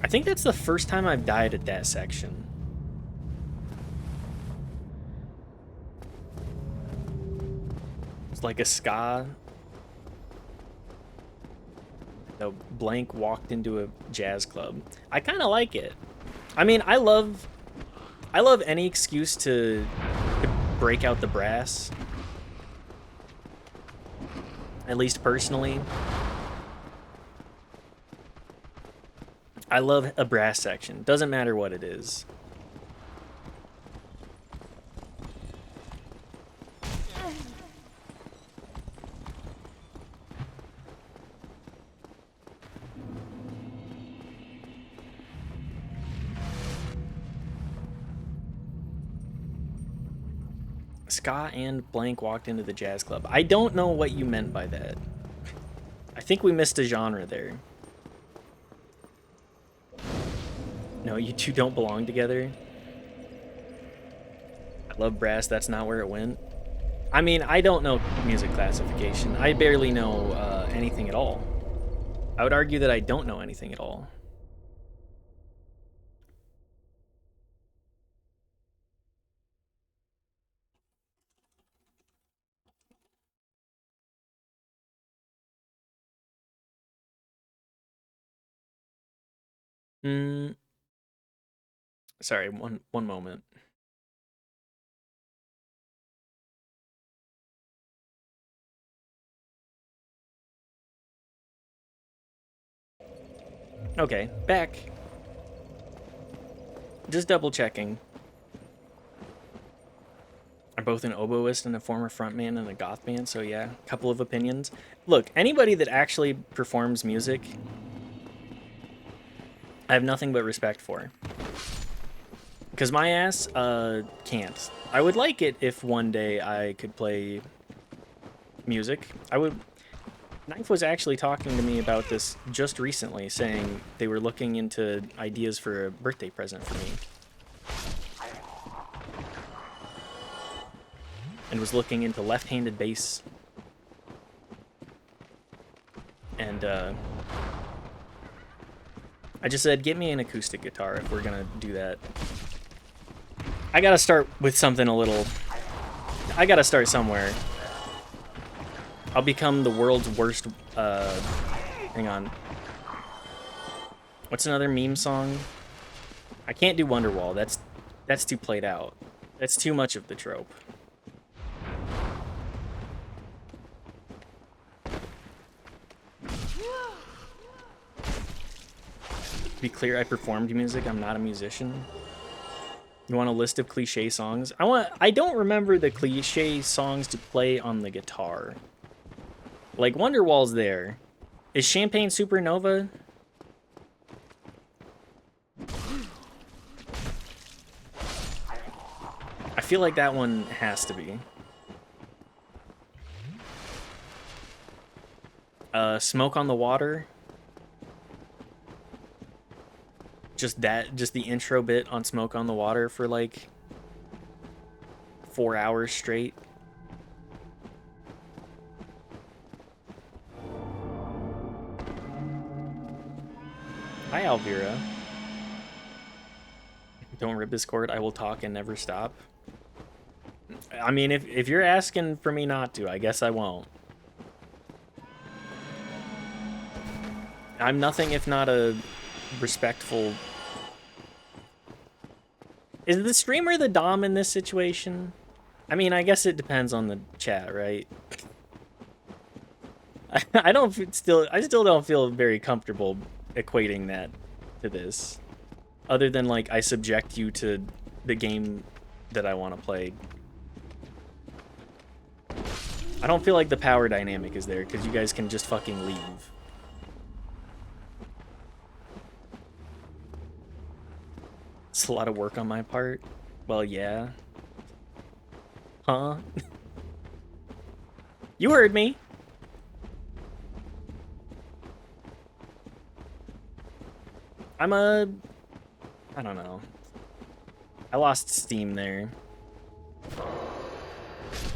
I think that's the first time I've died at that section. It's like a ska. The blank walked into a jazz club. I kind of like it. I mean, I love any excuse to break out the brass. At least personally. I love a brass section. Doesn't matter what it is. Ska and blank walked into the jazz club. I don't know what you meant by that. I think we missed a genre there. No, you two don't belong together. I love brass, that's not where it went. I mean, I don't know music classification. I barely know anything at all. I would argue that I don't know anything at all. Sorry, one moment. Okay, back. Just double checking. I'm both an oboist and a former frontman in a goth band, so yeah, a couple of opinions. Look, anybody that actually performs music, I have nothing but respect for. Because my ass can't. I would like it if one day I could play music. I would. Knife was actually talking to me about this just recently, saying they were looking into ideas for a birthday present for me. And was looking into left-handed bass. And I just said, get me an acoustic guitar if we're gonna do that. I gotta start with something a little... I gotta start somewhere. I'll become the world's worst... hang on. What's another meme song? I can't do Wonderwall. That's too played out. That's too much of the trope. To be clear, I performed music. I'm not a musician. You want a list of cliche songs? I don't remember the cliche songs to play on the guitar. Like, Wonderwall's there. Is Champagne Supernova? I feel like that one has to be. Smoke on the Water. Just the intro bit on Smoke on the Water for like 4 hours straight. Hi, Alvira. Don't rip Discord. I will talk and never stop. I mean, if you're asking for me not to, I guess I won't. I'm nothing if not a respectful... Is the streamer the dom in this situation? I mean, I guess it depends on the chat, right? I still don't feel very comfortable equating that to this. Other than, like, I subject you to the game that I want to play. I don't feel like the power dynamic is there, because you guys can just fucking leave. It's a lot of work on my part. Well, yeah. Huh? You heard me. I don't know. I lost steam there.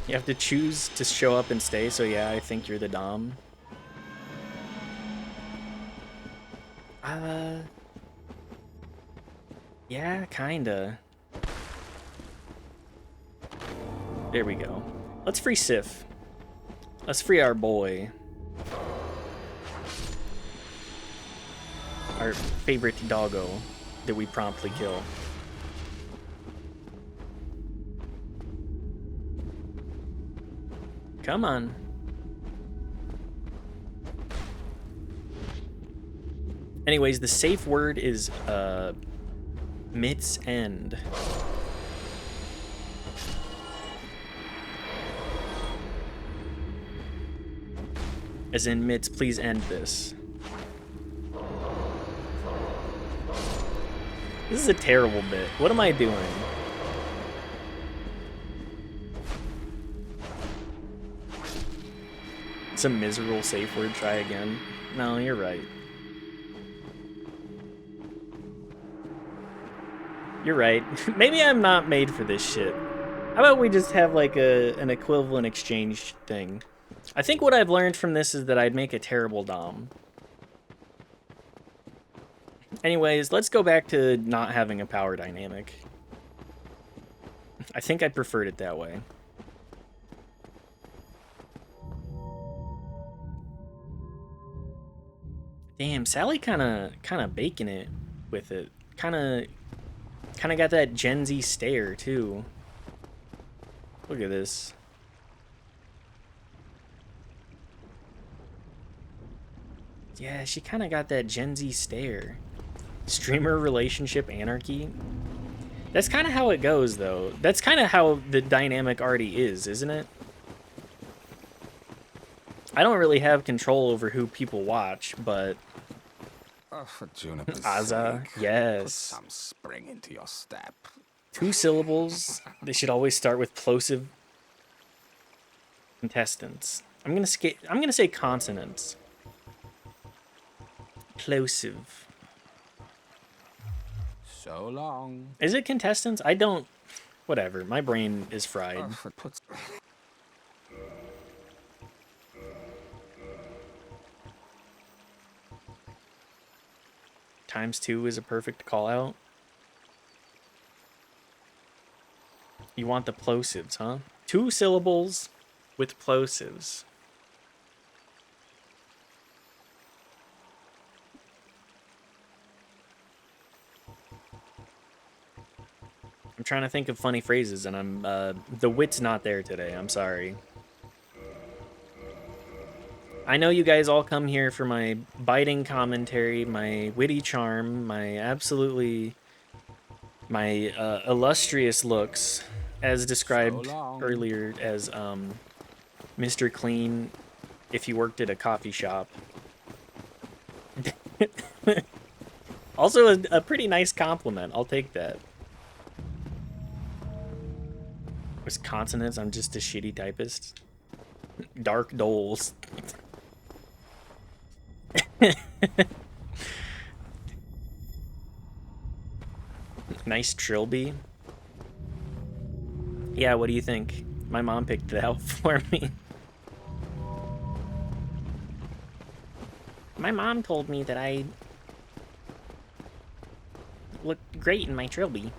You have to choose to show up and stay, so yeah, I think you're the dom. Yeah, kinda. There we go. Let's free Sif. Let's free our boy. Our favorite doggo that we promptly kill. Come on. Anyways, the safe word is Mitt's End. As in, Mitts, please end this. This is a terrible bit. What am I doing? It's a miserable safe word. Try again. No, you're right. You're right. Maybe I'm not made for this shit. How about we just have like an equivalent exchange thing? I think what I've learned from this is that I'd make a terrible dom. Anyways, let's go back to not having a power dynamic. I think I preferred it that way. Damn, Sally kind of baking it with it. Kind of got that Gen Z stare too. Look at this. Yeah, she kind of got that Gen Z stare. Streamer relationship anarchy. That's kind of how it goes, though. That's kind of how the dynamic already is, isn't it? I don't really have control over who people watch, but... Oh, for Juniper's Aza, sake, yes. put some spring into your step. 2 syllables. They should always start with plosive contestants. I'm gonna say consonants. Plosive. So long. Is it contestants? I don't... Whatever. My brain is fried. ×2 is a perfect call out. You want the plosives, huh? 2 syllables with plosives. I'm trying to think of funny phrases, and I'm the wit's not there today. I'm sorry. I know you guys all come here for my biting commentary, my witty charm, my illustrious looks, as described earlier as Mr. Clean if he worked at a coffee shop. Also a pretty nice compliment. I'll take that. With consonants, I'm just a shitty typist. Dark Doles. Nice Trilby. Yeah, what do you think? My mom picked it out for me. My mom told me that I looked great in my Trilby.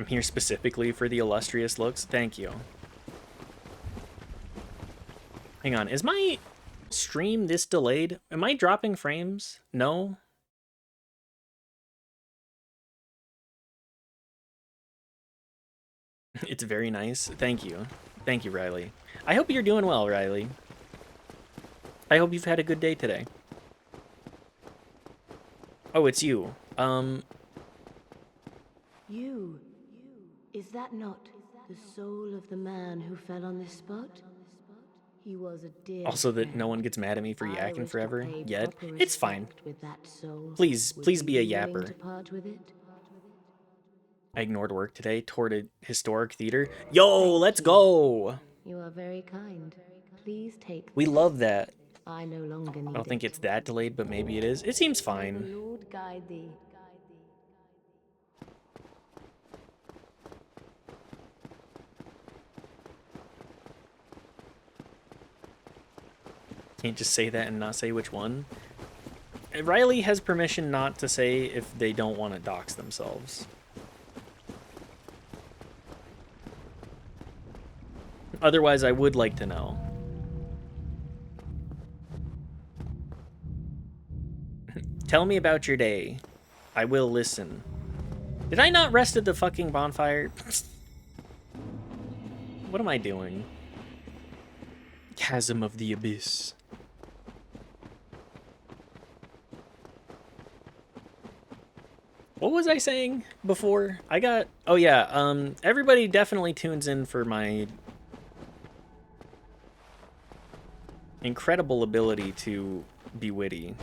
I'm here specifically for the illustrious looks. Thank you. Hang on, is my stream this delayed? Am I dropping frames? No? It's very nice. Thank you. Thank you, Riley. I hope you're doing well, Riley. I hope you've had a good day today. Oh, it's you. You. Is that not the soul of the man who fell on this spot? He was a dear Also that friend. no one gets mad at me for I yakking wish to forever pay yet. proper It's fine. respect with that soul. Please Would be you a willing yapper. to part with it? I ignored work today, toured a historic theater. Yo, let's go! You are very kind. Please take We this. love that. I no longer need I don't think it. it's that delayed, but maybe it is. It seems May fine. the Lord guide thee. Can't just say that and not say which one. Riley has permission not to say if they don't want to dox themselves. Otherwise, I would like to know. Tell me about your day. I will listen. Did I not rest at the fucking bonfire? What am I doing? Chasm of the Abyss. What was I saying before? Oh yeah, everybody definitely tunes in for my incredible ability to be witty.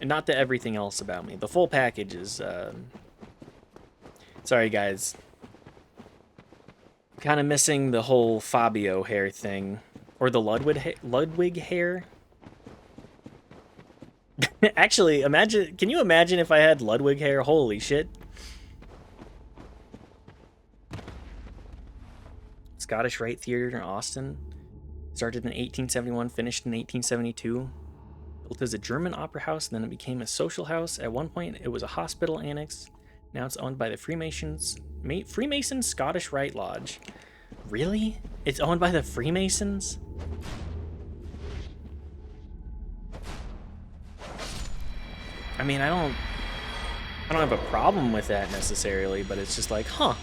And not to everything else about me. The full package is, sorry guys. Kind of missing the whole Fabio hair thing. Or the Ludwig hair. Actually, can you imagine if I had Ludwig hair? Holy shit. Scottish Rite Theater in Austin. Started in 1871, finished in 1872. Built as a German opera house, then it became a social house. At one point, it was a hospital annex. Now it's owned by the Freemasons Scottish Rite Lodge. Really? It's owned by the Freemasons? I mean, I don't have a problem with that necessarily, but it's just like, huh.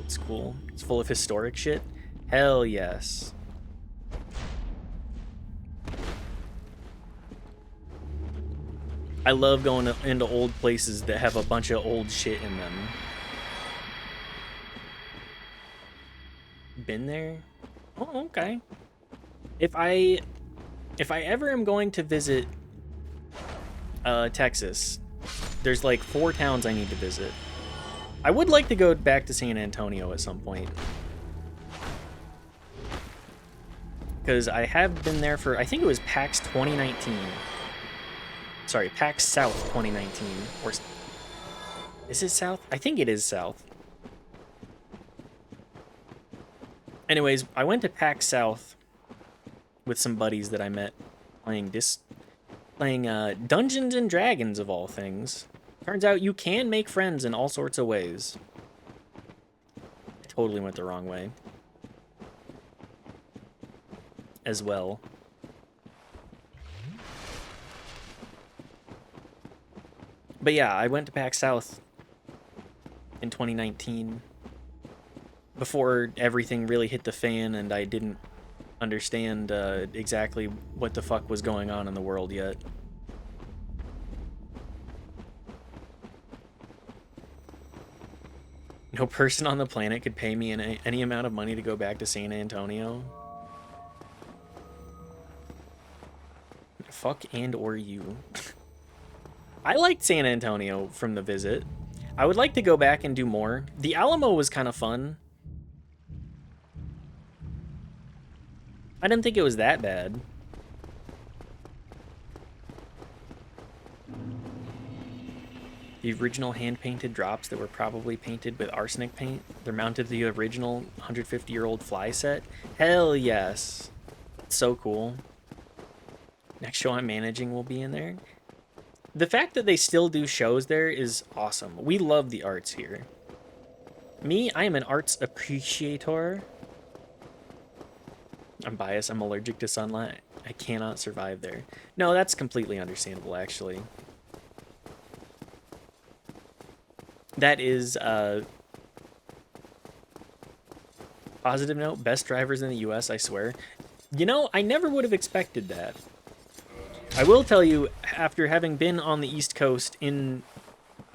It's cool. It's full of historic shit. Hell yes. I love going into old places that have a bunch of old shit in them. Been there? Oh, okay. If I ever am going to visit Texas, there's like 4 towns I need to visit. I would like to go back to San Antonio at some point. Because I have been there for, I think it was PAX 2019. Sorry, PAX South 2019. Or is it South? I think it is South. Anyways, I went to PAX South with some buddies that I met playing Dungeons and Dragons of all things. Turns out you can make friends in all sorts of ways. I totally went the wrong way. As well. But yeah, I went to PAX South in 2019 before everything really hit the fan and I didn't understand exactly what the fuck was going on in the world yet. No person on the planet could pay me any amount of money to go back to San Antonio. Fuck and or you. I liked San Antonio from the visit. I would like to go back and do more. The Alamo was kind of fun. I didn't think it was that bad. The original hand-painted drops that were probably painted with arsenic paint. They're mounted to the original 150-year-old fly set. Hell yes. So cool. Next show I'm managing will be in there. The fact that they still do shows there is awesome. We love the arts here. Me, I am an arts appreciator. I'm biased. I'm allergic to sunlight. I cannot survive there. No, that's completely understandable, actually. That is, positive note, best drivers in the US, I swear. You know, I never would have expected that. I will tell you, after having been on the East Coast in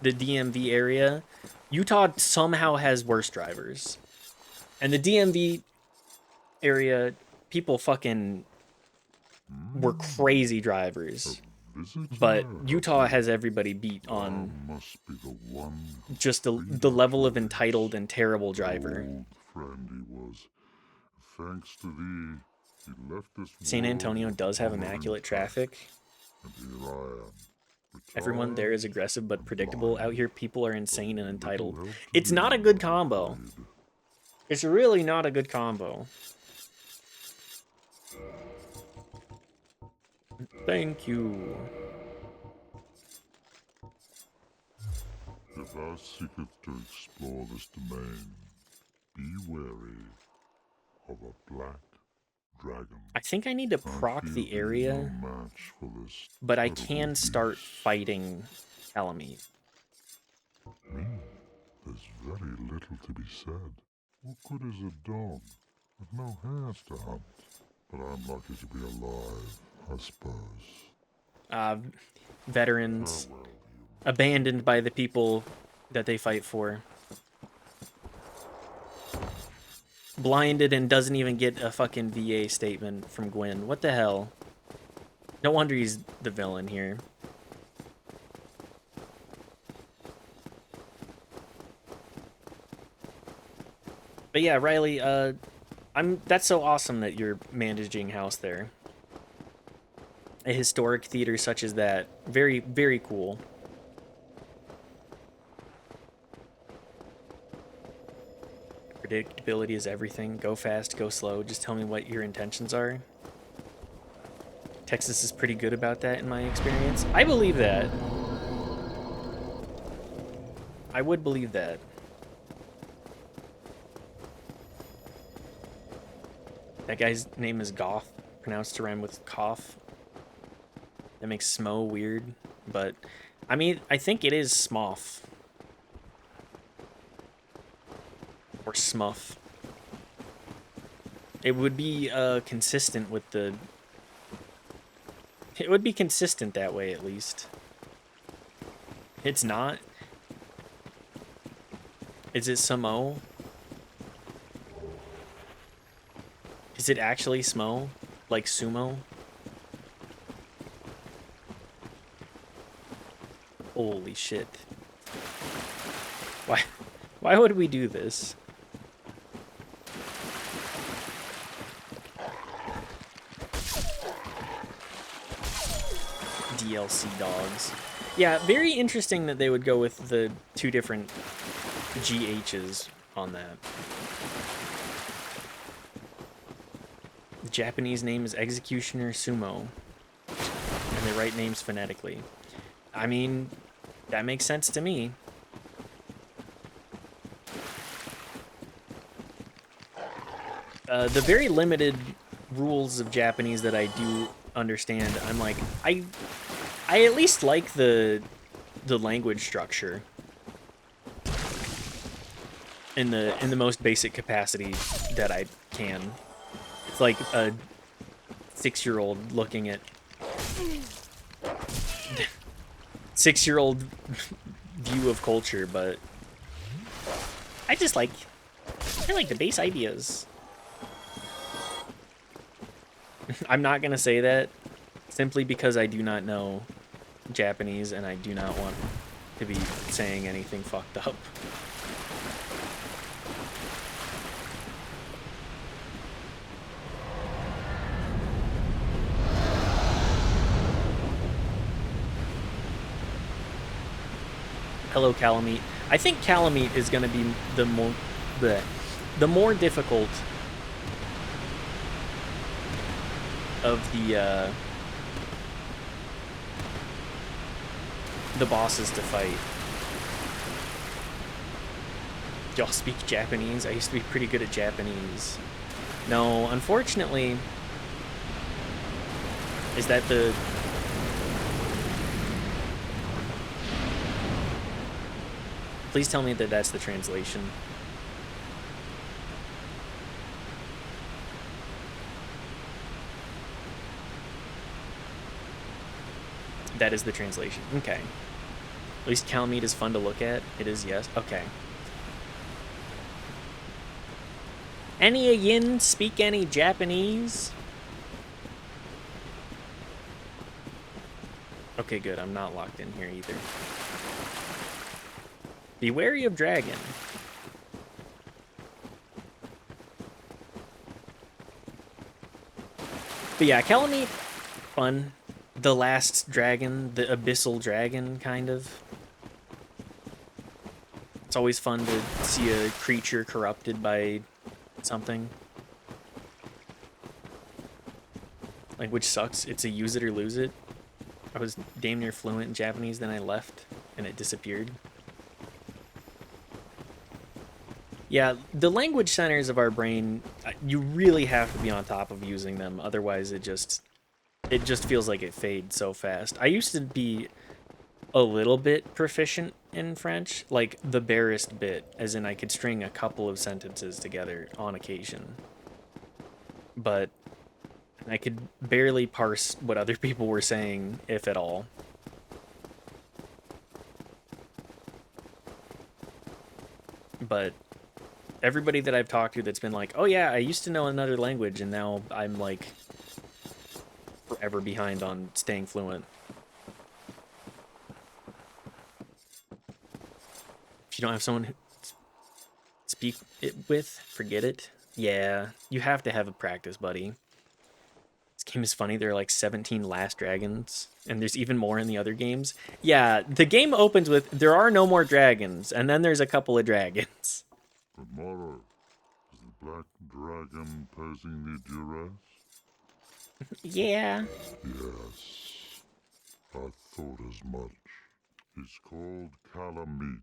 the DMV area, Utah somehow has worse drivers. And the DMV area, people fucking were crazy drivers. But Utah has everybody beat on just the level of entitled and terrible driver. San Antonio does have immaculate traffic. Everyone there is aggressive but predictable. Out here, people are insane and entitled. It's not a good combo. It's really not a good combo. Thank you. If thou seeketh to explore this domain, be wary of a black dragon. I think I need to proc the area, but I can start fighting Calamite. There's very little to be said. What good is a dog with no hairs to hunt? But I'm lucky to be alive, I suppose. Veterans abandoned by the people that they fight for. Blinded and doesn't even get a fucking VA statement from Gwen. What the hell? No wonder he's the villain here. But yeah, Riley, that's so awesome that you're managing house there. A historic theater such as that. Very, very cool. Predictability is everything. Go fast, go slow. Just tell me what your intentions are. Texas is pretty good about that in my experience. I believe that. I would believe that. That guy's name is Goth, pronounced to rhyme with cough. That makes Smo weird, but I mean, I think it is Smoff. Or Smuff. It would be consistent with the... It would be consistent that way, at least. It's not. Is it Samo? Is it actually Smo? Like sumo? Holy shit. Why would we do this? DLC dogs. Yeah, very interesting that they would go with the two different GHs on that. The Japanese name is Executioner Sumo, and they write names phonetically. I mean, that makes sense to me. The very limited rules of Japanese that I do understand, I'm like, I at least like the language structure in the most basic capacity that I can. It's like a 6-year-old looking at 6-year-old view of culture, but I like the base ideas. I'm not gonna say that simply because I do not know Japanese and I do not want to be saying anything fucked up. Hello, Calamite. I think Calamite is gonna be the more difficult the bosses to fight. Y'all speak Japanese? I used to be pretty good at Japanese. No, unfortunately, is that the... Please tell me that that's the translation. That is the translation. Okay. At least Calamite is fun to look at. It is, yes. Okay. Any of yin speak any Japanese? Okay, good. I'm not locked in here either. Be wary of dragon. But yeah, Calamite, fun. The last dragon, the abyssal dragon, kind of. It's always fun to see a creature corrupted by something. Like, which sucks. It's a use it or lose it. I was damn near fluent in Japanese, then I left, and it disappeared. Yeah, the language centers of our brain, you really have to be on top of using them, otherwise it just feels like it fades so fast. I used to be a little bit proficient in French, like the barest bit, as in I could string a couple of sentences together on occasion. But I could barely parse what other people were saying, if at all. But everybody that I've talked to that's been like, oh yeah, I used to know another language, and now I'm like forever behind on staying fluent. If you don't have someone who speak it with, forget it. Yeah, you have to have a practice buddy. This game is funny. There are like 17 last dragons, and there's even more in the other games. Yeah, the game opens with, there are no more dragons, and then there's a couple of dragons. But Mara, is the black dragon posing the duress? Yeah. Yes, I thought as much. He's called Calamite.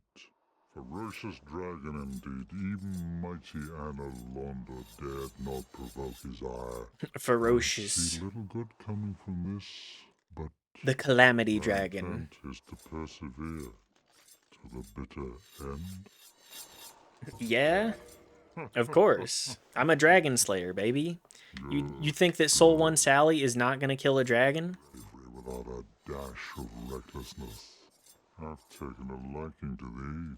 Ferocious dragon indeed. Even mighty Anna Londa dared not provoke his ire. Ferocious. I see little good coming from this, but the Calamity my Dragon. intent is to persevere to the bitter end. Yeah? Of course. I'm a dragon slayer, baby. You think that Soul 1 Sally is not gonna kill a dragon? Bravery without a dash of recklessness. I've taken a liking to thee,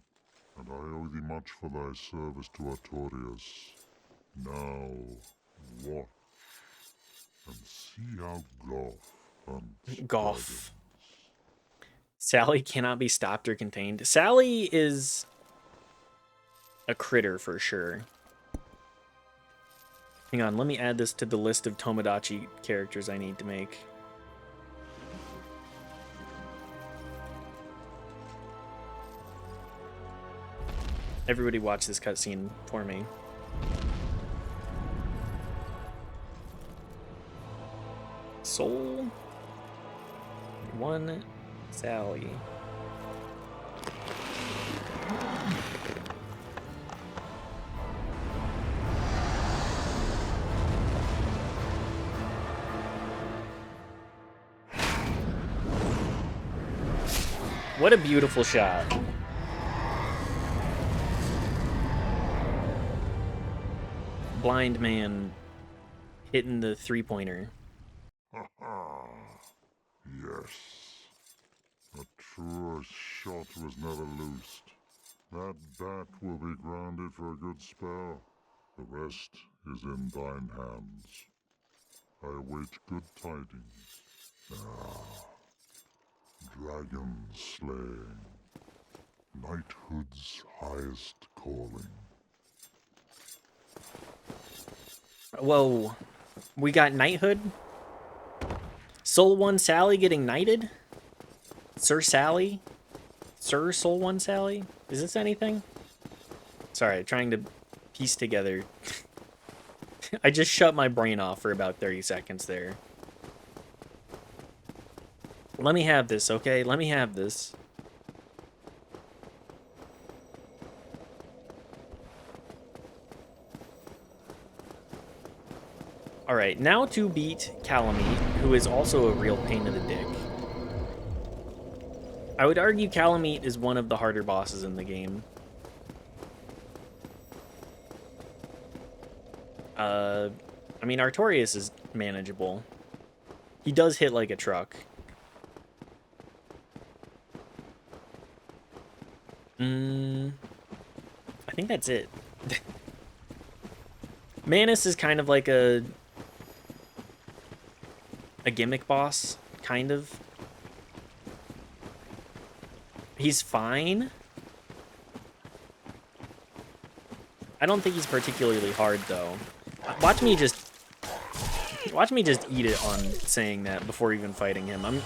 and I owe thee much for thy service to Artorias. Now, watch, and see how Goff hunts Goff. dragons. Sally cannot be stopped or contained. Sally is a critter for sure. Hang on, let me add this to the list of Tomodachi characters I need to make. Everybody watch this cutscene for me. Soul 1 Sally. What a beautiful shot. Blind man hitting the three-pointer. Ha ha! Yes. A truer shot was never loosed. That bat will be grounded for a good spell. The rest is in thine hands. I await good tidings. Dragon slaying. Knighthood's highest calling. Whoa. We got knighthood? Soul 1 Sally getting knighted? Sir Sally? Sir Soul 1 Sally? Is this anything? Sorry, trying to piece together. I just shut my brain off for about 30 seconds there. Let me have this, okay? Let me have this. Alright, now to beat Calamite, who is also a real pain in the dick. I would argue Calamite is one of the harder bosses in the game. I mean, Artorias is manageable. He does hit like a truck. I think that's it. Manus is kind of like a gimmick boss, kind of. He's fine. I don't think he's particularly hard, though. Watch me just eat it on saying that before even fighting him.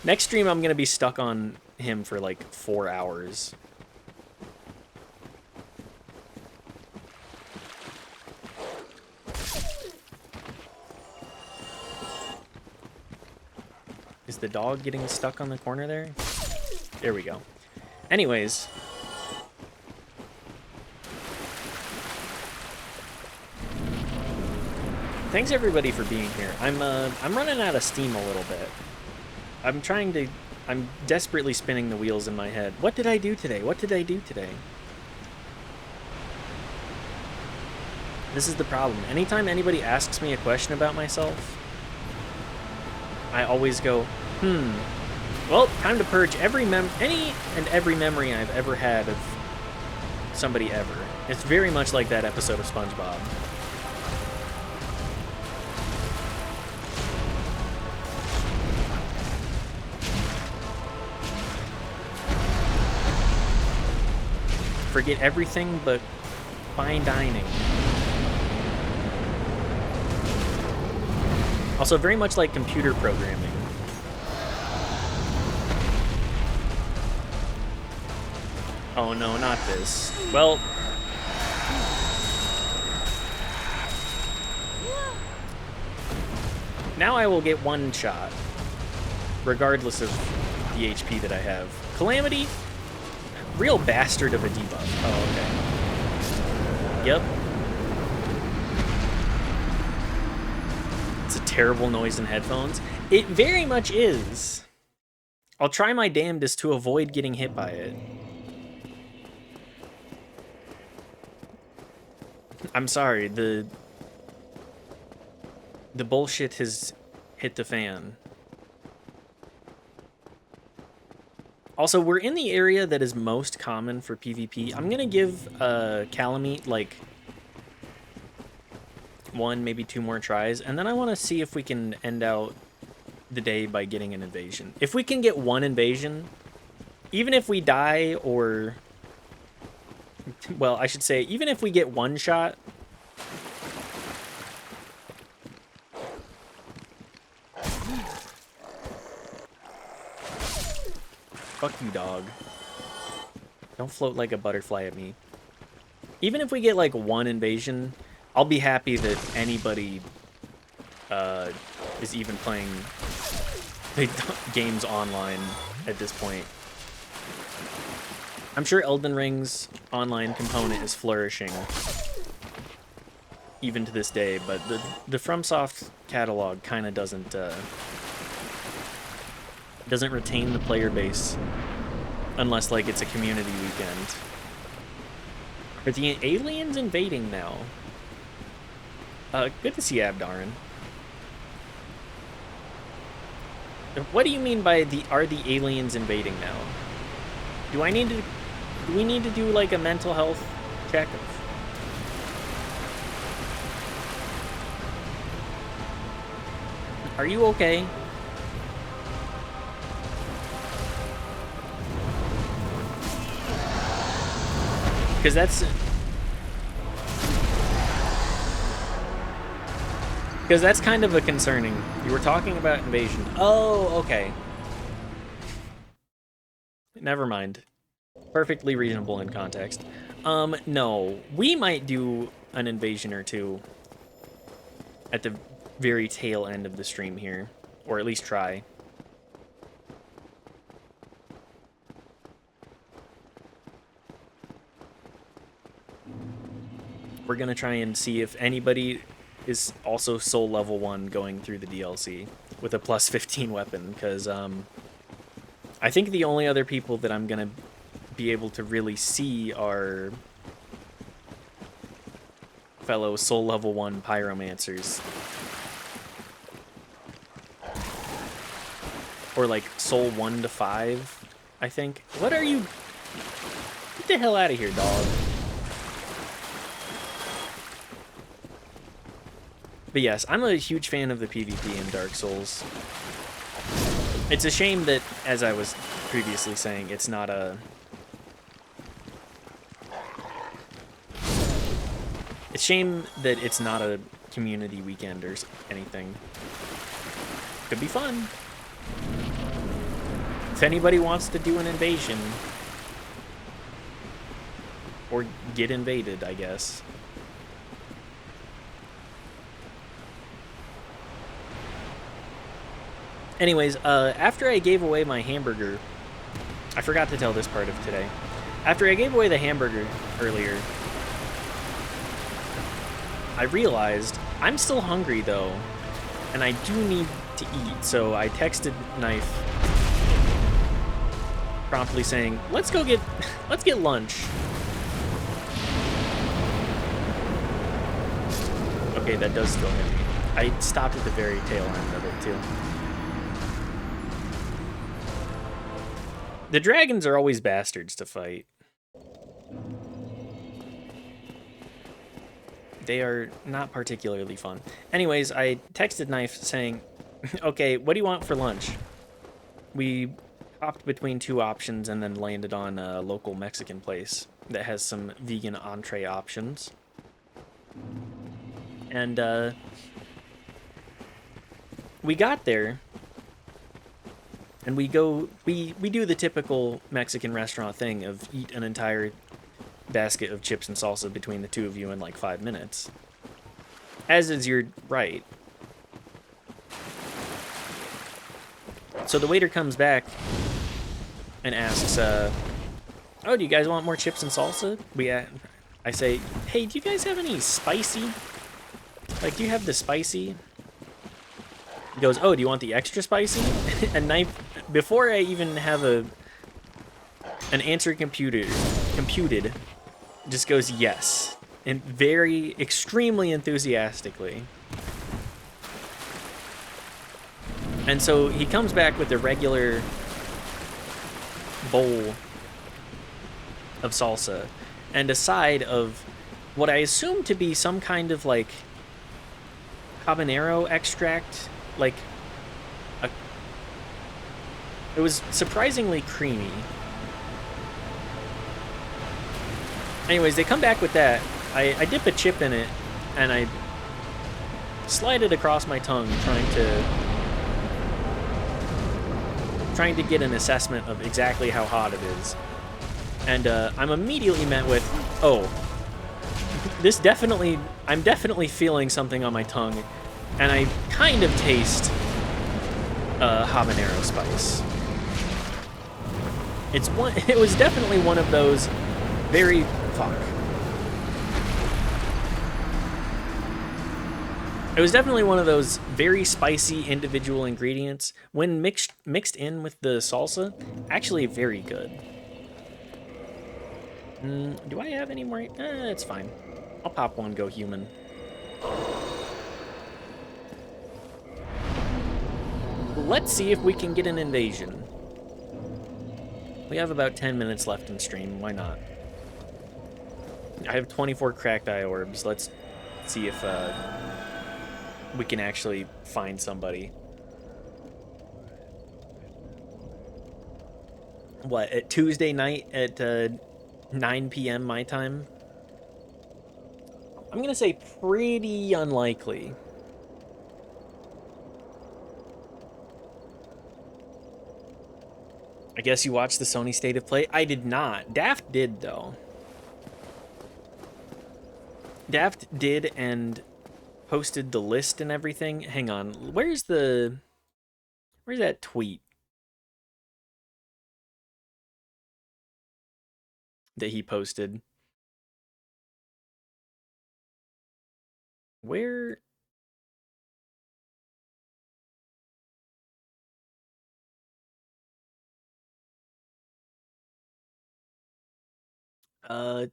Next stream, I'm gonna be stuck on him for like 4 hours. Is the dog getting stuck on the corner there? There we go. Anyways. Thanks everybody for being here. I'm running out of steam a little bit. I'm desperately spinning the wheels in my head. What did I do today? What did I do today? This is the problem. Anytime anybody asks me a question about myself, I always go, well, time to purge any and every memory I've ever had of somebody ever. It's very much like that episode of SpongeBob. Forget everything but fine dining. Also, very much like computer programming. Oh no, not this. Well... now I will get one shot, regardless of the HP that I have. Calamity? Real bastard of a debuff. Oh, okay. Yep. It's a terrible noise in headphones. It very much is. I'll try my damnedest to avoid getting hit by it. I'm sorry, the bullshit has hit the fan. Also, we're in the area that is most common for PvP. I'm gonna give Calamite like 1, maybe 2 more tries, and then I want to see if we can end out the day by getting an invasion. If we can get 1 invasion, even if we die or... well, I should say, even if we get 1 shot... fuck you, dog. Don't float like a butterfly at me. Even if we get like 1 invasion, I'll be happy that anybody is even playing the games online at this point. I'm sure Elden Ring's online component is flourishing even to this day, but the FromSoft catalog kind of doesn't retain the player base unless like it's a community weekend. Are the aliens invading now? Good to see Abdarin. What do you mean by are the aliens invading now? Do we need to do like a mental health check? Are you okay? Because that's kind of a concerning. You were talking about invasion. Oh, okay. Never mind. Perfectly reasonable in context. No. We might do an invasion or 2 at the very tail end of the stream here. Or at least try. We're gonna try and see if anybody is also soul level 1 going through the DLC with a plus 15 weapon, because I think the only other people that I'm going to be able to really see are fellow soul level 1 pyromancers. Or like soul 1 to 5, I think. What are you? Get the hell out of here, dog. But yes, I'm a huge fan of the PvP in Dark Souls. It's a shame that, as I was previously saying, it's not a... It's a shame that it's not a community weekend or anything. Could be fun. If anybody wants to do an invasion, or get invaded, I guess. Anyways, after I gave away my hamburger, I forgot to tell this part of today. After I gave away the hamburger earlier, I realized I'm still hungry though, and I do need to eat, so I texted Knife promptly saying, let's get lunch. Okay, that does still hit me. I stopped at the very tail end of it too. The dragons are always bastards to fight. They are not particularly fun. Anyways, I texted Knife saying, okay, what do you want for lunch? We hopped between two options and then landed on a local Mexican place that has some vegan entree options. And we got there, and we do the typical Mexican restaurant thing of eat an entire basket of chips and salsa between the two of you in like 5 minutes. As is your right. So the waiter comes back and asks, oh, do you guys want more chips and salsa? I say, hey, do you guys have any spicy? Like, do you have the spicy? He goes, oh, do you want the extra spicy? And before I even have an answer computed, just goes yes, and very extremely enthusiastically. And so he comes back with the regular bowl of salsa and a side of what I assume to be some kind of like habanero extract. Like, it was surprisingly creamy. Anyways, they come back with that. I dip a chip in it, and I slide it across my tongue, trying to get an assessment of exactly how hot it is. And I'm immediately met with, oh, I'm definitely feeling something on my tongue, and I kind of taste habanero spice. It was definitely one of those very fuck. It was definitely one of those very spicy individual ingredients. When mixed in with the salsa, actually very good. Do I have any more? It's fine. I'll pop one, go human. Let's see if we can get an invasion. We have about 10 minutes left in stream. Why not? I have 24 cracked eye orbs. Let's see if we can actually find somebody. What, at Tuesday night at 9 p.m. my time? I'm gonna say pretty unlikely. I guess you watched the Sony State of Play? I did not. Daft did, though. Daft did and posted the list and everything. Hang on. Where's that tweet that he posted? Where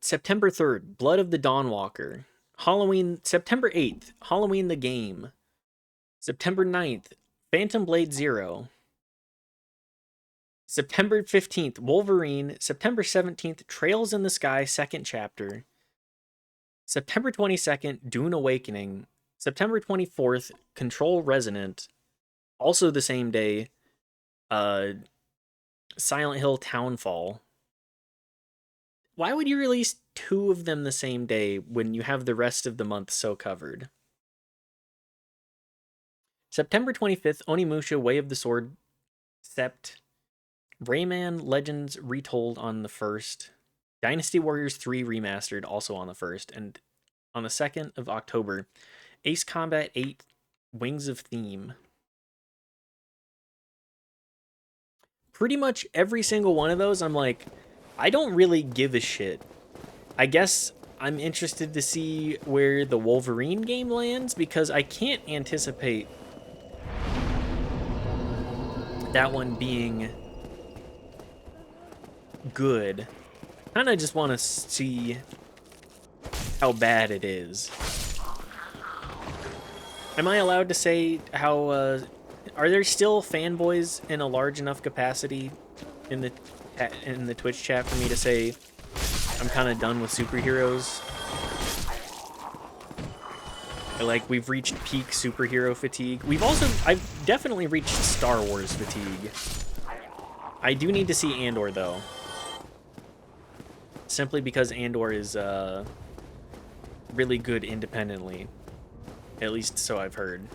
September 3rd, Blood of the Dawnwalker. Halloween, September 8th, Halloween the Game. September 9th, Phantom Blade Zero. September 15th, Wolverine. September 17th, Trails in the Sky, second chapter. September 22nd, Dune Awakening. September 24th, Control Resonant. Also the same day, Silent Hill Townfall. Why would you release 2 of them the same day when you have the rest of the month so covered? September 25th, Onimusha Way of the Sword Sept. Rayman Legends Retold on the 1st. Dynasty Warriors 3 Remastered also on the 1st. And on the 2nd of October, Ace Combat 8 Wings of Theme. Pretty much every single one of those, I'm like, I don't really give a shit. I guess I'm interested to see where the Wolverine game lands because I can't anticipate that one being good. Kind of just want to see how bad it is. Am I allowed to say how, are there still fanboys in a large enough capacity in the Twitch chat for me to say I'm kind of done with superheroes? Like, we've reached peak superhero fatigue. I've definitely reached Star Wars fatigue. I do need to see Andor, though. Simply because Andor is, really good independently. At least so I've heard.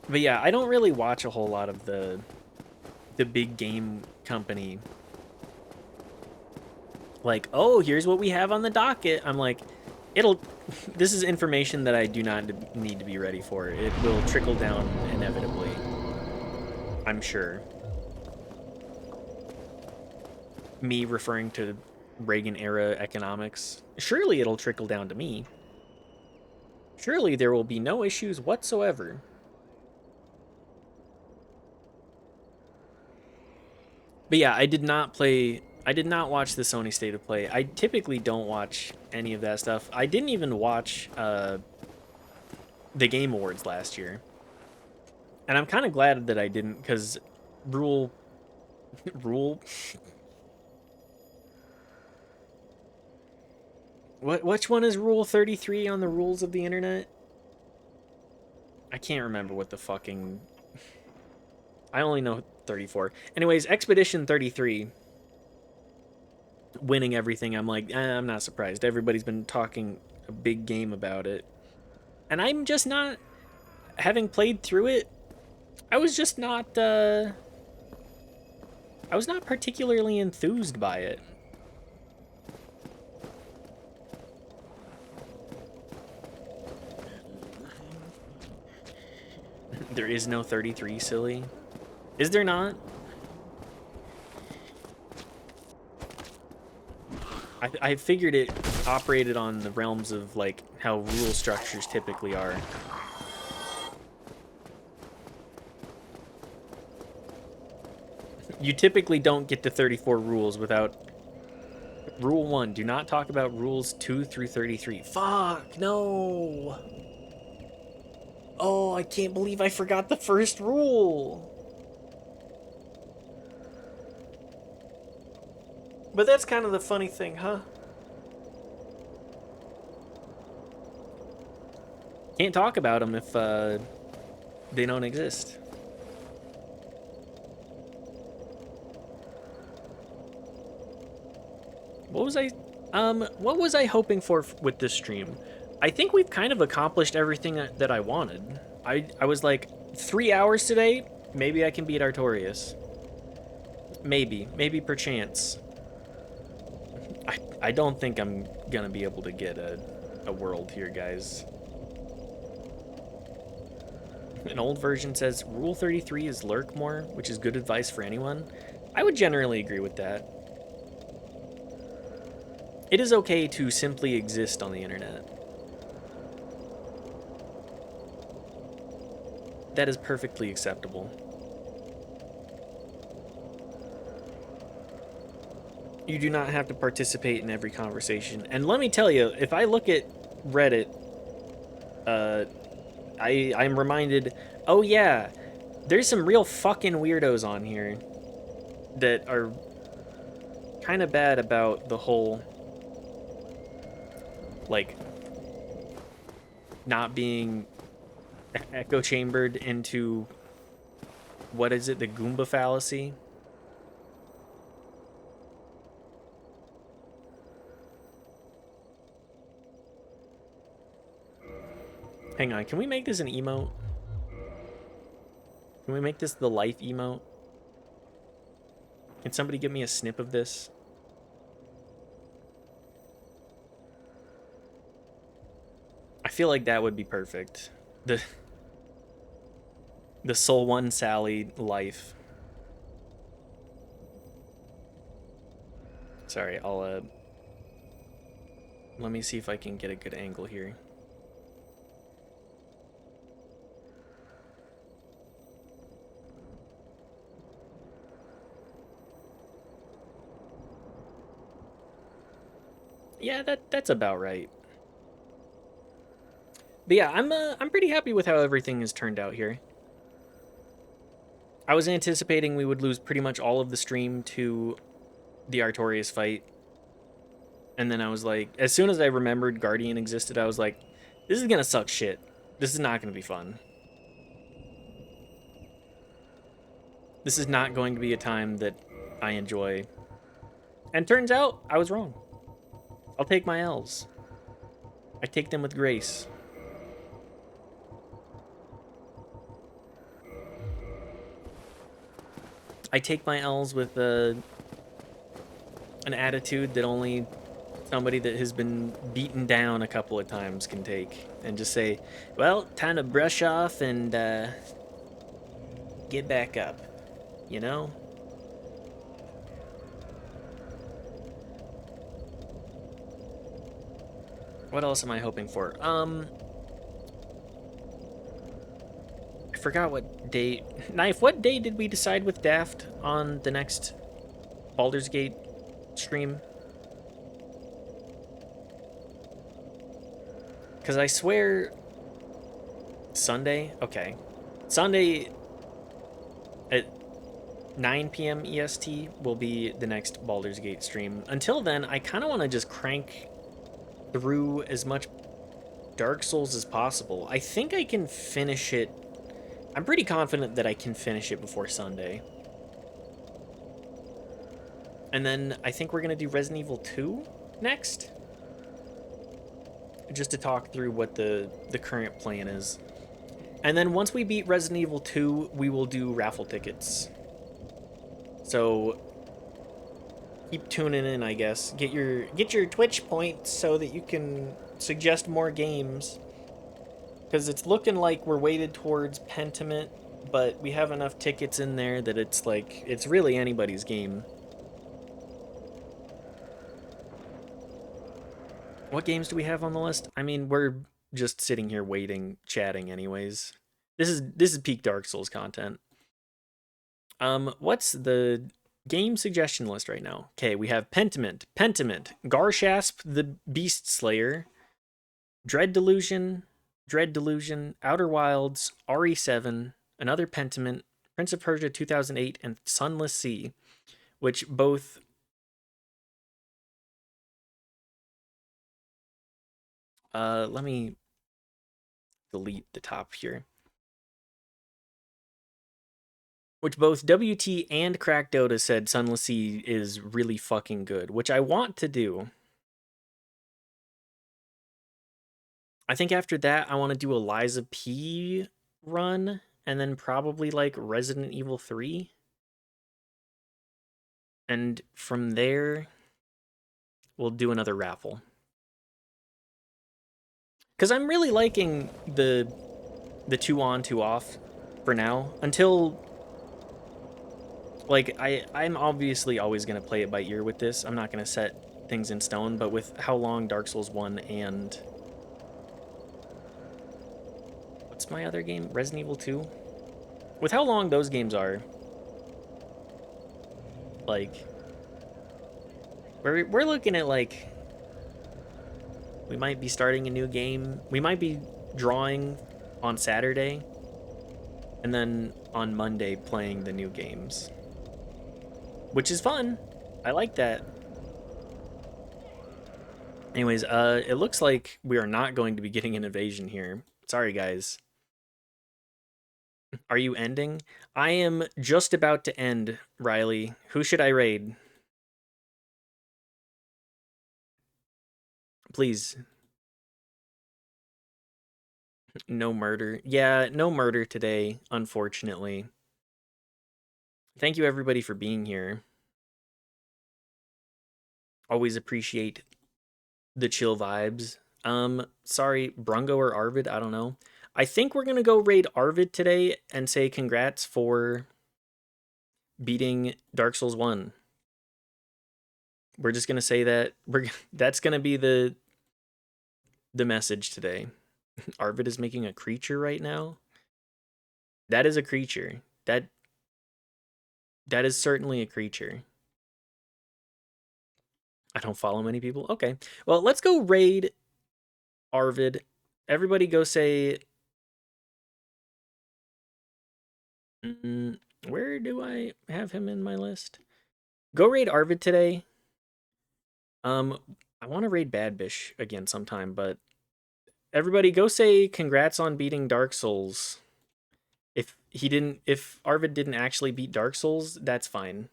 But yeah, I don't really watch a whole lot of the big game company. Like, oh, here's what we have on the docket. I'm like, this is information that I do not need to be ready for. It will trickle down inevitably. I'm sure. Me referring to Reagan-era economics. Surely it'll trickle down to me. Surely there will be no issues whatsoever. But yeah, I did not watch the Sony State of Play. I typically don't watch any of that stuff. I didn't even watch the Game Awards last year. And I'm kind of glad that I didn't, because Rule... Which one is Rule 33 on the rules of the internet? I can't remember what the fucking... I only know 34. Anyways, Expedition 33 winning everything. I'm like, I'm not surprised. Everybody's been talking a big game about it. And I'm just not... Having played through it, I was just not... I was not particularly enthused by it. There is no 33, silly. Is there not? I figured it operated on the realms of, like, how rule structures typically are. You typically don't get to 34 rules without... Rule 1, do not talk about rules 2 through 33. Fuck, no! Oh, I can't believe I forgot the first rule! But that's kind of the funny thing, huh? Can't talk about them if they don't exist. What was I hoping for with this stream? I think we've kind of accomplished everything that I wanted. I was like, 3 hours today, maybe I can beat Artorias. Maybe perchance. I don't think I'm gonna be able to get a world here, guys. An old version says, Rule 33 is lurk more, which is good advice for anyone. I would generally agree with that. It is okay to simply exist on the internet. That is perfectly acceptable. You do not have to participate in every conversation. And let me tell you, if I look at Reddit, I'm reminded, oh yeah, there's some real fucking weirdos on here that are kind of bad about the whole, like, not being echo chambered into, what is it, the Goomba fallacy? Hang on, can we make this an emote? Can we make this the life emote? Can somebody give me a snip of this? I feel like that would be perfect. The SL1 Sally life. Sorry, I'll let me see if I can get a good angle here. Yeah, that's about right. But yeah, I'm pretty happy with how everything has turned out here. I was anticipating we would lose pretty much all of the stream to the Artorias fight. And then I was like, as soon as I remembered Guardian existed, I was like, this is gonna suck shit. This is not gonna be fun. This is not going to be a time that I enjoy. And turns out, I was wrong. I'll take my L's. I take them with grace. I take my L's with an attitude that only somebody that has been beaten down a couple of times can take. And just say, well, time to brush off and get back up. You know? What else am I hoping for? I forgot what day. Knife, what day did we decide with Daft on the next Baldur's Gate stream? Because I swear... Sunday? Okay. Sunday at 9 p.m. EST will be the next Baldur's Gate stream. Until then, I kind of want to just crank through as much Dark Souls as possible. I think I can finish it. I'm pretty confident that I can finish it before Sunday. And then I think we're going to do Resident Evil 2 next. Just to talk through what the current plan is. And then once we beat Resident Evil 2, we will do raffle tickets. So keep tuning in, I guess. Get your Twitch points so that you can suggest more games. Because it's looking like we're weighted towards Pentiment, but we have enough tickets in there that it's like, it's really anybody's game. What games do we have on the list? I mean, we're just sitting here waiting, chatting anyways. This is peak Dark Souls content. What's the game suggestion list right now? Okay, we have Pentiment, Garshasp the Beast Slayer, Dread Delusion, Outer Wilds, RE7, another Pentiment, Prince of Persia 2008, and Sunless Sea, which both... let me delete the top here. Which both WT and Crack Dota said Sunless Sea is really fucking good, which I want to do. I think after that, I want to do a Liza P run, and then probably like Resident Evil 3. And from there, we'll do another raffle. Because I'm really liking the 2 on, 2 off for now. Until, like, I'm obviously always going to play it by ear with this. I'm not going to set things in stone, but with how long Dark Souls 1 and... What's my other game? Resident Evil 2? with how long those games are, like, we're looking at, like, we might be starting a new game. We might be drawing on Saturday, and then on Monday playing the new games, which is fun. I like that. Anyways, it looks like we are not going to be getting an invasion here. Sorry, guys. Are you ending? I am just about to end, Riley. Who should I raid? Please. No murder. Yeah, no murder today, unfortunately. Thank you, everybody, for being here. Always appreciate the chill vibes. Sorry, Brungo or Arvid, I don't know. I think we're gonna go raid Arvid today and say congrats for beating Dark Souls 1. We're just gonna say that that's gonna be the message today. Arvid is making a creature right now. That is a creature. That is certainly a creature. I don't follow many people. Okay. Well, let's go raid Arvid. Everybody go say... where do I have him in my list? Go raid Arvid today. I want to raid Badbish again sometime, but everybody go say congrats on beating Dark Souls. If Arvid didn't actually beat Dark Souls, that's fine.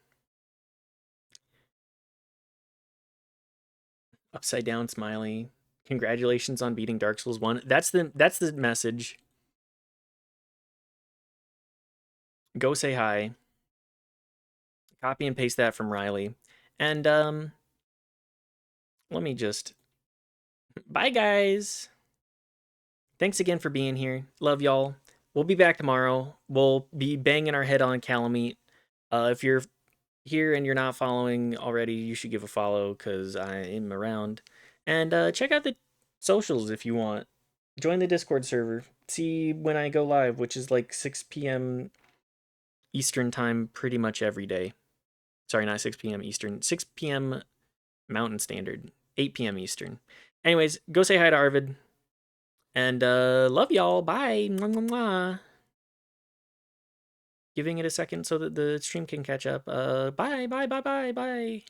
Upside down smiley. Congratulations on beating Dark Souls 1. That's the message. Go say hi. Copy and paste that from Riley. And let me just... Bye, guys. Thanks again for being here. Love y'all. We'll be back tomorrow. We'll be banging our head on Calamite. If you're here and you're not following already, you should give a follow because I am around. And check out the socials if you want. Join the Discord server. See when I go live, which is like 6 p.m. Eastern time pretty much every day. Sorry, not 6 p.m. Eastern. 6 p.m. Mountain Standard. 8 p.m. Eastern. Anyways, go say hi to Arvid. And love y'all. Bye. Mwah, mwah, mwah. Giving it a second so that the stream can catch up. Bye, bye, bye, bye, bye.